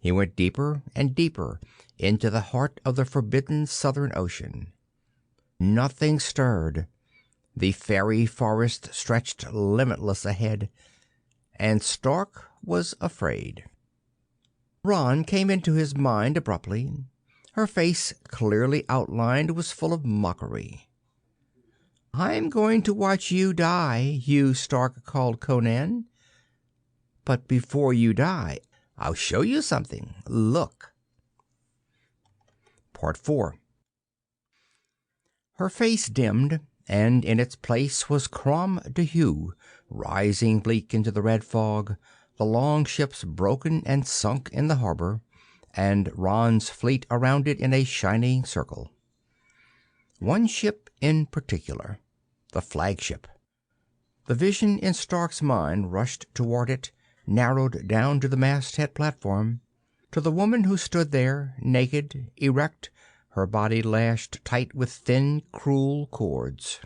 He went deeper and deeper into the heart of the forbidden southern ocean. Nothing stirred. The fairy forest stretched limitless ahead, and Stark was afraid. Ron came into his mind abruptly. Her face, clearly outlined, was full of mockery. "I'm going to watch you die, you Stark called Conan. But before you die, I'll show you something. Look." Part 4. Her face dimmed, and in its place was Crom Duhue, rising bleak into the red fog, the long ships broken and sunk in the harbor, and Ron's fleet around it in a shining circle. One ship in particular, the flagship. The vision in Stark's mind rushed toward it, narrowed down to the masthead platform, to the woman who stood there, naked, erect, her body lashed tight with thin, cruel cords.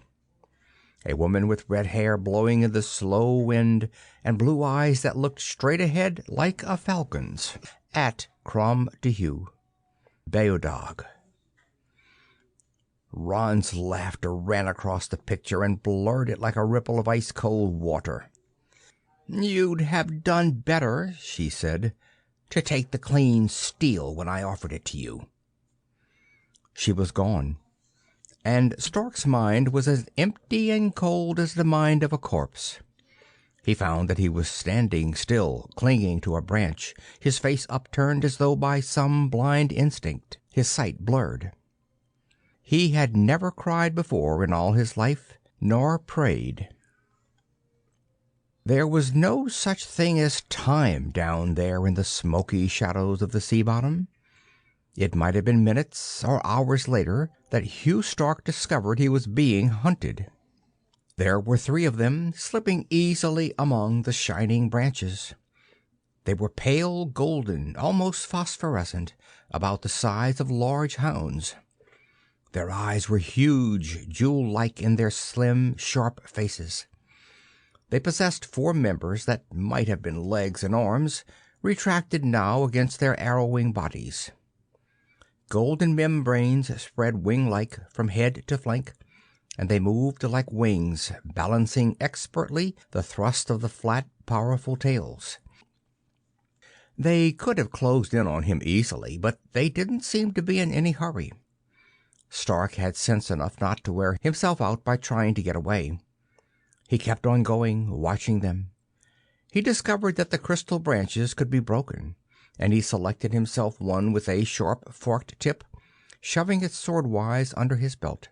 A woman with red hair blowing in the slow wind, and blue eyes that looked straight ahead like a falcon's, at Crom Duhue. Beodog. Ron's laughter ran across the picture and blurred it like a ripple of ice-cold water. "You'd have done better," she said, "to take the clean steel when I offered it to you." She was gone, and Stark's mind was as empty and cold as the mind of a corpse. He found that he was standing still, clinging to a branch, his face upturned as though by some blind instinct, his sight blurred. He had never cried before in all his life, nor prayed. There was no such thing as time down there in the smoky shadows of the sea bottom. It might have been minutes or hours later that Hugh Stark discovered he was being hunted. There were 3 of them, slipping easily among the shining branches. They were pale golden, almost phosphorescent, about the size of large hounds. Their eyes were huge, jewel-like in their slim, sharp faces. They possessed 4 members that might have been legs and arms, retracted now against their arrowing bodies. Golden membranes spread wing-like from head to flank, and they moved like wings, balancing expertly the thrust of the flat, powerful tails. They could have closed in on him easily, but they didn't seem to be in any hurry. Stark had sense enough not to wear himself out by trying to get away. He kept on going, watching them. He discovered that the crystal branches could be broken, and he selected himself one with a sharp, forked tip, shoving it swordwise under his belt.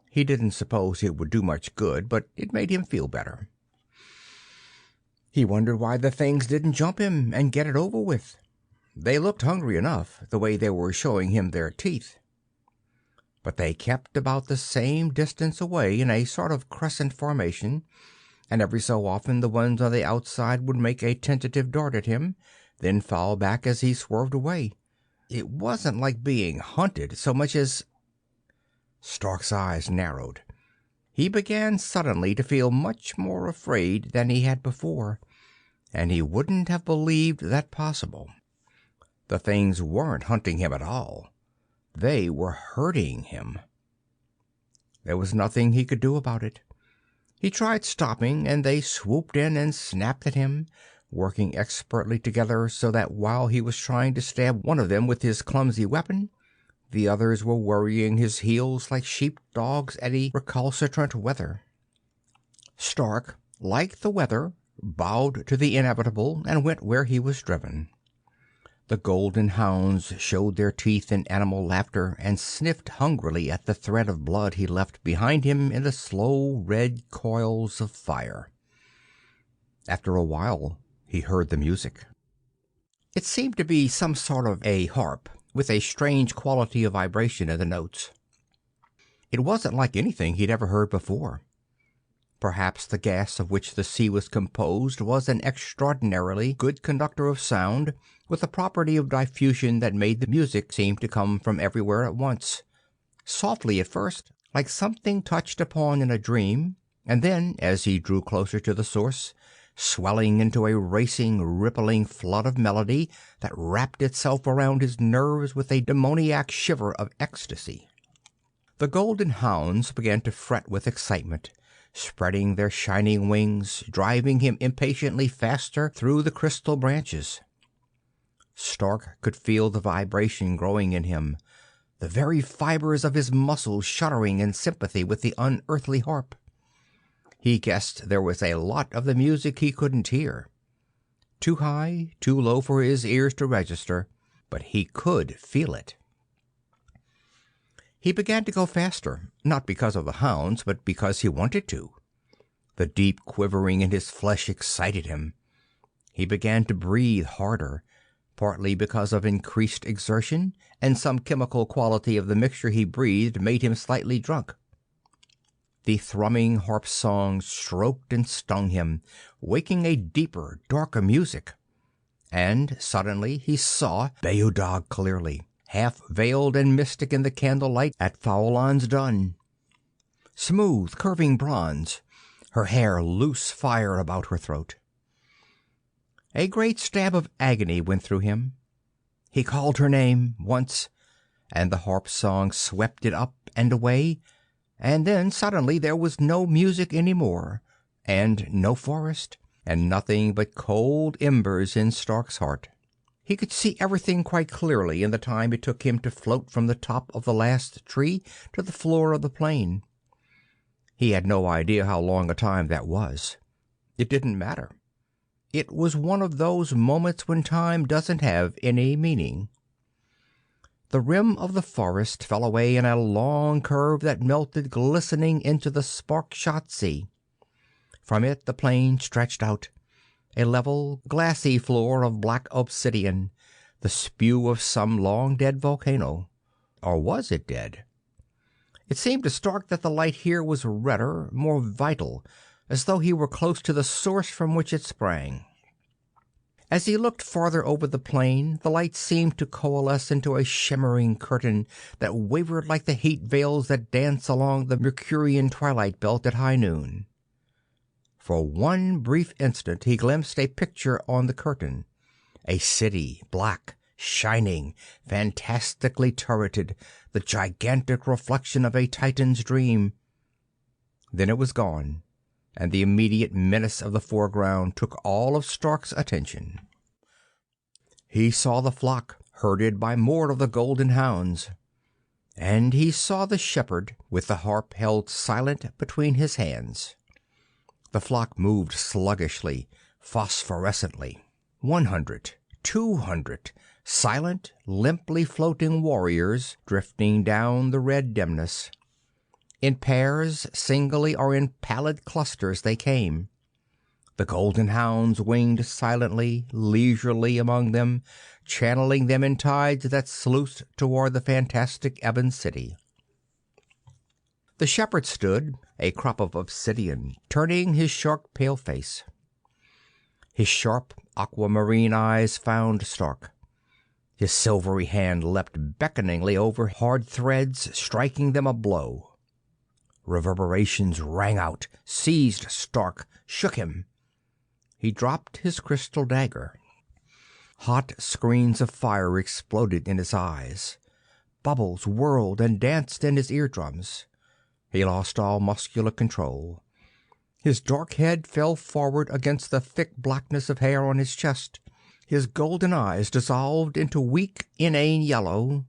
He didn't suppose it would do much good, but it made him feel better. He wondered why the things didn't jump him and get it over with. They looked hungry enough, the way they were showing him their teeth. But they kept about the same distance away in a sort of crescent formation, and every so often the ones on the outside would make a tentative dart at him, then fall back as he swerved away. It wasn't like being hunted so much as... Stark's eyes narrowed. He began suddenly to feel much more afraid than he had before, and he wouldn't have believed that possible. The things weren't hunting him at all. They were hurting him. There was nothing he could do about it. He tried stopping, and they swooped in and snapped at him, working expertly together so that while he was trying to stab one of them with his clumsy weapon, the others were worrying his heels like sheep-dogs at a recalcitrant wether. Stark, like the wether, bowed to the inevitable and went where he was driven. The golden hounds showed their teeth in animal laughter and sniffed hungrily at the thread of blood he left behind him in the slow red coils of fire. After a while he heard the music. It seemed to be some sort of a harp, with a strange quality of vibration in the notes. It wasn't like anything he'd ever heard before. Perhaps the gas of which the sea was composed was an extraordinarily good conductor of sound, with a property of diffusion that made the music seem to come from everywhere at once. Softly at first, like something touched upon in a dream, and then, as he drew closer to the source, swelling into a racing, rippling flood of melody that wrapped itself around his nerves with a demoniac shiver of ecstasy. The golden hounds began to fret with excitement, spreading their shining wings, driving him impatiently faster through the crystal branches. Stark could feel the vibration growing in him, the very fibers of his muscles shuddering in sympathy with the unearthly harp. He guessed there was a lot of the music he couldn't hear. Too high, too low for his ears to register, but he could feel it. He began to go faster, not because of the hounds, but because he wanted to. The deep quivering in his flesh excited him. He began to breathe harder, partly because of increased exertion, and some chemical quality of the mixture he breathed made him slightly drunk. The thrumming harp song stroked and stung him, waking a deeper, darker music. And suddenly he saw Beodog clearly, half veiled and mystic in the candlelight at Faulan's dun. Smooth, curving bronze, her hair loose fire about her throat. A great stab of agony went through him. He called her name once, and the harp song swept it up and away, and then suddenly there was no music any more, and no forest, and nothing but cold embers in Stark's heart. He could see everything quite clearly in the time it took him to float from the top of the last tree to the floor of the plain. He had no idea how long a time that was. It didn't matter. It was one of those moments when time doesn't have any meaning. The rim of the forest fell away in a long curve that melted glistening into the spark-shot sea. From it the plain stretched out, a level, glassy floor of black obsidian, the spew of some long-dead volcano. Or was it dead? It seemed to Stark that the light here was redder, more vital, as though he were close to the source from which it sprang. As he looked farther over the plain, the light seemed to coalesce into a shimmering curtain that wavered like the heat veils that dance along the Mercurian twilight belt at high noon. For one brief instant he glimpsed a picture on the curtain, a city, black, shining, fantastically turreted, the gigantic reflection of a Titan's dream. Then it was gone, and the immediate menace of the foreground took all of Stark's attention. He saw the flock, herded by more of the golden hounds, and he saw the shepherd with the harp held silent between his hands. The flock moved sluggishly, phosphorescently. 100, 200, silent, limply floating warriors drifting down the red dimness. In pairs, singly, or in pallid clusters they came. The golden hounds winged silently, leisurely among them, channeling them in tides that sluiced toward the fantastic ebon city. The shepherd stood, a crop of obsidian, turning his shark pale face. His sharp aquamarine eyes found Stark. His silvery hand leapt beckoningly over hard threads, striking them a blow. Reverberations rang out, seized Stark, shook him. He dropped his crystal dagger. Hot screens of fire exploded in his eyes. Bubbles whirled and danced in his eardrums. He lost all muscular control. His dark head fell forward against the thick blackness of hair on his chest. His golden eyes dissolved into weak, inane yellow,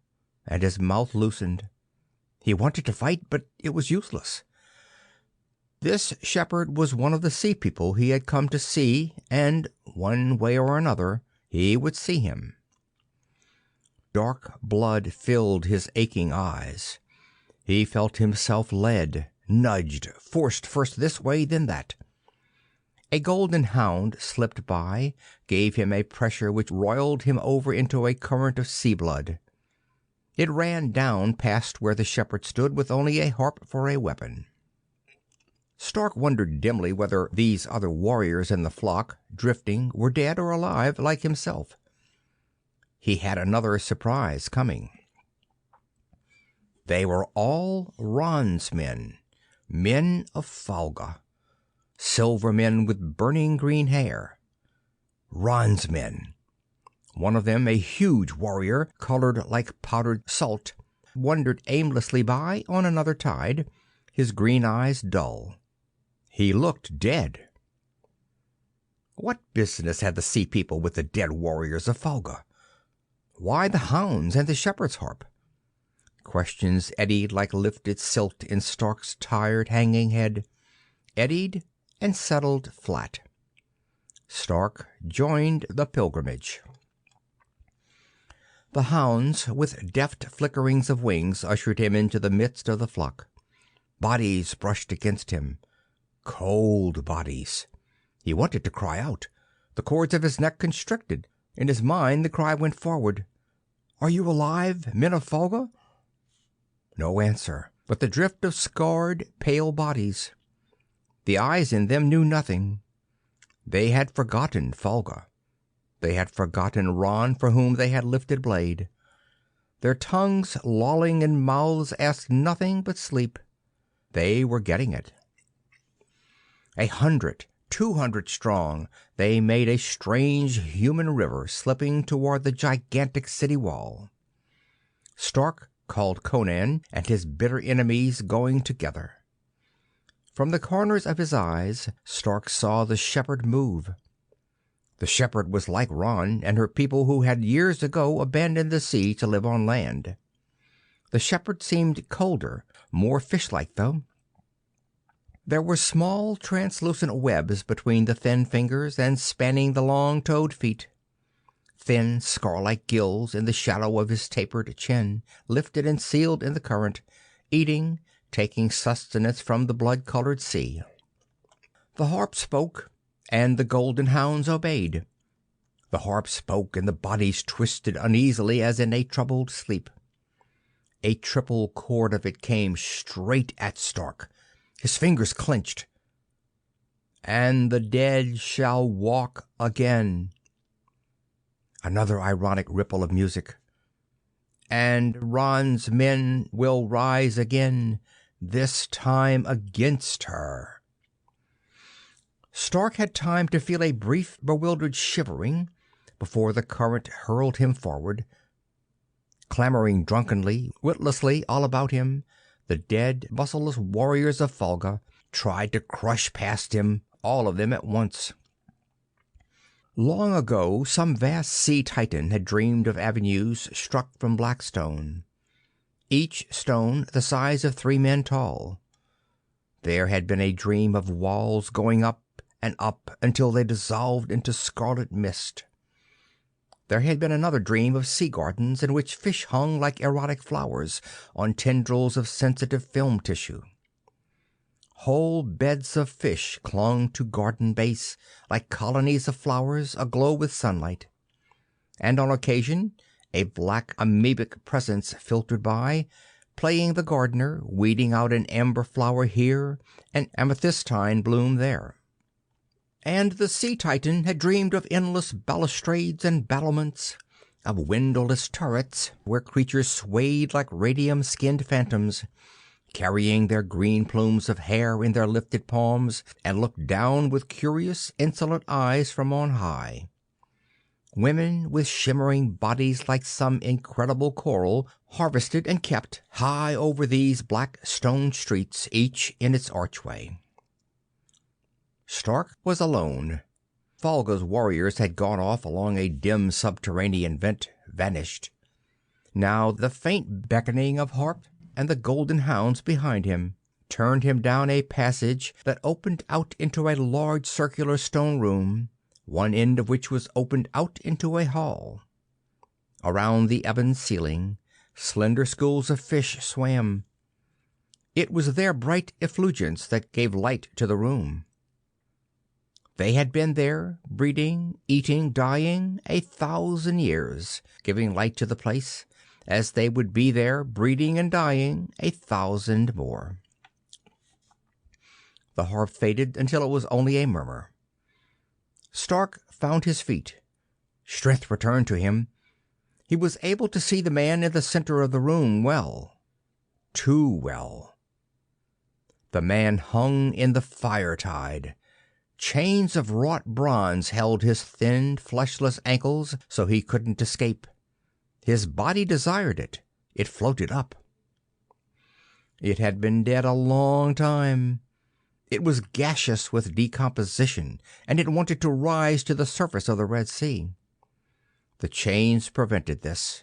and his mouth loosened. He wanted to fight, but it was useless. This shepherd was one of the sea people he had come to see, and, one way or another, he would see him. Dark blood filled his aching eyes. He felt himself led, nudged, forced first this way, then that. A golden hound slipped by, gave him a pressure which roiled him over into a current of sea blood. It ran down past where the shepherd stood with only a harp for a weapon. Stark wondered dimly whether these other warriors in the flock, drifting, were dead or alive like himself. He had another surprise coming. They were all Ron's men, men of Falga, silver men with burning green hair. Ron's men. One of them, a huge warrior, colored like powdered salt, wandered aimlessly by on another tide, his green eyes dull. He looked dead. What business had the sea people with the dead warriors of Falga? Why the hounds and the shepherd's harp? Questions eddied like lifted silt in Stark's tired, hanging head, eddied and settled flat. Stark joined the pilgrimage. The hounds, with deft flickerings of wings, ushered him into the midst of the flock. Bodies brushed against him. Cold bodies. He wanted to cry out. The cords of his neck constricted. In his mind the cry went forward. "Are you alive, men of Falga?" No answer, but the drift of scarred, pale bodies. The eyes in them knew nothing. They had forgotten Falga. They had forgotten Ron for whom they had lifted blade. Their tongues lolling in mouths asked nothing but sleep. They were getting it. 100, 200 strong, they made a strange human river slipping toward the gigantic city wall. Stark called Conan and his bitter enemies going together. From the corners of his eyes, Stark saw the shepherd move. The shepherd was like Ron and her people who had years ago abandoned the sea to live on land. The shepherd seemed colder, more fish-like though. There were small translucent webs between the thin fingers and spanning the long-toed feet. thin, scar-like gills in the shadow of his tapered chin, lifted and sealed in the current, eating, taking sustenance from the blood-colored sea. The harp spoke, and the golden hounds obeyed. The harp spoke, and the bodies twisted uneasily as in a troubled sleep. A triple chord of it came straight at Stark. His fingers clenched. "And the dead shall walk again." Another ironic ripple of music. "And Ron's men will rise again, this time against her." Stark had time to feel a brief, bewildered shivering before the current hurled him forward. Clamoring drunkenly, witlessly all about him, the dead, muscleless warriors of Falga tried to crush past him, all of them at once. Long ago some vast sea titan had dreamed of avenues struck from black stone, each stone the size of 3 men tall. There had been a dream of walls going up and up until they dissolved into scarlet mist. There had been another dream of sea gardens in which fish hung like erotic flowers on tendrils of sensitive film tissue. Whole beds of fish clung to garden base like colonies of flowers aglow with sunlight. And on occasion a black amoebic presence filtered by, playing the gardener, weeding out an amber flower here, an amethystine bloom there. And the sea titan had dreamed of endless balustrades and battlements, of windowless turrets where creatures swayed like radium-skinned phantoms, carrying their green plumes of hair in their lifted palms, and looked down with curious, insolent eyes from on high. Women with shimmering bodies like some incredible coral, harvested and kept high over these black stone streets, each in its archway. Stark was alone. Falga's warriors had gone off along a dim subterranean vent, vanished. Now the faint beckoning of harp and the golden hounds behind him turned him down a passage that opened out into a large circular stone room, one end of which was opened out into a hall. Around the ebon ceiling, slender schools of fish swam. It was their bright effulgence that gave light to the room. They had been there, breeding, eating, dying, 1,000 years, giving light to the place, as they would be there, breeding and dying, 1,000 more. The harp faded until it was only a murmur. Stark found his feet. Strength returned to him. He was able to see the man in the center of the room well. Too well. The man hung in the fire tide. Chains of wrought bronze held his thin, fleshless ankles so he couldn't escape. His body desired it. It floated up. It had been dead a long time. It was gaseous with decomposition, and it wanted to rise to the surface of the Red Sea. The chains prevented this.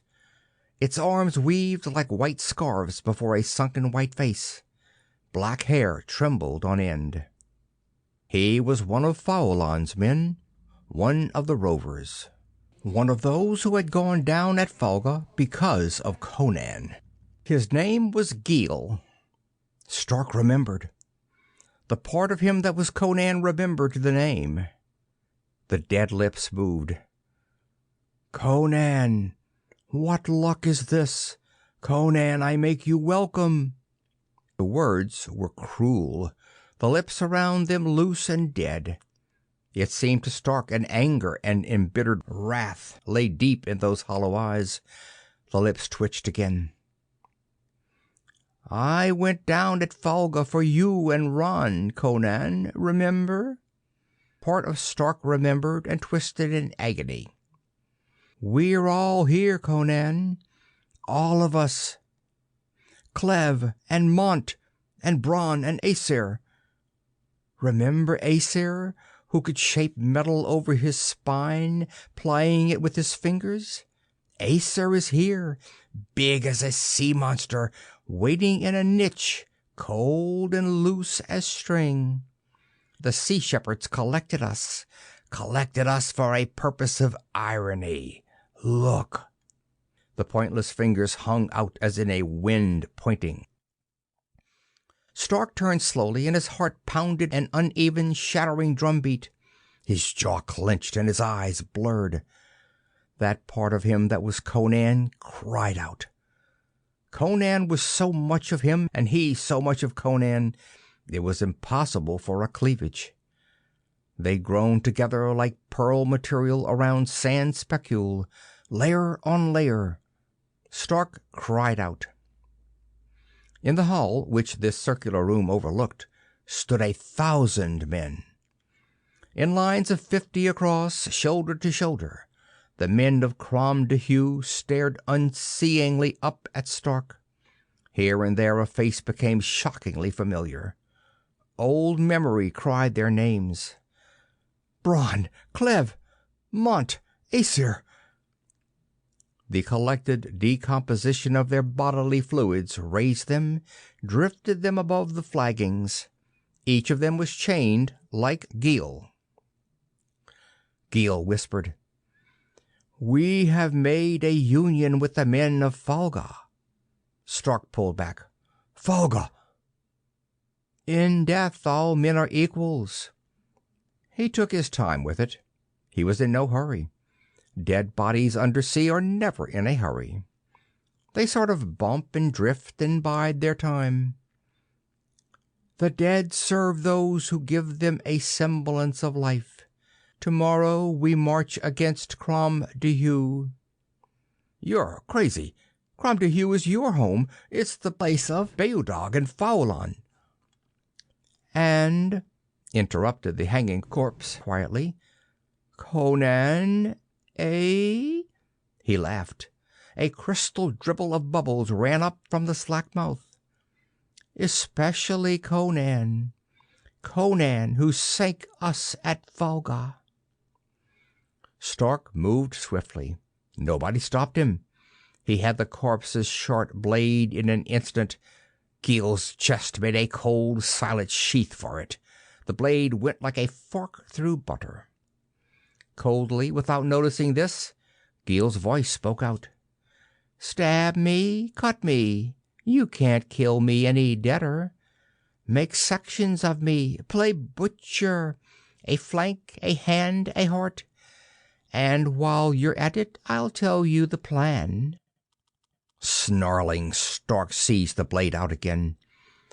Its arms weaved like white scarves before a sunken white face. Black hair trembled on end. He was one of Faulan's men, one of the rovers, one of those who had gone down at Falga because of Conan. His name was Gil. Stark remembered. The part of him that was Conan remembered the name. The dead lips moved. "Conan, what luck is this? Conan, I make you welcome." The words were cruel, the lips around them loose and dead. It seemed to Stark an anger and embittered wrath lay deep in those hollow eyes. The lips twitched again. "I went down at Falga for you and Ron, Conan, remember?" Part of Stark remembered and twisted in agony. "We're all here, Conan. All of us. Clev and Mont and Bronn and Aesir. Remember Aesir, who could shape metal over his spine, plying it with his fingers? Aesir is here, big as a sea monster, waiting in a niche, cold and loose as string. The sea shepherds collected us for a purpose of irony. Look!" The pointless fingers hung out as in a wind pointing. Stark turned slowly, and his heart pounded an uneven, shattering drumbeat. His jaw clenched and his eyes blurred. That part of him that was Conan cried out. Conan was so much of him, and he so much of Conan, it was impossible for a cleavage. They groaned together like pearl material around sand specule, layer on layer. Stark cried out. In the hall, which this circular room overlooked, stood 1,000 men. In lines of 50 across, shoulder to shoulder, the men of Crom Dubh stared unseeingly up at Stark. Here and there a face became shockingly familiar. Old memory cried their names. Bronn, Clev, Mont, Aesir. The collected decomposition of their bodily fluids raised them, drifted them above the flaggings. Each of them was chained like Gil. Gil whispered, "We have made a union with the men of Falga." Stark pulled back. "Falga!" "In death all men are equals." He took his time with it. He was in no hurry. Dead bodies under sea are never in a hurry. They sort of bump and drift and bide their time. "The dead serve those who give them a semblance of life. Tomorrow we march against Crom Dubh." "You're crazy. Crom Dubh is your home. It's the place of Beudog and Faulan." "And," interrupted the hanging corpse quietly, "Conan, eh?" He laughed. A crystal dribble of bubbles ran up from the slack mouth. "Especially Conan. Conan who sank us at Falga." Stark moved swiftly. Nobody stopped him. He had the corpse's short blade in an instant. Gil's chest made a cold, silent sheath for it. The blade went like a fork through butter. Coldly, without noticing this, Gil's voice spoke out. "Stab me, cut me. You can't kill me any deader. Make sections of me, play butcher, a flank, a hand, a heart. And while you're at it, I'll tell you the plan." Snarling, Stark seized the blade out again.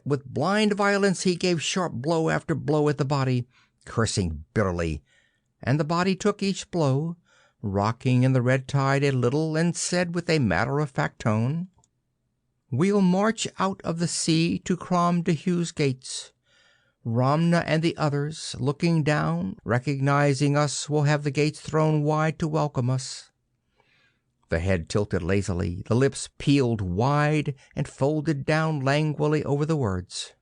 With blind violence he gave sharp blow after blow at the body, cursing bitterly, and the body took each blow, rocking in the red tide a little, and said with a matter-of-fact tone, "We'll march out of the sea to Crom Dubh's gates. Ramna and the others, looking down, recognizing us, will have the gates thrown wide to welcome us." The head tilted lazily, the lips peeled wide and folded down languidly over the words.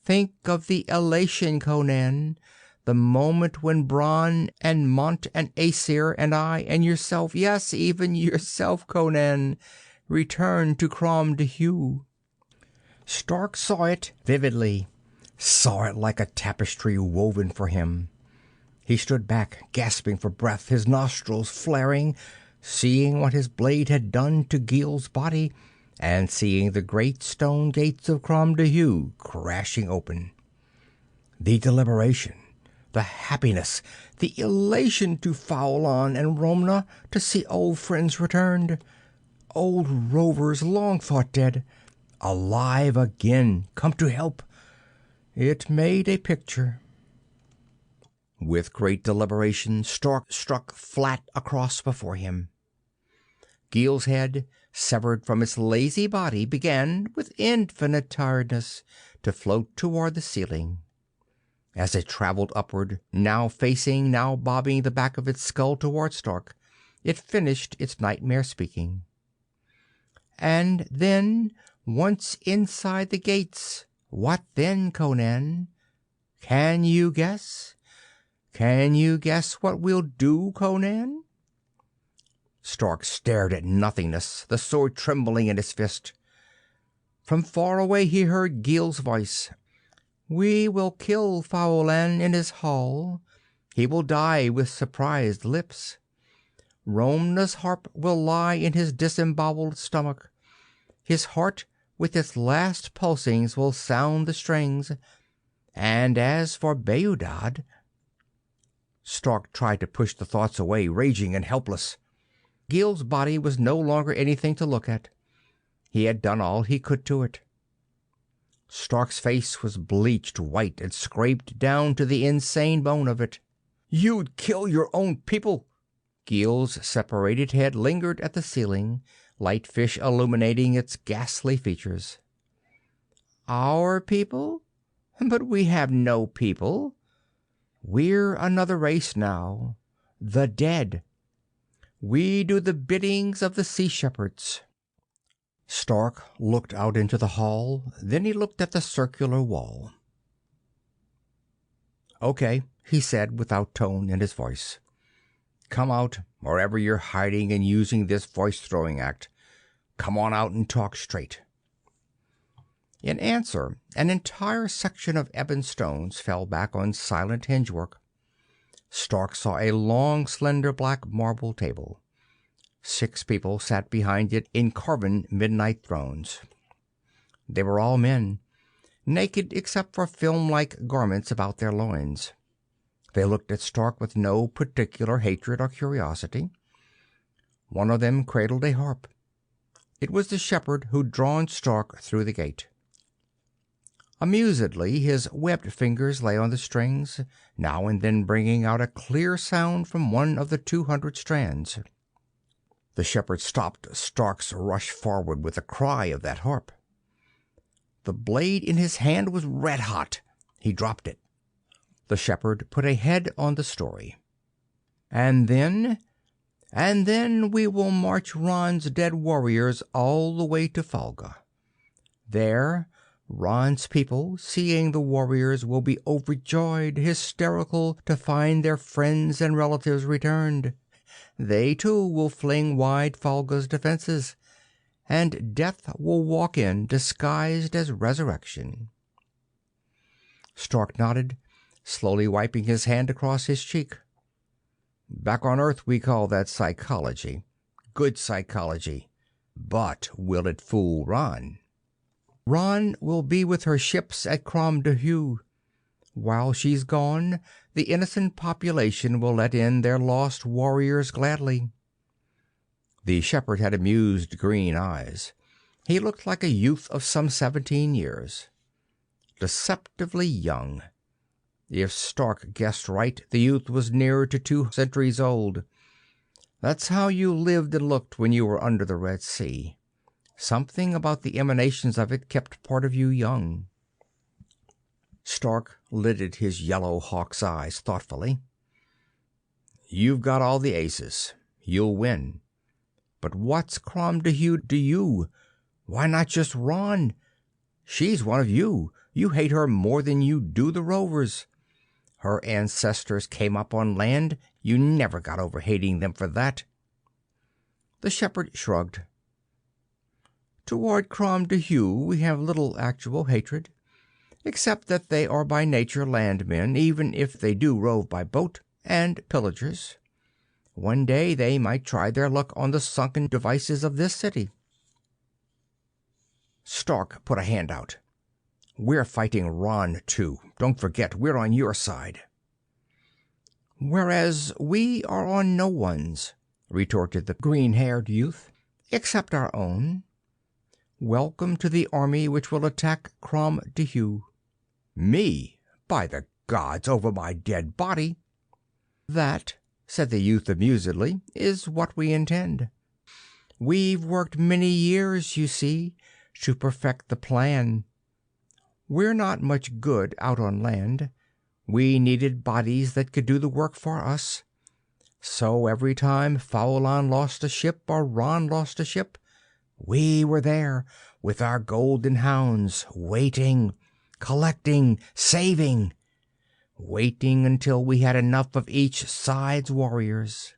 "Think of the elation, Conan, the moment when Bronn and Mont and Aesir and I and yourself, yes, even yourself, Conan, return to Crom Dubh." Stark saw it vividly, saw it like a tapestry woven for him. He stood back, gasping for breath, his nostrils flaring, seeing what his blade had done to Gil's body, and seeing the great stone gates of Crom Dubh crashing open. The deliberation, the happiness, the elation to Faulan and Romna to see old friends returned, old rovers long thought dead, alive again, come to help. It made a picture. With great deliberation, Stark struck flat across before him. Gil's head, severed from its lazy body, began, with infinite tiredness, to float toward the ceiling. As it traveled upward, now facing, now bobbing the back of its skull toward Stark, it finished its nightmare speaking. "And then, once inside the gates, what then, Conan? Can you guess? Can you guess what we'll do, Conan?" Stark stared at nothingness, the sword trembling in his fist. From far away he heard Gil's voice. "We will kill Faulan in his hall. He will die with surprised lips. Romna's harp will lie in his disemboweled stomach. His heart with its last pulsings will sound the strings. And as for Beudad—" Stark tried to push the thoughts away, raging and helpless. Gil's body was no longer anything to look at. He had done all he could to it. Stark's face was bleached white and scraped down to the insane bone of it. "You'd kill your own people!" Gil's separated head lingered at the ceiling, light fish illuminating its ghastly features. "Our people? But we have no people. We're another race now, the dead. We do the biddings of the sea shepherds." Stark looked out into the hall, then he looked at the circular wall. "Okay," he said without tone in his voice. "Come out, wherever you're hiding and using this voice-throwing act. Come on out and talk straight." In answer, an entire section of ebon stones fell back on silent hingework. Stark saw a long, slender black marble table. 6 people sat behind it in carven midnight thrones. They were all men, naked except for film-like garments about their loins. They looked at Stark with no particular hatred or curiosity. One of them cradled a harp. It was the shepherd who'd drawn Stark through the gate. Amusedly, his webbed fingers lay on the strings, now and then bringing out a clear sound from one of the 200 strands. The shepherd stopped Stark's rush forward with a cry of that harp. The blade in his hand was red hot. He dropped it. The shepherd put a head on the story. And then we will march Ran's dead warriors all the way to Falga. There, Ran's people, seeing the warriors, will be overjoyed, hysterical, to find their friends and relatives returned. They, too, will fling wide Falga's defenses, and death will walk in disguised as resurrection. Stark nodded, slowly wiping his hand across his cheek. "Back on Earth we call that psychology. Good psychology. But will it fool Ran? Ran will be with her ships at Crom Duhu. While she's gone, the innocent population will let in their lost warriors gladly." The shepherd had amused green eyes. He looked like a youth of some 17 years. Deceptively young. If Stark guessed right, the youth was nearer to 2 centuries old. That's how you lived and looked when you were under the Red Sea. Something about the emanations of it kept part of you young. Stark lidded his yellow hawk's eyes thoughtfully. "You've got all the aces. You'll win. But what's Crom Duhu to you? Why not just Ran? She's one of you. You hate her more than you do the rovers. Her ancestors came up on land. You never got over hating them for that." The shepherd shrugged. "Toward Crom Duhu we have little actual hatred, except that they are by nature landmen, even if they do rove by boat, and pillagers. One day they might try their luck on the sunken devices of this city." Stark put a hand out. "We're fighting Ran, too. Don't forget, we're on your side." "Whereas we are on no one's," retorted the green-haired youth, "except our own. Welcome to the army which will attack Crom Duhu." "Me? By the gods, over my dead body!" "That," said the youth amusedly, "is what we intend. We've worked many years, you see, to perfect the plan. We're not much good out on land. We needed bodies that could do the work for us. So every time Faulan lost a ship or Ran lost a ship, we were there with our golden hounds, waiting, collecting, saving, waiting until we had enough of each side's warriors.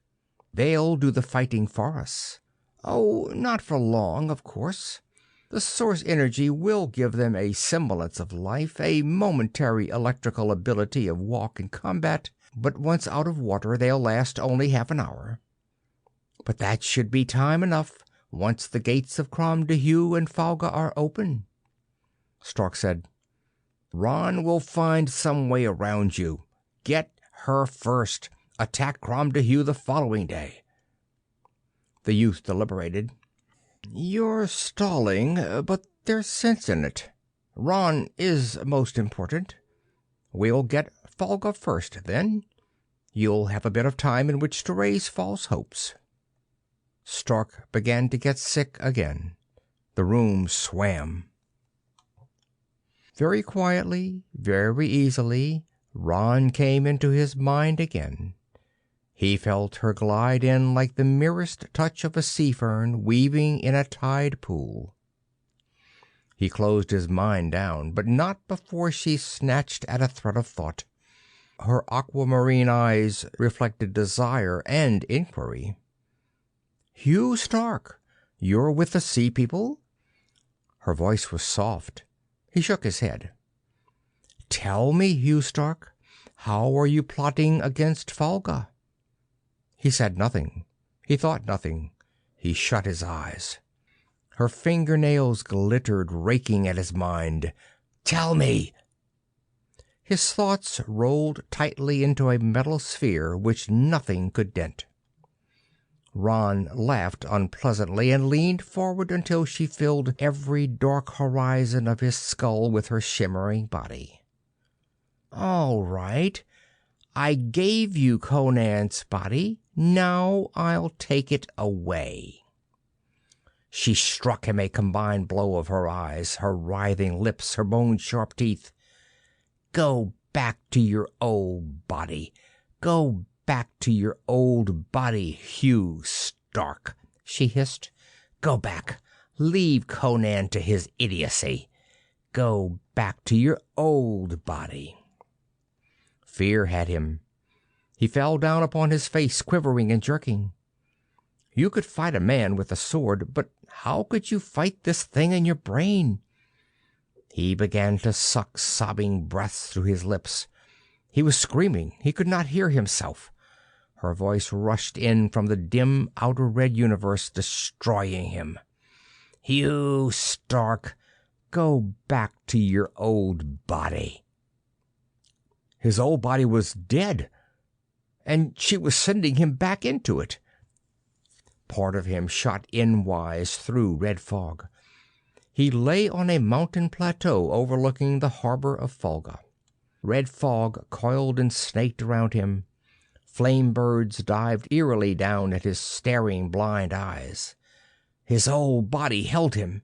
They'll do the fighting for us. Oh, not for long, of course. The source energy will give them a semblance of life, a momentary electrical ability of walk and combat, but once out of water they'll last only half an hour. But that should be time enough, once the gates of Crom Dehuw and Falga are open. Stark said, Ron will find some way around you. Get her first. Attack Crom Dehuw the following day. The youth deliberated. You're stalling, but there's sense in it. Ron is most important. We'll get Falga first, then. You'll have a bit of time in which to raise false hopes. Stark began to get sick again. The room swam. Very quietly, very easily, Ron came into his mind again. He felt her glide in like the merest touch of a sea fern weaving in a tide pool. He closed his mind down, but not before she snatched at a thread of thought. Her aquamarine eyes reflected desire and inquiry. Hugh Stark, you're with the Sea People? Her voice was soft. He shook his head. Tell me, Hugh Stark, how are you plotting against Falga? He said nothing. He thought nothing. He shut his eyes. Her fingernails glittered, raking at his mind. Tell me! His thoughts rolled tightly into a metal sphere which nothing could dent. Ron laughed unpleasantly and leaned forward until she filled every dark horizon of his skull with her shimmering body. All right. I gave you Conan's body. Now I'll take it away. She struck him a combined blow of her eyes, her writhing lips, her bone-sharp teeth. Go back to your old body. Go back to your old body, Hugh Stark, she hissed. Go back. Leave Conan to his idiocy. Go back to your old body. Fear had him. He fell down upon his face, quivering and jerking. You could fight a man with a sword, but how could you fight this thing in your brain? He began to suck sobbing breaths through his lips. He was screaming. He could not hear himself. Her voice rushed in from the dim outer red universe, destroying him. Hugh Stark, go back to your old body. His old body was dead, and she was sending him back into it. Part of him shot endwise through red fog. He lay on a mountain plateau overlooking the harbor of Falga. Red fog coiled and snaked around him. Flame birds dived eerily down at his staring blind eyes. His old body held him.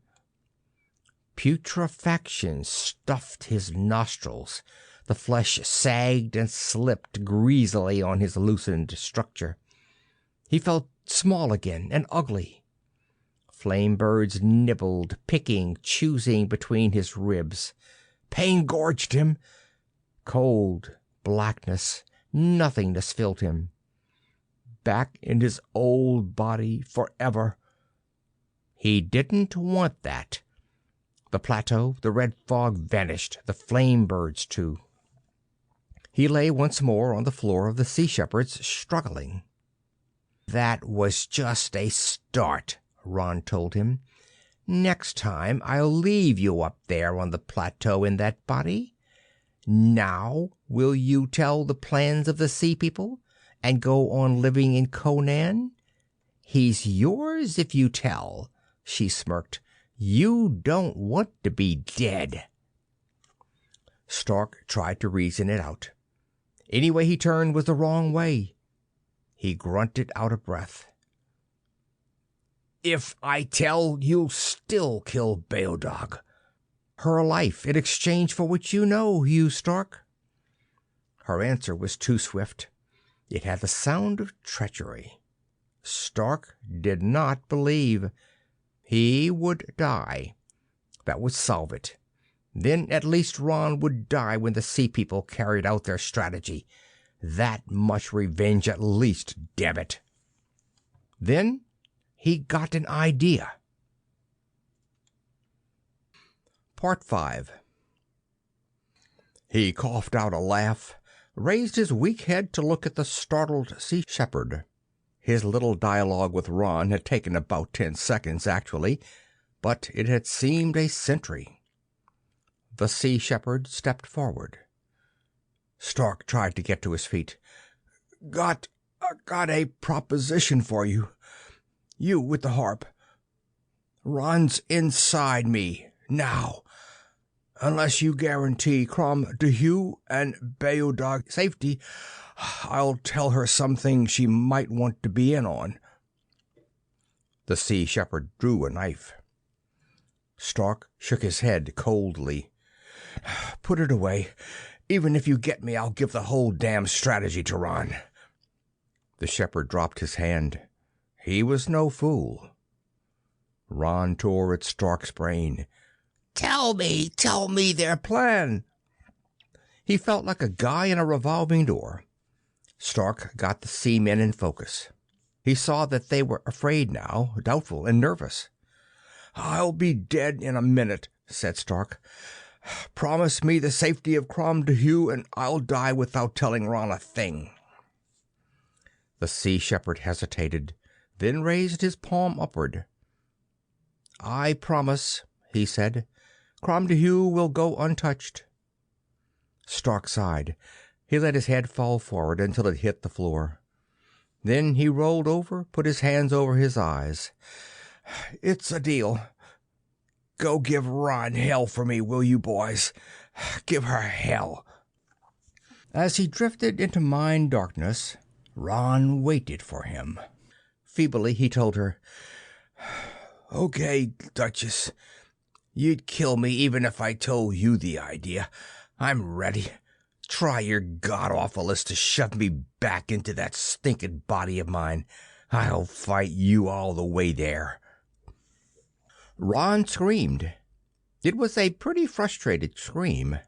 Putrefaction stuffed his nostrils. The flesh sagged and slipped greasily on his loosened structure. He felt small again and ugly. Flame birds nibbled, picking, choosing between his ribs. Pain gorged him. Cold, blackness, nothingness filled him. Back in his old body forever. He didn't want that. The plateau, the red fog vanished, the flame birds too. He lay once more on the floor of the Sea Shepherd's, struggling. That was just a start, Ron told him. Next time I'll leave you up there on the plateau in that body. Now will you tell the plans of the Sea People and go on living in Conan? He's yours if you tell, she smirked. You don't want to be dead. Stark tried to reason it out. Any way he turned was the wrong way. He grunted out of breath. If I tell, you'll still kill Beodog. Her life in exchange for what you know, Hugh Stark. Her answer was too swift. It had the sound of treachery. Stark did not believe. He would die. That would solve it. Then at least Ron would die when the Sea People carried out their strategy. That much revenge at least, damn it. Then he got an idea. Part 5. He coughed out a laugh, raised his weak head to look at the startled Sea Shepherd. His little dialogue with Ron had taken about 10 seconds, actually, but it had seemed a century. The Sea Shepherd stepped forward. Stark tried to get to his feet. Got a proposition for you. You with the harp. Ron's inside me, now. Unless you guarantee Crom Duhue and Beodog's safety, I'll tell her something she might want to be in on. The Sea Shepherd drew a knife. Stark shook his head coldly. Put it away. Even if you get me, I'll give the whole damn strategy to Ron. The shepherd dropped his hand. He was no fool. Ron tore at Stark's brain. Tell me their plan. He felt like a guy in a revolving door. Stark got the seamen in focus. He saw that they were afraid now, doubtful and nervous. I'll be dead in a minute, said Stark. Promise me the safety of Crom Duhue, and I'll die without telling Ron a thing. The Sea Shepherd hesitated, then raised his palm upward. I promise, he said. Crom Duhue will go untouched. Stark sighed. He let his head fall forward until it hit the floor. Then he rolled over, put his hands over his eyes. It's a deal. Go give Ron hell for me, will you, boys? Give her hell. As he drifted into mind darkness, Ron waited for him. Feebly he told her, Okay, Duchess. You'd kill me even if I told you the idea. I'm ready. Try your god-awfulest to shove me back into that stinking body of mine. I'll fight you all the way there. Ron screamed. It was a pretty frustrated scream.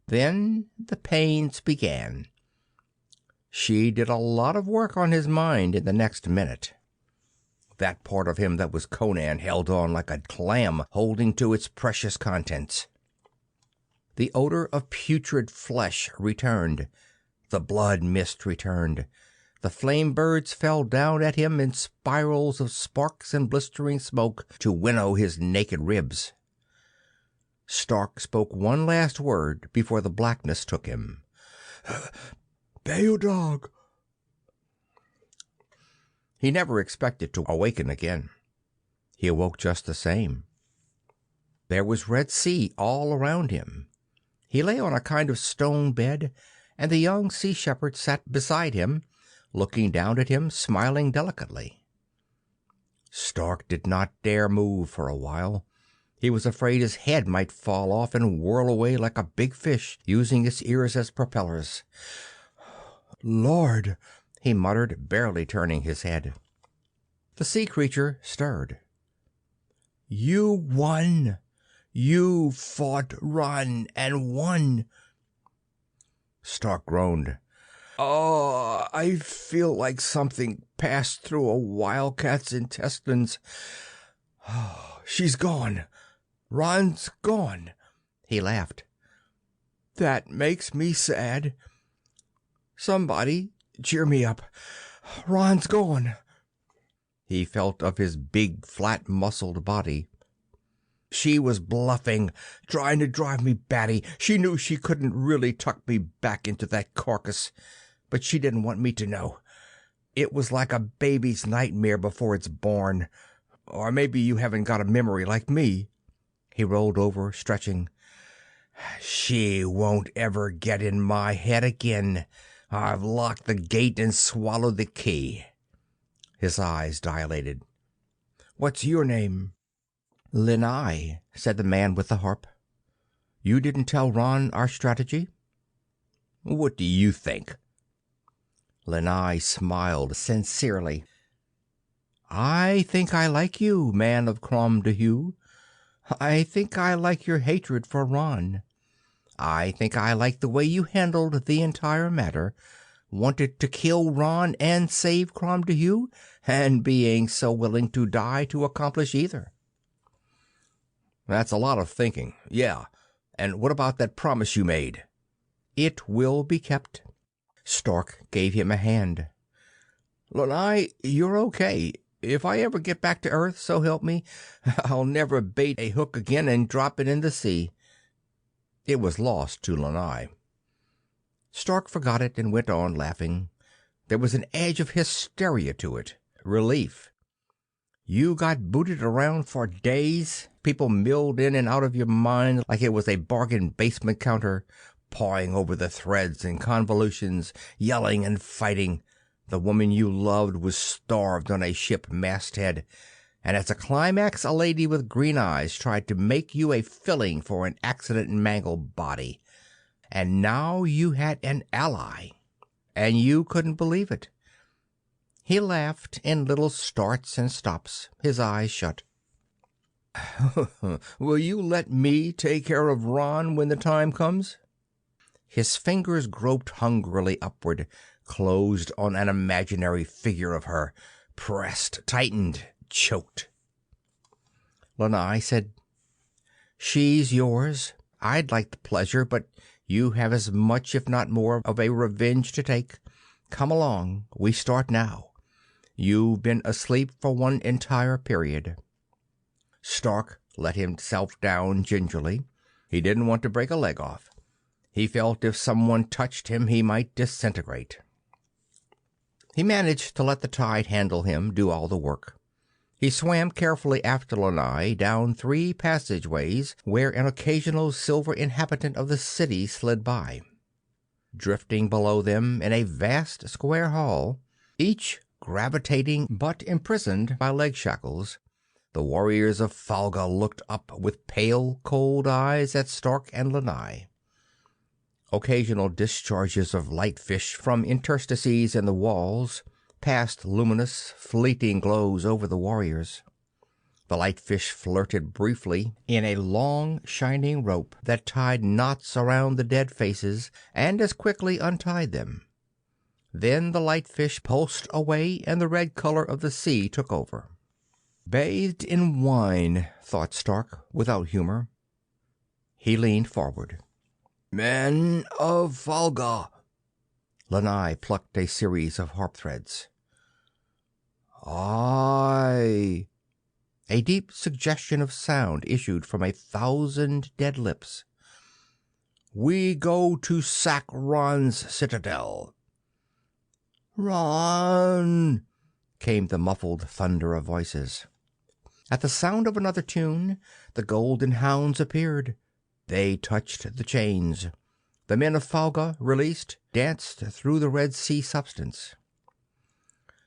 Then the pains began. She did a lot of work on his mind in the next minute. That part of him that was Conan held on like a clam holding to its precious contents. The odor of putrid flesh returned. The blood mist returned. The flame birds fell down at him in spirals of sparks and blistering smoke to winnow his naked ribs. Stark spoke one last word before the blackness took him. Beodog. He never expected to awaken again. He awoke just the same. There was red sea all around him. He lay on a kind of stone bed, and the young Sea Shepherd sat beside him, looking down at him, smiling delicately. Stark did not dare move for a while. He was afraid his head might fall off and whirl away like a big fish, using its ears as propellers. Lord, he muttered, barely turning his head. The sea creature stirred. You won. You fought Ron and won. Stark groaned. Oh, I feel like something passed through a wildcat's intestines. Oh, she's gone. Ron's gone. He laughed. That makes me sad. Somebody cheer me up. Ron's gone. He felt of his big, flat-muscled body. She was bluffing, trying to drive me batty. She knew she couldn't really tuck me back into that carcass, but she didn't want me to know. It was like a baby's nightmare before it's born. Or maybe you haven't got a memory like me. He rolled over, stretching. She won't ever get in my head again. I've locked the gate and swallowed the key. His eyes dilated. What's your name? Leigh, said the man with the harp. You didn't tell Ron our strategy? What do you think? Leigh smiled sincerely. I think I like you, man of Crom Duhue. I think I like your hatred for Ron. I think I like the way you handled the entire matter, wanted to kill Ron and save Crom Duhue, and being so willing to die to accomplish either. That's a lot of thinking. Yeah. And what about that promise you made? It will be kept. Stark gave him a hand. Lanai, you're okay. If I ever get back to Earth, so help me, I'll never bait a hook again and drop it in the sea." It was lost to Lanai. Stark forgot it and went on laughing. There was an edge of hysteria to it. Relief. You got booted around for days. People milled in and out of your mind like it was a bargain basement counter, pawing over the threads and convolutions, yelling and fighting. The woman you loved was starved on a ship masthead, and as a climax a lady with green eyes tried to make you a filling for an accident-mangled body. And now you had an ally, and you couldn't believe it. He laughed in little starts and stops, his eyes shut. "Will you let me take care of Ron when the time comes?" His fingers groped hungrily upward, closed on an imaginary figure of her, pressed, tightened, choked. Lanai said, "She's yours. I'd like the pleasure, but you have as much, if not more, of a revenge to take. Come along. We start now. You've been asleep for one entire period." Stark let himself down gingerly. He didn't want to break a leg off. He felt if someone touched him he might disintegrate. He managed to let the tide handle him, do all the work. He swam carefully after Lanai down 3 passageways where an occasional silver inhabitant of the city slid by. Drifting below them in a vast square hall, each gravitating but imprisoned by leg shackles, the warriors of Falga looked up with pale, cold eyes at Stark and Lanai. Occasional discharges of light fish from interstices in the walls passed luminous, fleeting glows over the warriors. The light fish flirted briefly in a long, shining rope that tied knots around the dead faces and as quickly untied them. Then the light fish pulsed away and the red color of the sea took over. Bathed in wine, thought Stark, without humor. He leaned forward. "Men of Falga." Lanai plucked a series of harp threads. "I." A deep suggestion of sound issued from 1,000 dead lips. "We go to sack Ron's citadel." "Ron!" came the muffled thunder of voices. At the sound of another tune, the golden hounds appeared. They touched the chains. The men of Falga, released, danced through the Red Sea substance.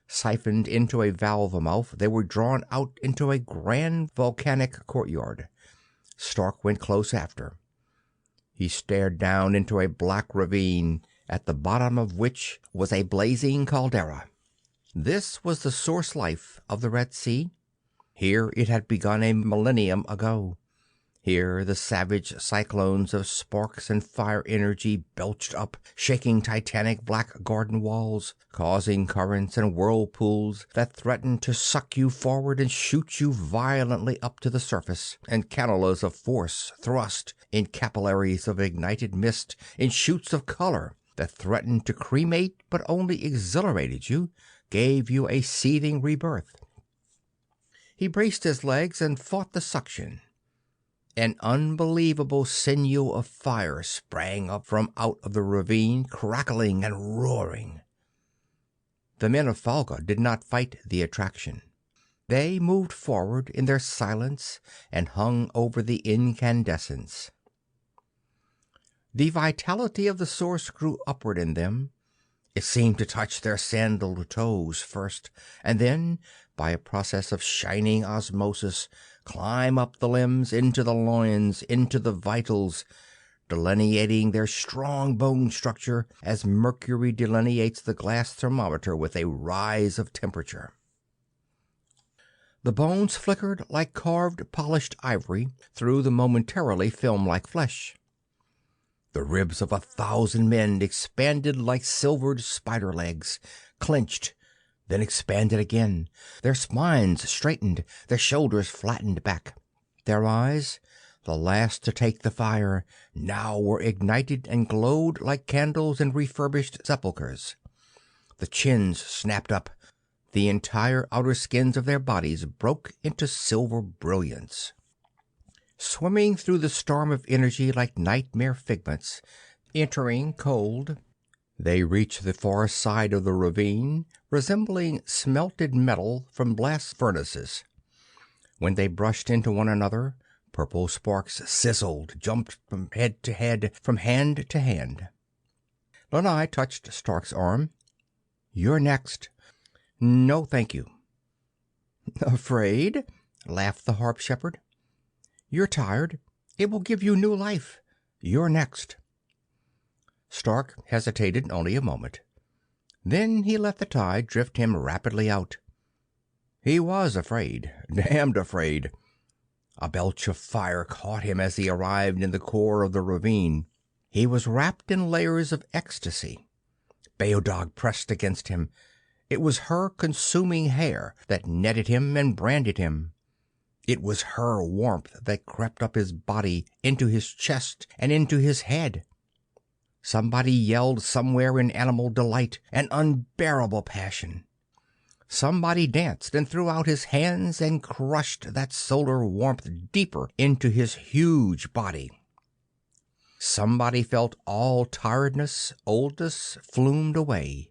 Siphoned into a valve mouth, they were drawn out into a grand volcanic courtyard. Stark went close after. He stared down into a black ravine, at the bottom of which was a blazing caldera. This was the source life of the Red Sea. Here it had begun a millennium ago. Here the savage cyclones of sparks and fire energy belched up, shaking titanic black garden walls, causing currents and whirlpools that threatened to suck you forward and shoot you violently up to the surface, and cannulas of force thrust in capillaries of ignited mist, in shoots of color that threatened to cremate but only exhilarated you, gave you a seething rebirth. He braced his legs and fought the suction. An unbelievable sinew of fire sprang up from out of the ravine, crackling and roaring. The men of Falga did not fight the attraction. They moved forward in their silence and hung over the incandescence. The vitality of the source grew upward in them. It seemed to touch their sandaled toes first, and then, by a process of shining osmosis, climb up the limbs, into the loins, into the vitals, delineating their strong bone structure as mercury delineates the glass thermometer with a rise of temperature. The bones flickered like carved, polished ivory through the momentarily film-like flesh. The ribs of 1,000 men expanded like silvered spider legs, clenched, then expanded again. Their spines straightened, their shoulders flattened back. Their eyes, the last to take the fire, now were ignited and glowed like candles in refurbished sepulchres. The chins snapped up, The entire outer skins of their bodies broke into silver brilliance. Swimming through the storm of energy like nightmare figments, entering cold, they reached the far side of the ravine, resembling smelted metal from blast furnaces. When they brushed into one another, purple sparks sizzled, jumped from head to head, from hand to hand. Lanai touched Stark's arm. "You're next." "No, thank you." "Afraid?" laughed the harp shepherd. "You're tired. It will give you new life. You're next." Stark hesitated only a moment. Then he let the tide drift him rapidly out. He was afraid, damned afraid. A belch of fire caught him as he arrived in the core of the ravine. He was wrapped in layers of ecstasy. Beodog pressed against him. It was her consuming hair that netted him and branded him. It was her warmth that crept up his body, into his chest and into his head. Somebody yelled somewhere in animal delight, an unbearable passion. Somebody danced and threw out his hands and crushed that solar warmth deeper into his huge body. Somebody felt all tiredness, oldness flumed away,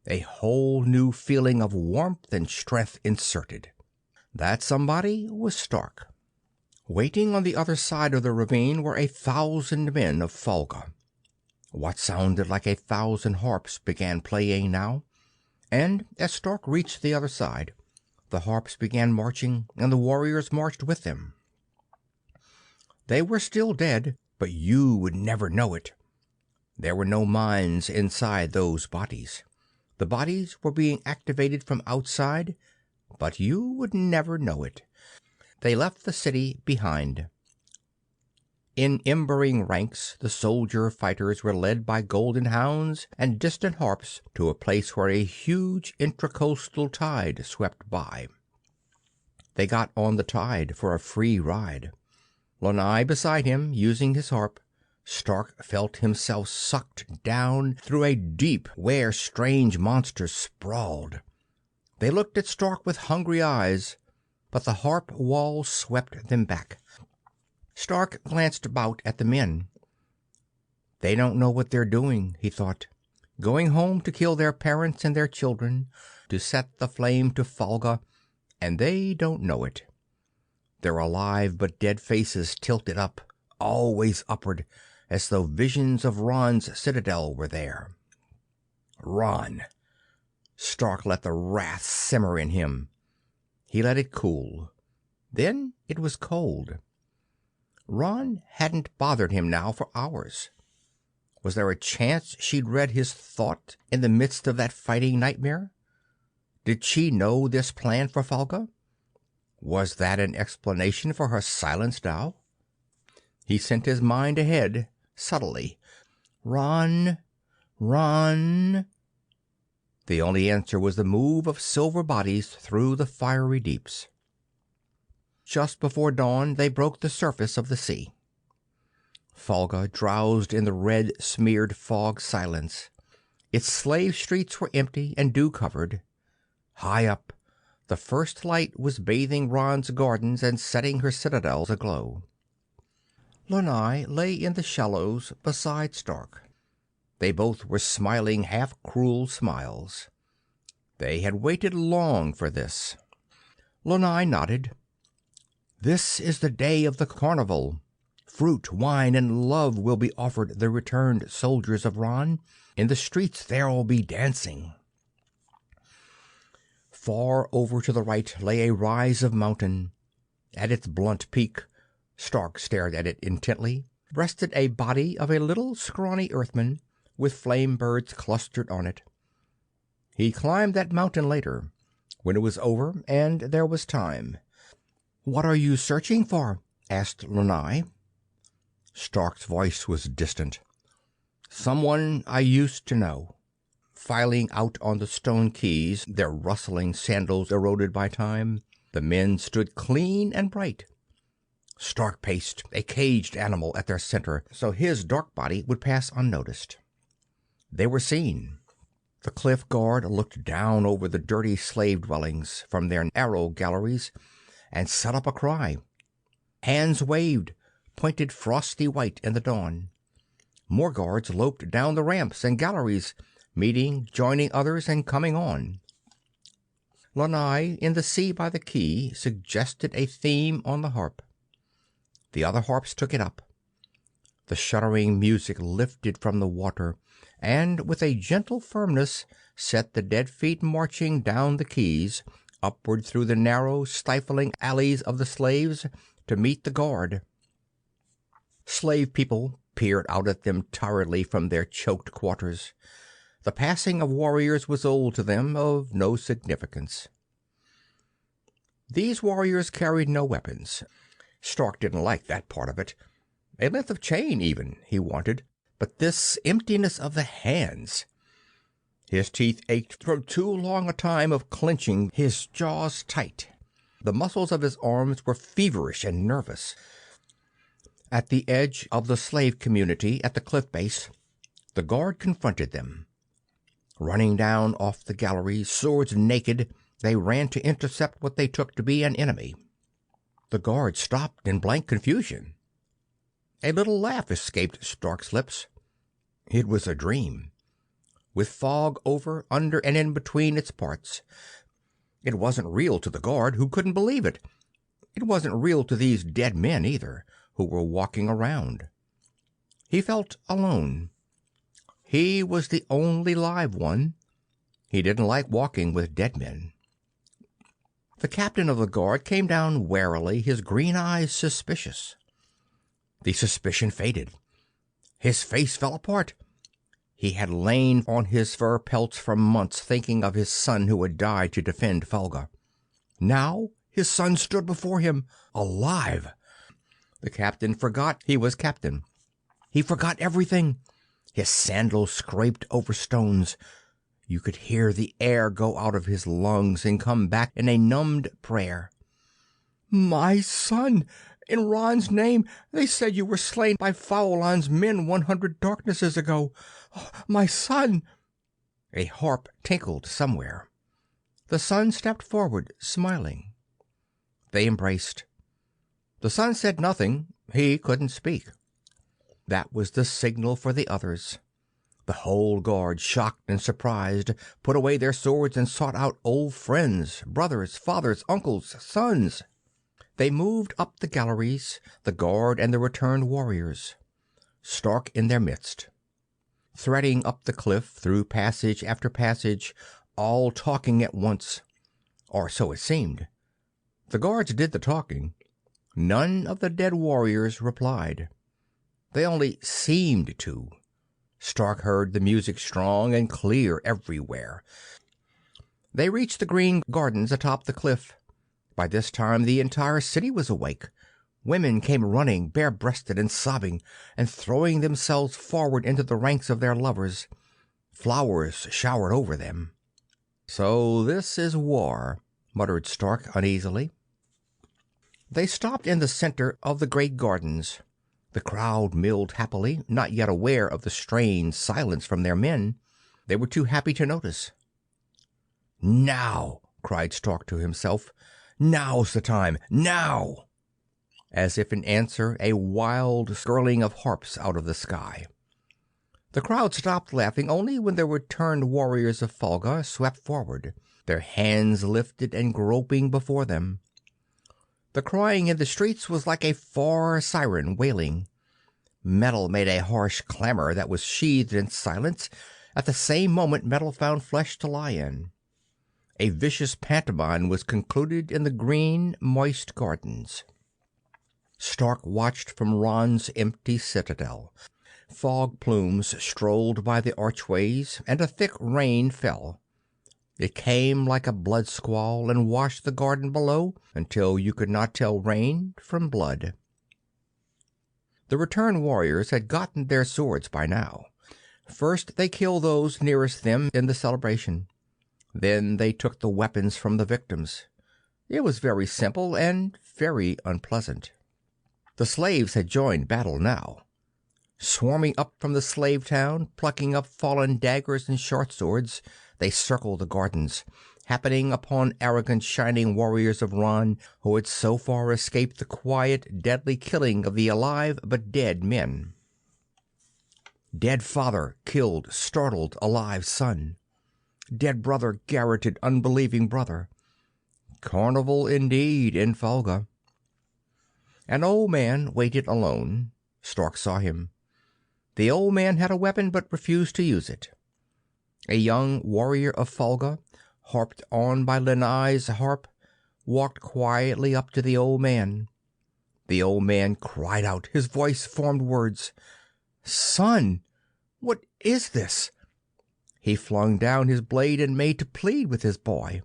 a whole new feeling of warmth and strength inserted. That somebody was Stark. Waiting on the other side of the ravine were 1,000 men of Folga. What sounded like 1,000 harps began playing now, and as Stark reached the other side, the harps began marching, and the warriors marched with them. They were still dead, but you would never know it. There were no minds inside those bodies. The bodies were being activated from outside, but you would never know it. They left the city behind. In embering ranks, the soldier fighters were led by golden hounds and distant harps to a place where a huge intracoastal tide swept by. They got on the tide for a free ride. Lanai beside him, using his harp, Stark felt himself sucked down through a deep where strange monsters sprawled. They looked at Stark with hungry eyes, but the harp wall swept them back. Stark glanced about at the men. They don't know what they're doing, he thought. Going home to kill their parents and their children, to set the flame to Folga, and they don't know it. Their alive but dead faces tilted up, always upward, as though visions of Ron's citadel were there. Ron! Stark let the wrath simmer in him. He let it cool. Then it was cold. Ron hadn't bothered him now for hours. Was there a chance she'd read his thought in the midst of that fighting nightmare? Did she know this plan for Folga? Was that an explanation for her silence now? He sent his mind ahead, subtly. Ron, Ron. The only answer was the move of silver bodies through the fiery deeps. Just before dawn they broke the surface of the sea. Folga drowsed in the red-smeared fog silence. Its slave streets were empty and dew-covered. High up, the first light was bathing Ron's gardens and setting her citadels aglow. Lanai lay in the shallows beside Stark. They both were smiling half-cruel smiles. They had waited long for this. Lanai nodded. This is the day of the carnival. Fruit, wine, and love will be offered the returned soldiers of Ron. In the streets there'll be dancing. Far over to the right lay a rise of mountain. At its blunt peak, Stark stared at it intently, rested a body of a little scrawny earthman, with flame birds clustered on it. He climbed that mountain later, when it was over and there was time. "What are you searching for?" asked Lanai. Stark's voice was distant. "Someone I used to know." Filing out on the stone quays, their rustling sandals eroded by time, the men stood clean and bright. Stark paced, a caged animal at their center, so his dark body would pass unnoticed. They were seen. The cliff guard looked down over the dirty slave dwellings from their narrow galleries and set up a cry. Hands waved, pointed frosty white in the dawn. More guards loped down the ramps and galleries, meeting, joining others, and coming on. Lanai, in the sea by the quay, suggested a theme on the harp. The other harps took it up. The shuddering music lifted from the water, and with a gentle firmness set the dead feet marching down the quays, upward through the narrow, stifling alleys of the slaves, to meet the guard. Slave people peered out at them tiredly from their choked quarters. The passing of warriors was old to them, of no significance. These warriors carried no weapons. Stark didn't like that part of it. A length of chain, even, he wanted. But this emptiness of the hands. His teeth ached from too long a time of clenching his jaws tight. The muscles of his arms were feverish and nervous. At the edge of the slave community, at the cliff base, the guard confronted them. Running down off the gallery, swords naked, they ran to intercept what they took to be an enemy. The guard stopped in blank confusion. A little laugh escaped Stark's lips. It was a dream, with fog over, under, and in between its parts. It wasn't real to the guard, who couldn't believe it. It wasn't real to these dead men, either, who were walking around. He felt alone. He was the only live one. He didn't like walking with dead men. The captain of the guard came down warily, his green eyes suspicious. The suspicion faded. His face fell apart. He had lain on his fur pelts for months, thinking of his son who had died to defend Fulga. Now his son stood before him, alive. The captain forgot he was captain. He forgot everything. His sandals scraped over stones. You could hear the air go out of his lungs and come back in a numbed prayer. "My son! In Ron's name, they said you were slain by Faulan's men 100 darknesses ago. Oh, my son!" A harp tinkled somewhere. The son stepped forward, smiling. They embraced. The son said nothing. He couldn't speak. That was the signal for the others. The whole guard, shocked and surprised, put away their swords and sought out old friends, brothers, fathers, uncles, sons. They moved up the galleries, the guard and the returned warriors, Stark in their midst. Threading up the cliff, through passage after passage, all talking at once. Or so it seemed. The guards did the talking. None of the dead warriors replied. They only seemed to. Stark heard the music strong and clear everywhere. They reached the green gardens atop the cliff. By this time the entire city was awake. Women came running, bare-breasted and sobbing, and throwing themselves forward into the ranks of their lovers. Flowers showered over them. "So this is war," muttered Stark uneasily. They stopped in the center of the great gardens. The crowd milled happily, not yet aware of the strained silence from their men. They were too happy to notice. "Now!" cried Stark to himself. "Now's the time! Now!" As if in answer, a wild skirling of harps out of the sky. The crowd stopped laughing only when the returned warriors of Fulga swept forward, their hands lifted and groping before them. The crying in the streets was like a far siren wailing. Metal made a harsh clamor that was sheathed in silence. At the same moment metal found flesh to lie in. A vicious pantomime was concluded in the green, moist gardens. Stark watched from Ron's empty citadel. Fog plumes strolled by the archways, and a thick rain fell. It came like a blood squall and washed the garden below until you could not tell rain from blood. The returned warriors had gotten their swords by now. First they killed those nearest them in the celebration. Then they took the weapons from the victims. It was very simple and very unpleasant. The slaves had joined battle now. Swarming up from the slave town, plucking up fallen daggers and short swords, they circled the gardens, happening upon arrogant shining warriors of Ron who had so far escaped the quiet, deadly killing of the alive but dead men. Dead father killed startled alive son. Dead brother garroted unbelieving brother. Carnival indeed in Folga. An old man waited alone. Stark saw him. The old man had a weapon but refused to use it. A young warrior of Folga, harped on by Lenae's harp, walked quietly up to the old man. The old man cried out. His voice formed words. "Son, what is this?" He flung down his blade and made to plead with his boy.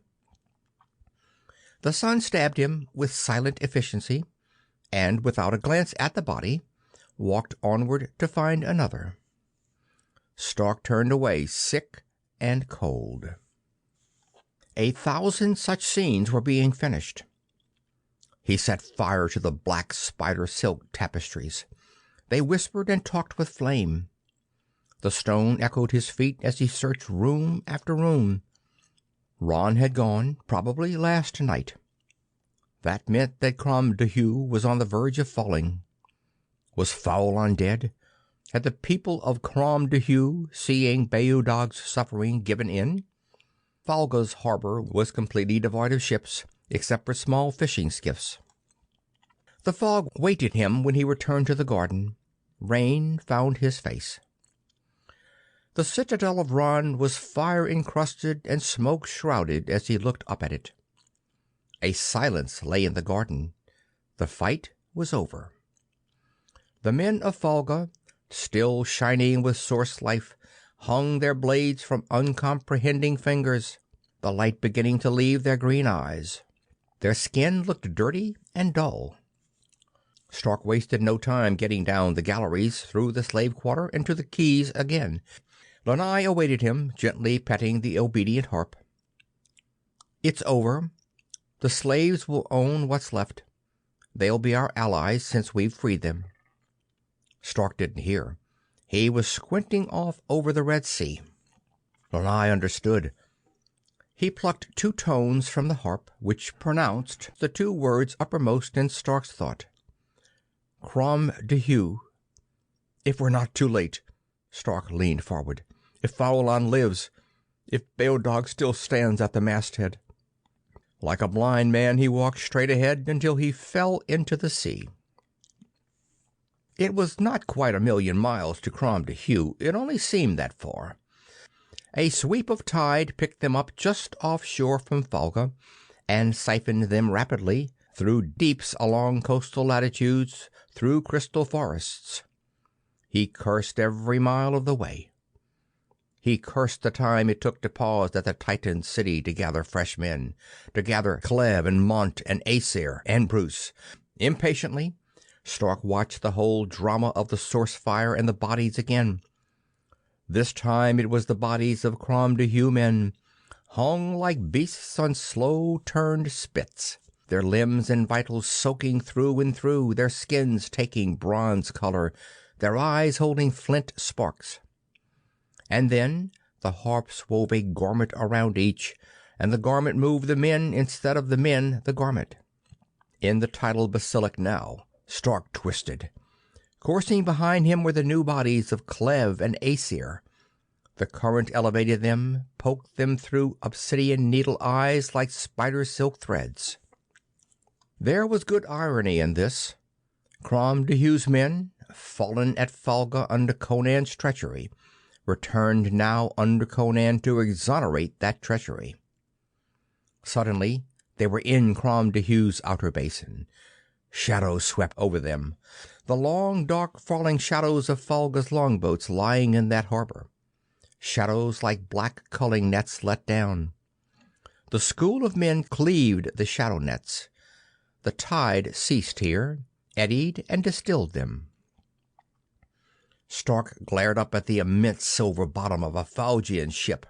The son stabbed him with silent efficiency, and without a glance at the body, walked onward to find another. Stark turned away, sick and cold. 1,000 such scenes were being finished. He set fire to the black spider silk tapestries. They whispered and talked with flame. The stone echoed his feet as he searched room after room. Ron had gone, probably last night. That meant that Crom Duhu was on the verge of falling. Was Faughlan dead? Had the people of Crom Duhu, seeing Beodog's suffering, given in? Folga's harbor was completely devoid of ships, except for small fishing skiffs. The fog waited him when he returned to the garden. Rain found his face. The citadel of Ron was fire-encrusted and smoke-shrouded as he looked up at it. A silence lay in the garden. The fight was over. The men of Folga, still shining with source life, hung their blades from uncomprehending fingers, the light beginning to leave their green eyes. Their skin looked dirty and dull. Stark wasted no time getting down the galleries, through the slave quarter, and to the quays again. Leigh awaited him, gently petting the obedient harp. "It's over. The slaves will own what's left. They'll be our allies since we've freed them." Stark didn't hear. He was squinting off over the Red Sea. Leigh understood. He plucked 2 tones from the harp, which pronounced the 2 words uppermost in Stark's thought. Crom Duhu. "If we're not too late." Stark leaned forward. "If Faughlan lives. If Beodog still stands at the masthead." Like a blind man, he walked straight ahead until he fell into the sea. It was not quite 1,000,000 miles to Crom Duhu. It only seemed that far. A sweep of tide picked them up just offshore from Folga and siphoned them rapidly, through deeps along coastal latitudes, through crystal forests. He cursed every mile of the way. He cursed the time it took to pause at the Titan city to gather fresh men, to gather Cleve and Mont and Aesir and Bruce. Impatiently, Stark watched the whole drama of the source fire and the bodies again. This time it was the bodies of Crom Duhu men, hung like beasts on slow-turned spits, their limbs and vitals soaking through and through, their skins taking bronze color, their eyes holding flint sparks. And then the harps wove a garment around each, and the garment moved the men instead of the men the garment. In the tidal basilic now, Stark twisted. Coursing behind him were the new bodies of Cleve and Aesir. The current elevated them, poked them through obsidian needle eyes like spider silk threads. There was good irony in this. Crom Duhu's men, fallen at Folga under Conan's treachery, returned now under Conan to exonerate that treachery. Suddenly they were in Crom Duhu's outer basin. Shadows swept over them, the long, dark, falling shadows of Folga's longboats lying in that harbor. Shadows like black culling nets let down. The school of men cleaved the shadow nets. The tide ceased here, eddied and distilled them. Stark glared up at the immense silver bottom of a Faugian ship.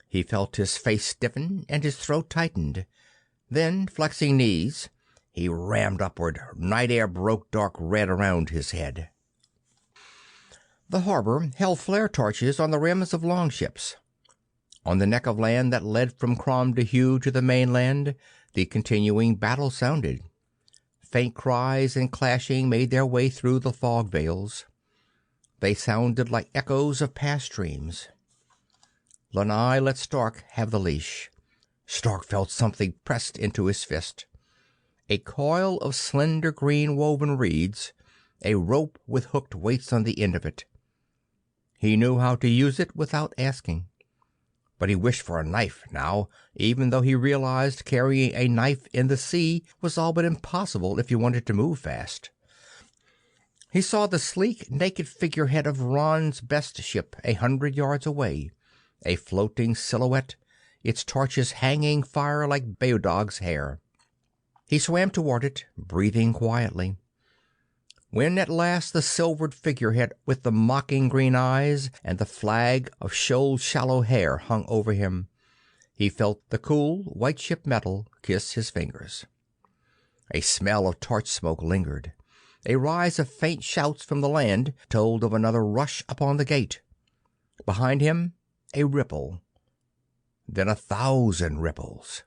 He felt his face stiffen and his throat tightened. Then, flexing knees, he rammed upward. Night air broke dark red around his head. The harbor held flare torches on the rims of longships. On the neck of land that led from Crom Dehuw to the mainland, the continuing battle sounded. Faint cries and clashing made their way through the fog veils. They sounded like echoes of past dreams. Lanai let Stark have the leash. Stark felt something pressed into his fist. A coil of slender green woven reeds, a rope with hooked weights on the end of it. He knew how to use it without asking. But he wished for a knife now, even though he realized carrying a knife in the sea was all but impossible if you wanted to move fast. He saw the sleek, naked figurehead of Ron's best ship 100 yards away, a floating silhouette, its torches hanging fire like Beodog's hair. He swam toward it, breathing quietly. When at last the silvered figurehead with the mocking green eyes and the flag of shoal shallow hair hung over him, he felt the cool white ship metal kiss his fingers. A smell of torch smoke lingered. A rise of faint shouts from the land told of another rush upon the gate. Behind him, a ripple. Then 1,000 ripples.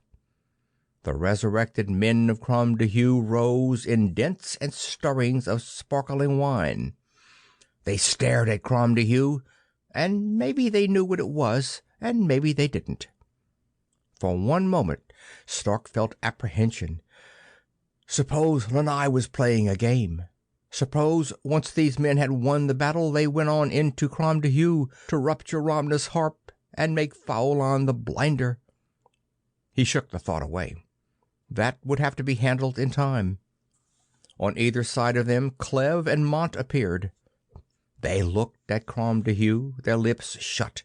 The resurrected men of Crom Dehuw rose in dents and stirrings of sparkling wine. They stared at Crom Dehuw, and maybe they knew what it was, and maybe they didn't. For one moment Stark felt apprehension. Suppose Lanai was playing a game. Suppose once these men had won the battle they went on into Crom Dehuw to rupture Romna's harp and make Faulan the Blinder. He shook the thought away. That would have to be handled in time. On either side of them Clev and Mont appeared. They looked at Crom Dehuw, their lips shut.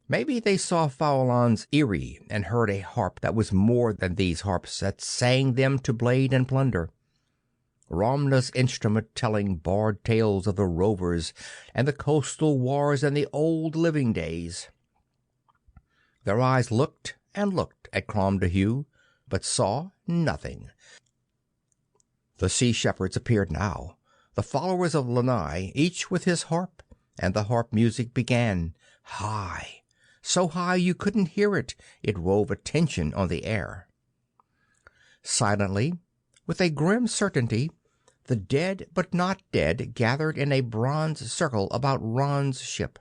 Maybe they saw Faulan's eyrie and heard a harp that was more than these harps that sang them to blade and plunder. Romna's instrument telling barred tales of the rovers and the coastal wars and the old living days. Their eyes looked and looked at Crom Dehuw, but saw nothing. The sea shepherds appeared now, the followers of Lanai, each with his harp, and the harp music began, high, so high you couldn't hear it. It wove a tension on the air. Silently, with a grim certainty, the dead but not dead gathered in a bronze circle about Ron's ship.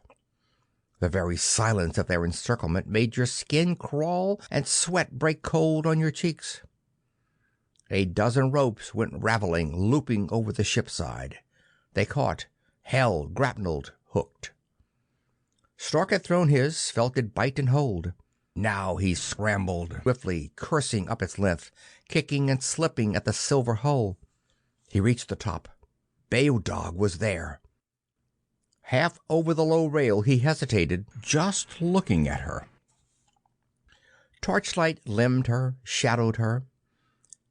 The very silence of their encirclement made your skin crawl and sweat break cold on your cheeks. A dozen ropes went raveling, looping over the ship's side. They caught, held, grapneled, hooked. Stark had thrown his, felt it bite and hold. Now he scrambled swiftly, cursing up its length, kicking and slipping at the silver hull. He reached the top. Beodog was there. Half over the low rail he hesitated, just looking at her. Torchlight limned her, shadowed her.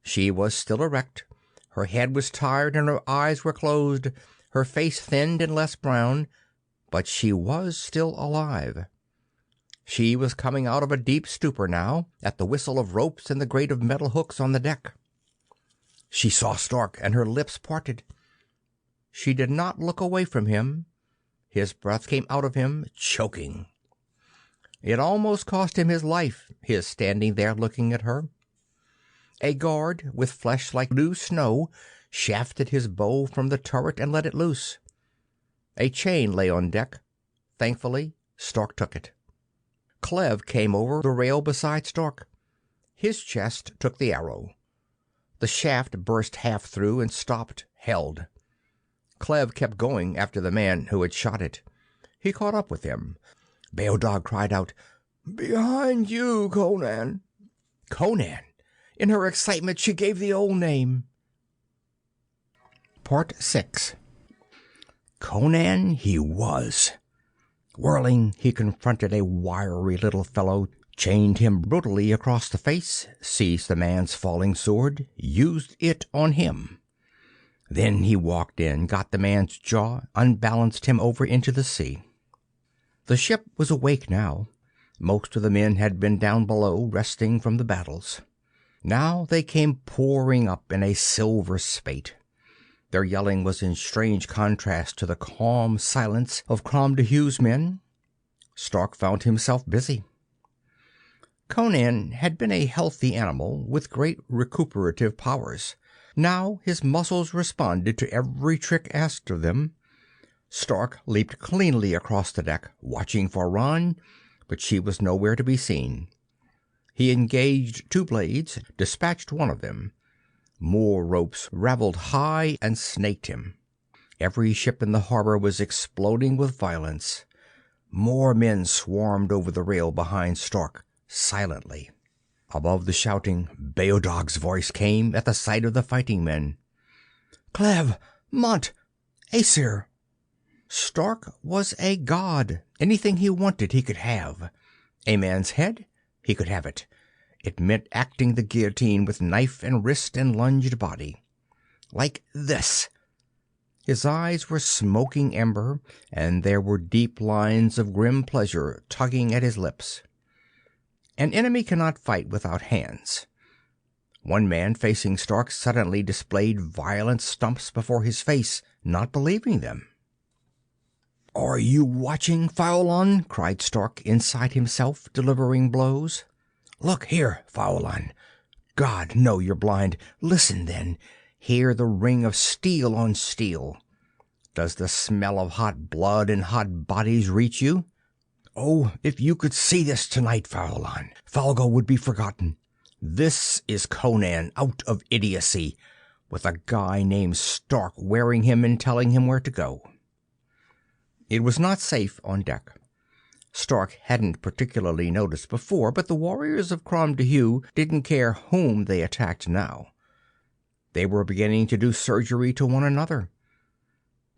She was still erect. Her head was tired and her eyes were closed, her face thinned and less brown, but she was still alive. She was coming out of a deep stupor now, at the whistle of ropes and the grate of metal hooks on the deck. She saw Stark, and her lips parted. She did not look away from him. His breath came out of him, choking. It almost cost him his life, his standing there looking at her. A guard, with flesh like new snow, shafted his bow from the turret and let it loose. A chain lay on deck. Thankfully, Stark took it. Clev came over the rail beside Stark. His chest took the arrow. The shaft burst half through and stopped, held. Clev kept going after the man who had shot it. He caught up with him. Beodog cried out, "Behind you, Conan!" Conan! In her excitement she gave the old name. Part 6. Conan he was. Whirling, he confronted a wiry little fellow, chained him brutally across the face, seized the man's falling sword, used it on him. Then he walked in, got the man's jaw, unbalanced him over into the sea. The ship was awake now. Most of the men had been down below, resting from the battles. Now they came pouring up in a silver spate. Their yelling was in strange contrast to the calm silence of Crom Deheu's men. Stark found himself busy. Conan had been a healthy animal with great recuperative powers. Now his muscles responded to every trick asked of them. Stark leaped cleanly across the deck, watching for Ran, but she was nowhere to be seen. He engaged 2 blades, dispatched one of them. More ropes raveled high and snaked him. Every ship in the harbor was exploding with violence. More men swarmed over the rail behind Stark, silently. Above the shouting, Beodog's voice came at the sight of the fighting men. "Clev! Mont! Aesir!" Stark was a god. Anything he wanted he could have. A man's head? He could have it. It meant acting the guillotine with knife and wrist and lunged body. Like this. His eyes were smoking ember, and there were deep lines of grim pleasure tugging at his lips. An enemy cannot fight without hands. One man facing Stark suddenly displayed violent stumps before his face, not believing them. "Are you watching, Faulan?" cried Stark inside himself, delivering blows. "Look here, Faulan. God, no, you're blind. Listen, then. Hear the ring of steel on steel. Does the smell of hot blood and hot bodies reach you? Oh, if you could see this tonight, Faulan, Falgo would be forgotten. This is Conan out of idiocy, with a guy named Stark wearing him and telling him where to go." It was not safe on deck. Stark hadn't particularly noticed before, but the warriors of Crom Deheu didn't care whom they attacked now. They were beginning to do surgery to one another.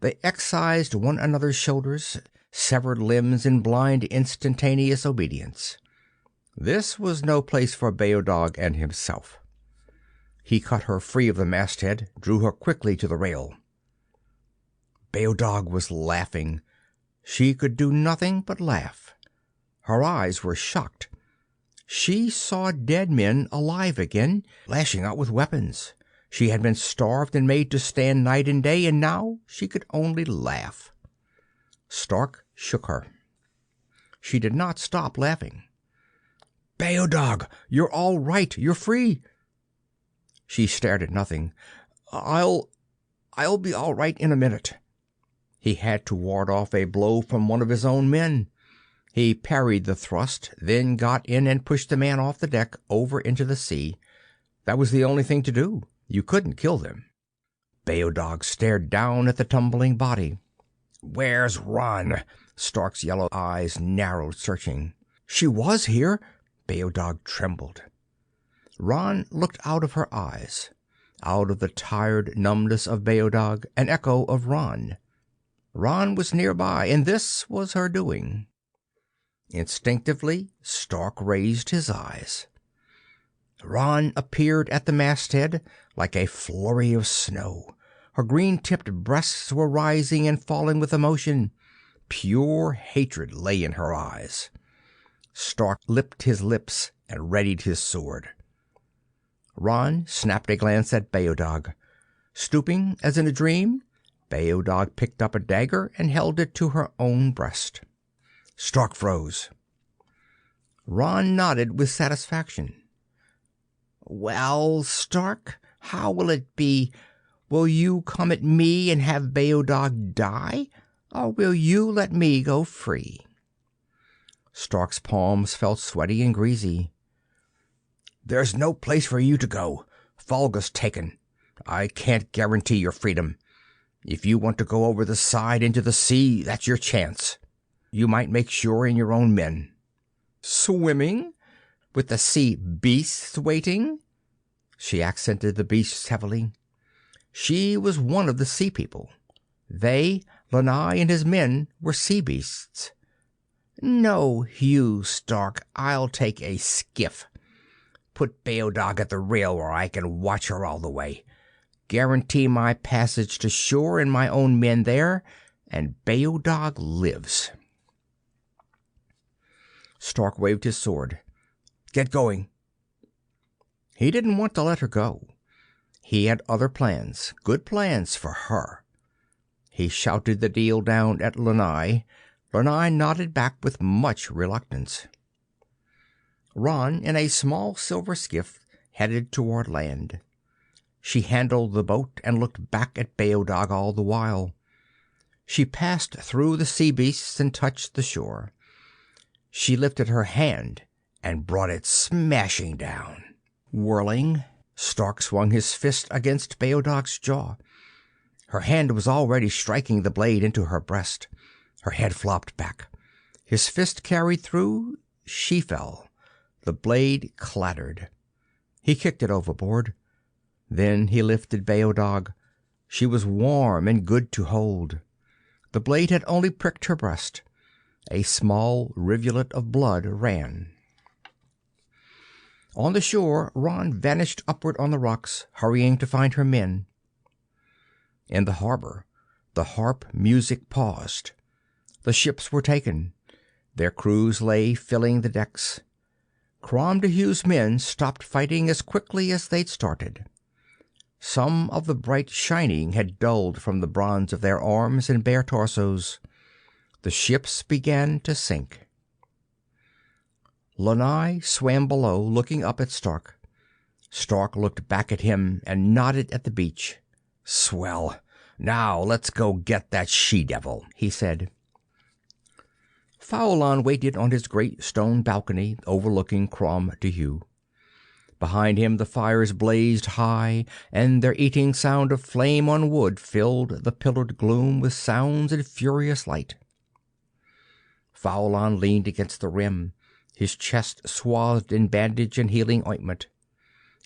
They excised one another's shoulders, severed limbs in blind instantaneous obedience. This was no place for Beodog and himself. He cut her free of the masthead, drew her quickly to the rail. Beodog was laughing. She could do nothing but laugh. Her eyes were shocked. She saw dead men alive again, lashing out with weapons. She had been starved and made to stand night and day, and now she could only laugh. Stark shook her. She did not stop laughing. "Beodog, you're all right. You're free." She stared at nothing. I'll be all right in a minute." He had to ward off a blow from one of his own men. He parried the thrust, then got in and pushed the man off the deck over into the sea. That was the only thing to do. You couldn't kill them. Beodog stared down at the tumbling body. "Where's Ran?" Stark's yellow eyes narrowed, searching. "She was here." Beodog trembled. Ran looked out of her eyes. Out of the tired numbness of Beodog, an echo of Ran. Ran was nearby, and this was her doing. Instinctively, Stark raised his eyes. Ran appeared at the masthead like a flurry of snow. Her green-tipped breasts were rising and falling with emotion. Pure hatred lay in her eyes. Stark lipped his lips and readied his sword. Ran snapped a glance at Beodog. Stooping, as in a dream, Beodog picked up a dagger and held it to her own breast. Stark froze. Ran nodded with satisfaction. "Well, Stark, how will it be? Will you come at me and have Beodog die, or will you let me go free?" Stark's palms felt sweaty and greasy. "There's no place for you to go. Falga's taken. I can't guarantee your freedom. If you want to go over the side into the sea, that's your chance. You might make sure in your own men." "Swimming? With the sea beasts waiting?" She accented the beasts heavily. She was one of the sea people. They, Lanai and his men, were sea beasts. "No, Hugh Stark, I'll take a skiff. Put Beodog at the rail where I can watch her all the way. Guarantee my passage to shore and my own men there, and Beodog lives." Stark waved his sword. "Get going." He didn't want to let her go. He had other plans, good plans for her. He shouted the deal down at Lanai. Lanai nodded back with much reluctance. Ron, in a small silver skiff, headed toward land. She handled the boat and looked back at Beodog all the while. She passed through the sea beasts and touched the shore. She lifted her hand and brought it smashing down. Whirling, Stark swung his fist against Beodog's jaw. Her hand was already striking the blade into her breast. Her head flopped back. His fist carried through. She fell. The blade clattered. He kicked it overboard. Then he lifted Beodog. She was warm and good to hold. The blade had only pricked her breast. A small rivulet of blood ran. On the shore, Ron vanished upward on the rocks, hurrying to find her men. In the harbor, the harp music paused. The ships were taken. Their crews lay filling the decks. Crom Dehue's men stopped fighting as quickly as they'd started. Some of the bright shining had dulled from the bronze of their arms and bare torsos. The ships began to sink. Lanai swam below, looking up at Stark. Stark looked back at him and nodded at the beach. "Swell. Now let's go get that she-devil," he said. Faulan waited on his great stone balcony overlooking Crom Dehue. Behind him the fires blazed high, and their eating sound of flame on wood filled the pillared gloom with sounds and furious light. Faulan leaned against the rim, his chest swathed in bandage and healing ointment,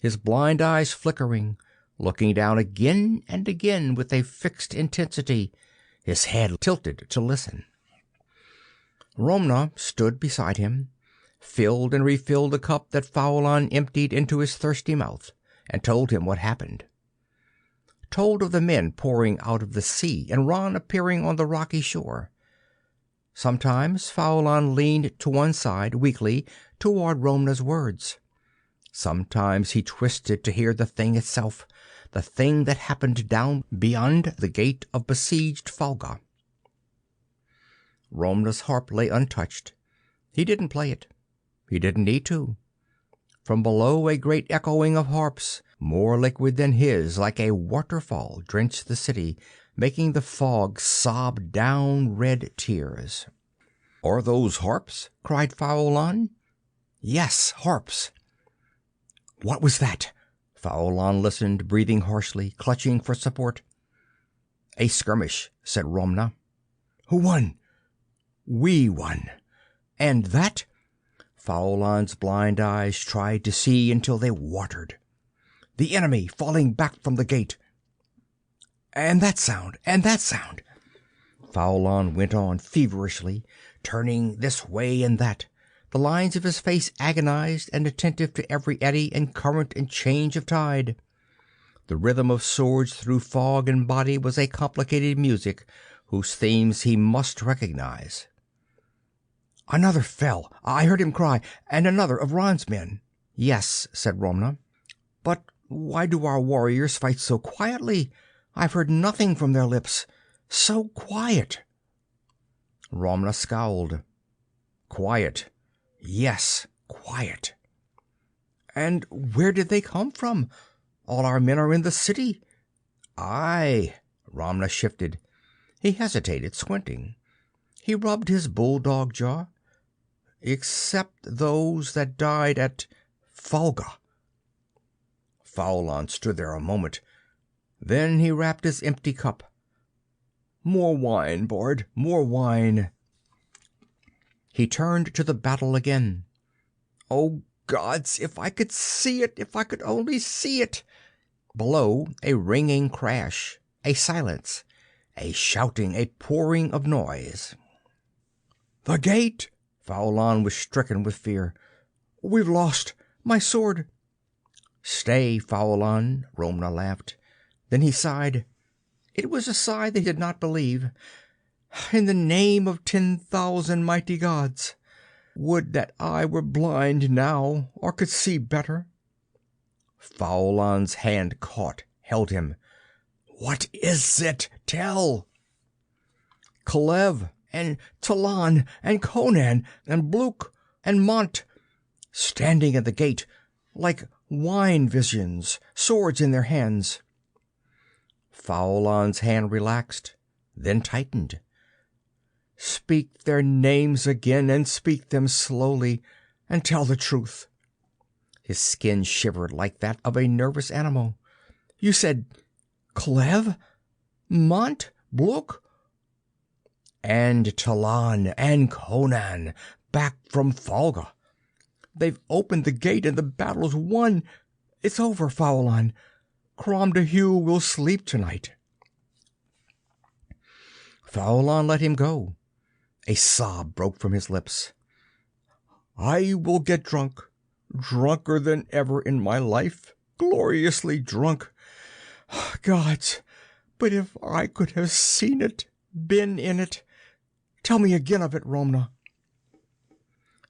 his blind eyes flickering, looking down again and again with a fixed intensity, his head tilted to listen. Romna stood beside him, filled and refilled the cup that Faulan emptied into his thirsty mouth, and told him what happened. Told of the men pouring out of the sea and Ron appearing on the rocky shore. Sometimes Faulan leaned to one side weakly toward Romna's words. Sometimes he twisted to hear the thing itself, the thing that happened down beyond the gate of besieged Falga. Romna's harp lay untouched. He didn't play it. He didn't need to. From below, a great echoing of harps, more liquid than his, like a waterfall, drenched the city, making the fog sob down red tears. "Are those harps?" cried Faulan. "Yes, harps." "What was that?" Faulan listened, breathing harshly, clutching for support. "A skirmish," said Romna. "Who won?" "We won." "And that?" Faulan's blind eyes tried to see until they watered. "The enemy falling back from the gate." "And that sound, and that sound." Faulan went on feverishly, turning this way and that, the lines of his face agonized and attentive to every eddy and current and change of tide. The rhythm of swords through fog and body was a complicated music whose themes he must recognize. "Another fell. I heard him cry, and another of Ron's men." "Yes," said Romna. "But why do our warriors fight so quietly? I've heard nothing from their lips. So quiet." Romna scowled. "Quiet. Yes, quiet." "And where did they come from? All our men are in the city." "Aye." Romna shifted. He hesitated, squinting. He rubbed his bulldog jaw. "Except those that died at Falga." Faulan stood there a moment. Then he rapped his empty cup. "More wine, Bard, more wine." He turned to the battle again. "Oh, gods, if I could see it, if I could only see it!" Below, a ringing crash, a silence, a shouting, a pouring of noise. "The gate!" Faulan was stricken with fear. "We've lost! My sword!" "Stay, Faulan," Romna laughed. Then he sighed. It was a sigh they did not believe. "In the name of 10,000 mighty gods, would that I were blind now, or could see better." Faulan's hand caught, held him. "What is it? Tell!" "Clev and Talan and Conan and Bluk and Mont, standing in the gate, like wine visions, swords in their hands." Faulan's hand relaxed, then tightened. "Speak their names again, and speak them slowly, and tell the truth." His skin shivered like that of a nervous animal. "You said Clev, Mont, Bluk?" "And Talan and Conan, back from Falga. They've opened the gate and the battle's won. It's over, Faulan. Crom Dubh will sleep tonight." Faulan let him go. A sob broke from his lips. "I will get drunk, drunker than ever in my life, gloriously drunk. Gods, but if I could have seen it, been in it. Tell me again of it, Romna."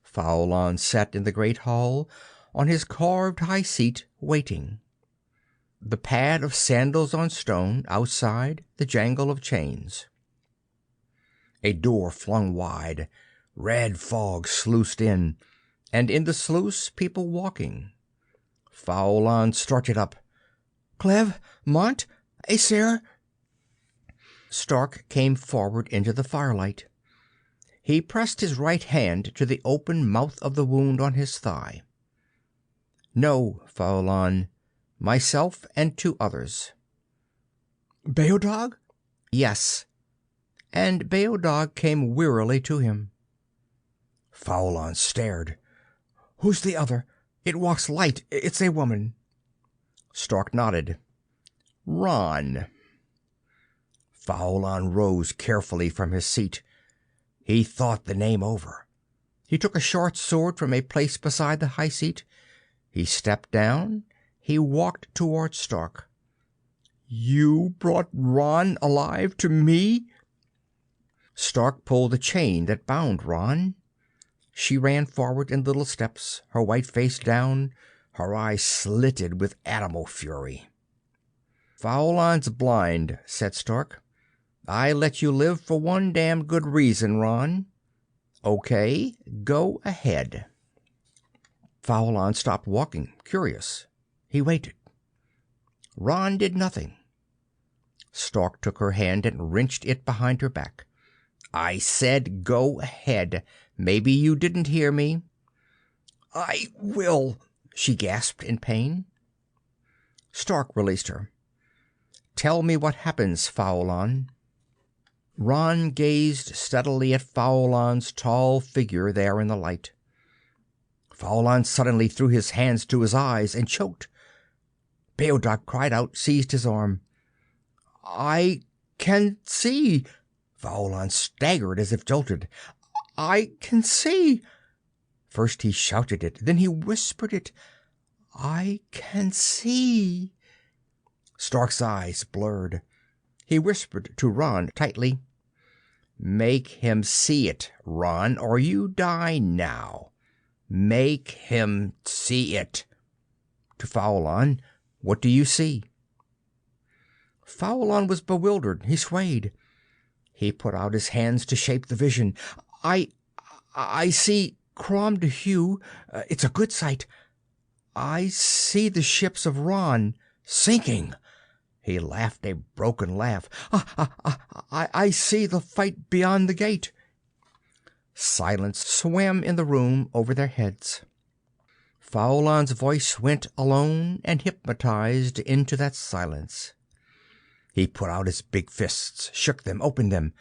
Faulan sat in the great hall on his carved high seat, waiting. The pad of sandals on stone, outside the jangle of chains. A door flung wide, red fog sluiced in, and in the sluice people walking. Faulan started up. "Clev, Mont, Aesir." Stark came forward into the firelight. He pressed his right hand to the open mouth of the wound on his thigh. "No, Faulan. Myself and 2 others." "Beodog?" "Yes." And Beodog came wearily to him. Faulan stared. "Who's the other? It walks light. It's a woman." Stark nodded. "Ron." Faulan rose carefully from his seat. He thought the name over. He took a short sword from a place beside the high seat. He stepped down. He walked toward Stark. "You brought Ron alive to me?" Stark pulled the chain that bound Ron. She ran forward in little steps, her white face down, her eyes slitted with animal fury. "Faulan's blind," said Stark. "I let you live for one damn good reason, Ron. Okay, go ahead." Faulan stopped walking, curious. He waited. Ron did nothing. Stark took her hand and wrenched it behind her back. "I said go ahead. Maybe you didn't hear me." "I will," she gasped in pain. Stark released her. "Tell me what happens, Faulan." Ron gazed steadily at Faulan's tall figure there in the light. Faulan suddenly threw his hands to his eyes and choked. Beodog cried out, seized his arm. "I can see." Faulan staggered as if jolted. "I can see." First he shouted it, then he whispered it. "I can see." Stark's eyes blurred. He whispered to Ron tightly. "Make him see it, Ron, or you die now. Make him see it." To Faulan, "What do you see?" Faulan was bewildered. He swayed. He put out his hands to shape the vision. I see Crom Dubh. It's a good sight. I see the ships of Ron sinking." He laughed a broken laugh. I see the fight beyond the gate." Silence swam in the room over their heads. Faulan's voice went alone and hypnotized into that silence. He put out his big fists, shook them, opened them.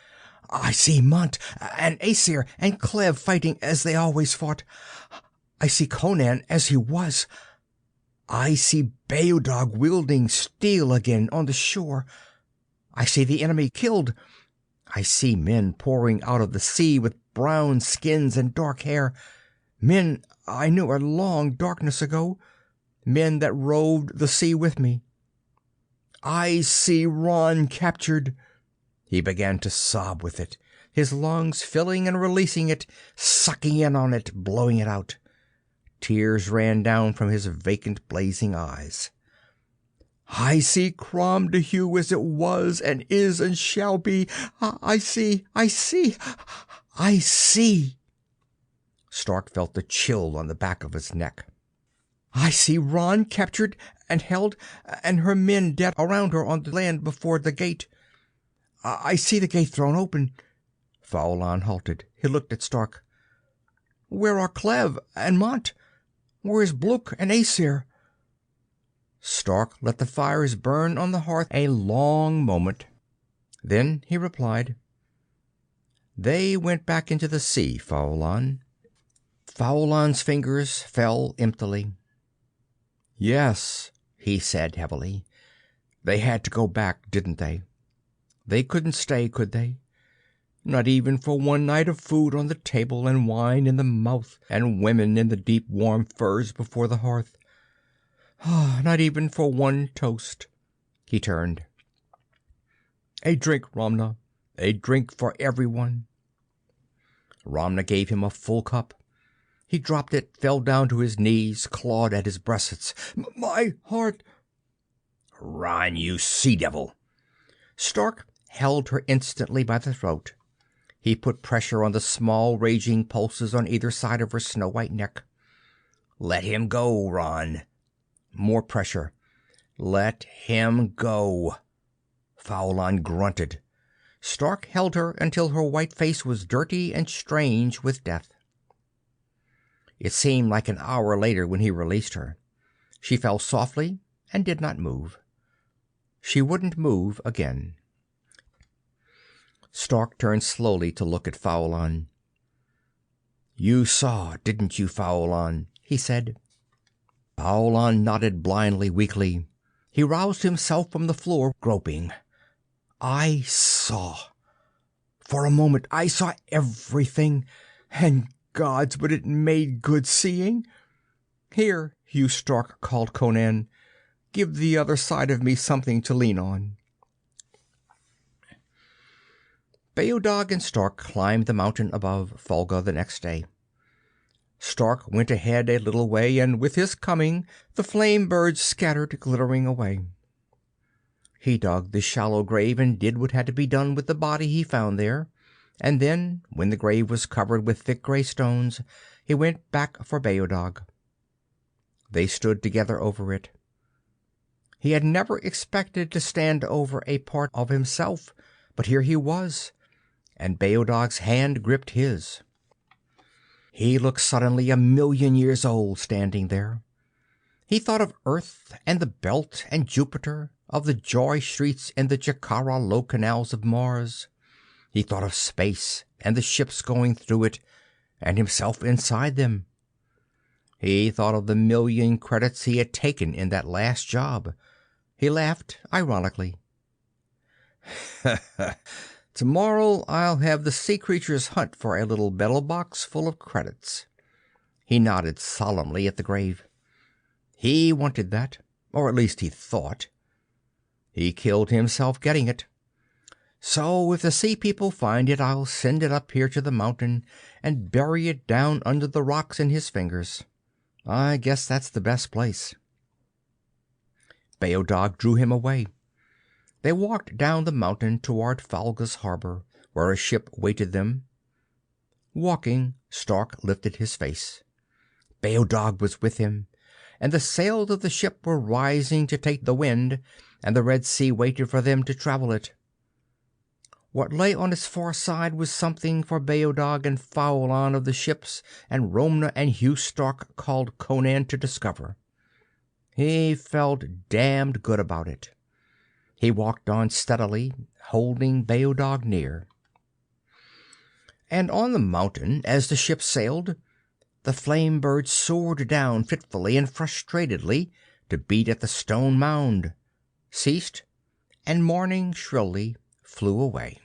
"I see Mont and Aesir and Clev fighting as they always fought. I see Conan as he was. I see Beodog wielding steel again on the shore. I see the enemy killed. I see men pouring out of the sea with brown skins and dark hair. Men I knew a long darkness ago. Men that roved the sea with me. I see Ron captured." He began to sob with it, his lungs filling and releasing it, sucking in on it, blowing it out. Tears ran down from his vacant, blazing eyes. "I see Crom Deheu as it was and is and shall be. I see, I see, I see." Stark felt the chill on the back of his neck. "I see Ron captured and held, and her men dead around her on the land before the gate. I see the gate thrown open." Faulan halted. He looked at Stark. "Where are Clev and Mont? Where is Bluch and Aesir?" Stark let the fires burn on the hearth a long moment. Then he replied, "They went back into the sea, Faulan." Faulan's fingers fell emptily. "Yes," he said heavily. "They had to go back, didn't they? They couldn't stay, could they? Not even for one night of food on the table and wine in the mouth and women in the deep warm furs before the hearth. Not even for one toast." He turned. "A drink, Ramna. A drink for everyone." Ramna gave him a full cup. He dropped it, fell down to his knees, clawed at his breasts. "My heart!" "Ron, you sea-devil!" Stark held her instantly by the throat. He put pressure on the small raging pulses on either side of her snow-white neck. "Let him go, Ron." More pressure. "Let him go." Faulan grunted. Stark held her until her white face was dirty and strange with death. It seemed like an hour later when he released her. She fell softly and did not move. She wouldn't move again. Stark turned slowly to look at Faulan. "You saw, didn't you, Faulan?" he said. Faulan nodded blindly, weakly. He roused himself from the floor, groping. "I saw. For a moment I saw everything. And gods, but it made good seeing. Here, you Stark called Conan. Give the other side of me something to lean on." Beodog and Stark climbed the mountain above Fulga the next day. Stark went ahead a little way, and with his coming the flame birds scattered, glittering away. He dug the shallow grave and did what had to be done with the body he found there, and then, when the grave was covered with thick gray stones, he went back for Beodog. They stood together over it. He had never expected to stand over a part of himself, but here he was, and Beodog's hand gripped his. He looked suddenly 1,000,000 years old standing there. He thought of Earth and the Belt and Jupiter, of the joy streets in the Jakara low canals of Mars. He thought of space and the ships going through it, and himself inside them. He thought of the 1,000,000 credits he had taken in that last job. He laughed ironically. "Tomorrow I'll have the sea creatures hunt for a little metal box full of credits." He nodded solemnly at the grave. He wanted that, or at least he thought. He killed himself getting it. "So if the sea people find it, I'll send it up here to the mountain and bury it down under the rocks in his fingers. I guess that's the best place." Beodog drew him away. They walked down the mountain toward Fulga's harbor, where a ship waited them. Walking, Stark lifted his face. Beodog was with him, and the sails of the ship were rising to take the wind, and the Red Sea waited for them to travel it. What lay on its far side was something for Beodog and Faulan of the ships and Romna and Hugh Stark called Conan to discover. He felt damned good about it. He walked on steadily, holding Beodog near. And on the mountain, as the ship sailed, the flame bird soared down fitfully and frustratedly to beat at the stone mound, ceased, and mourning shrilly flew away.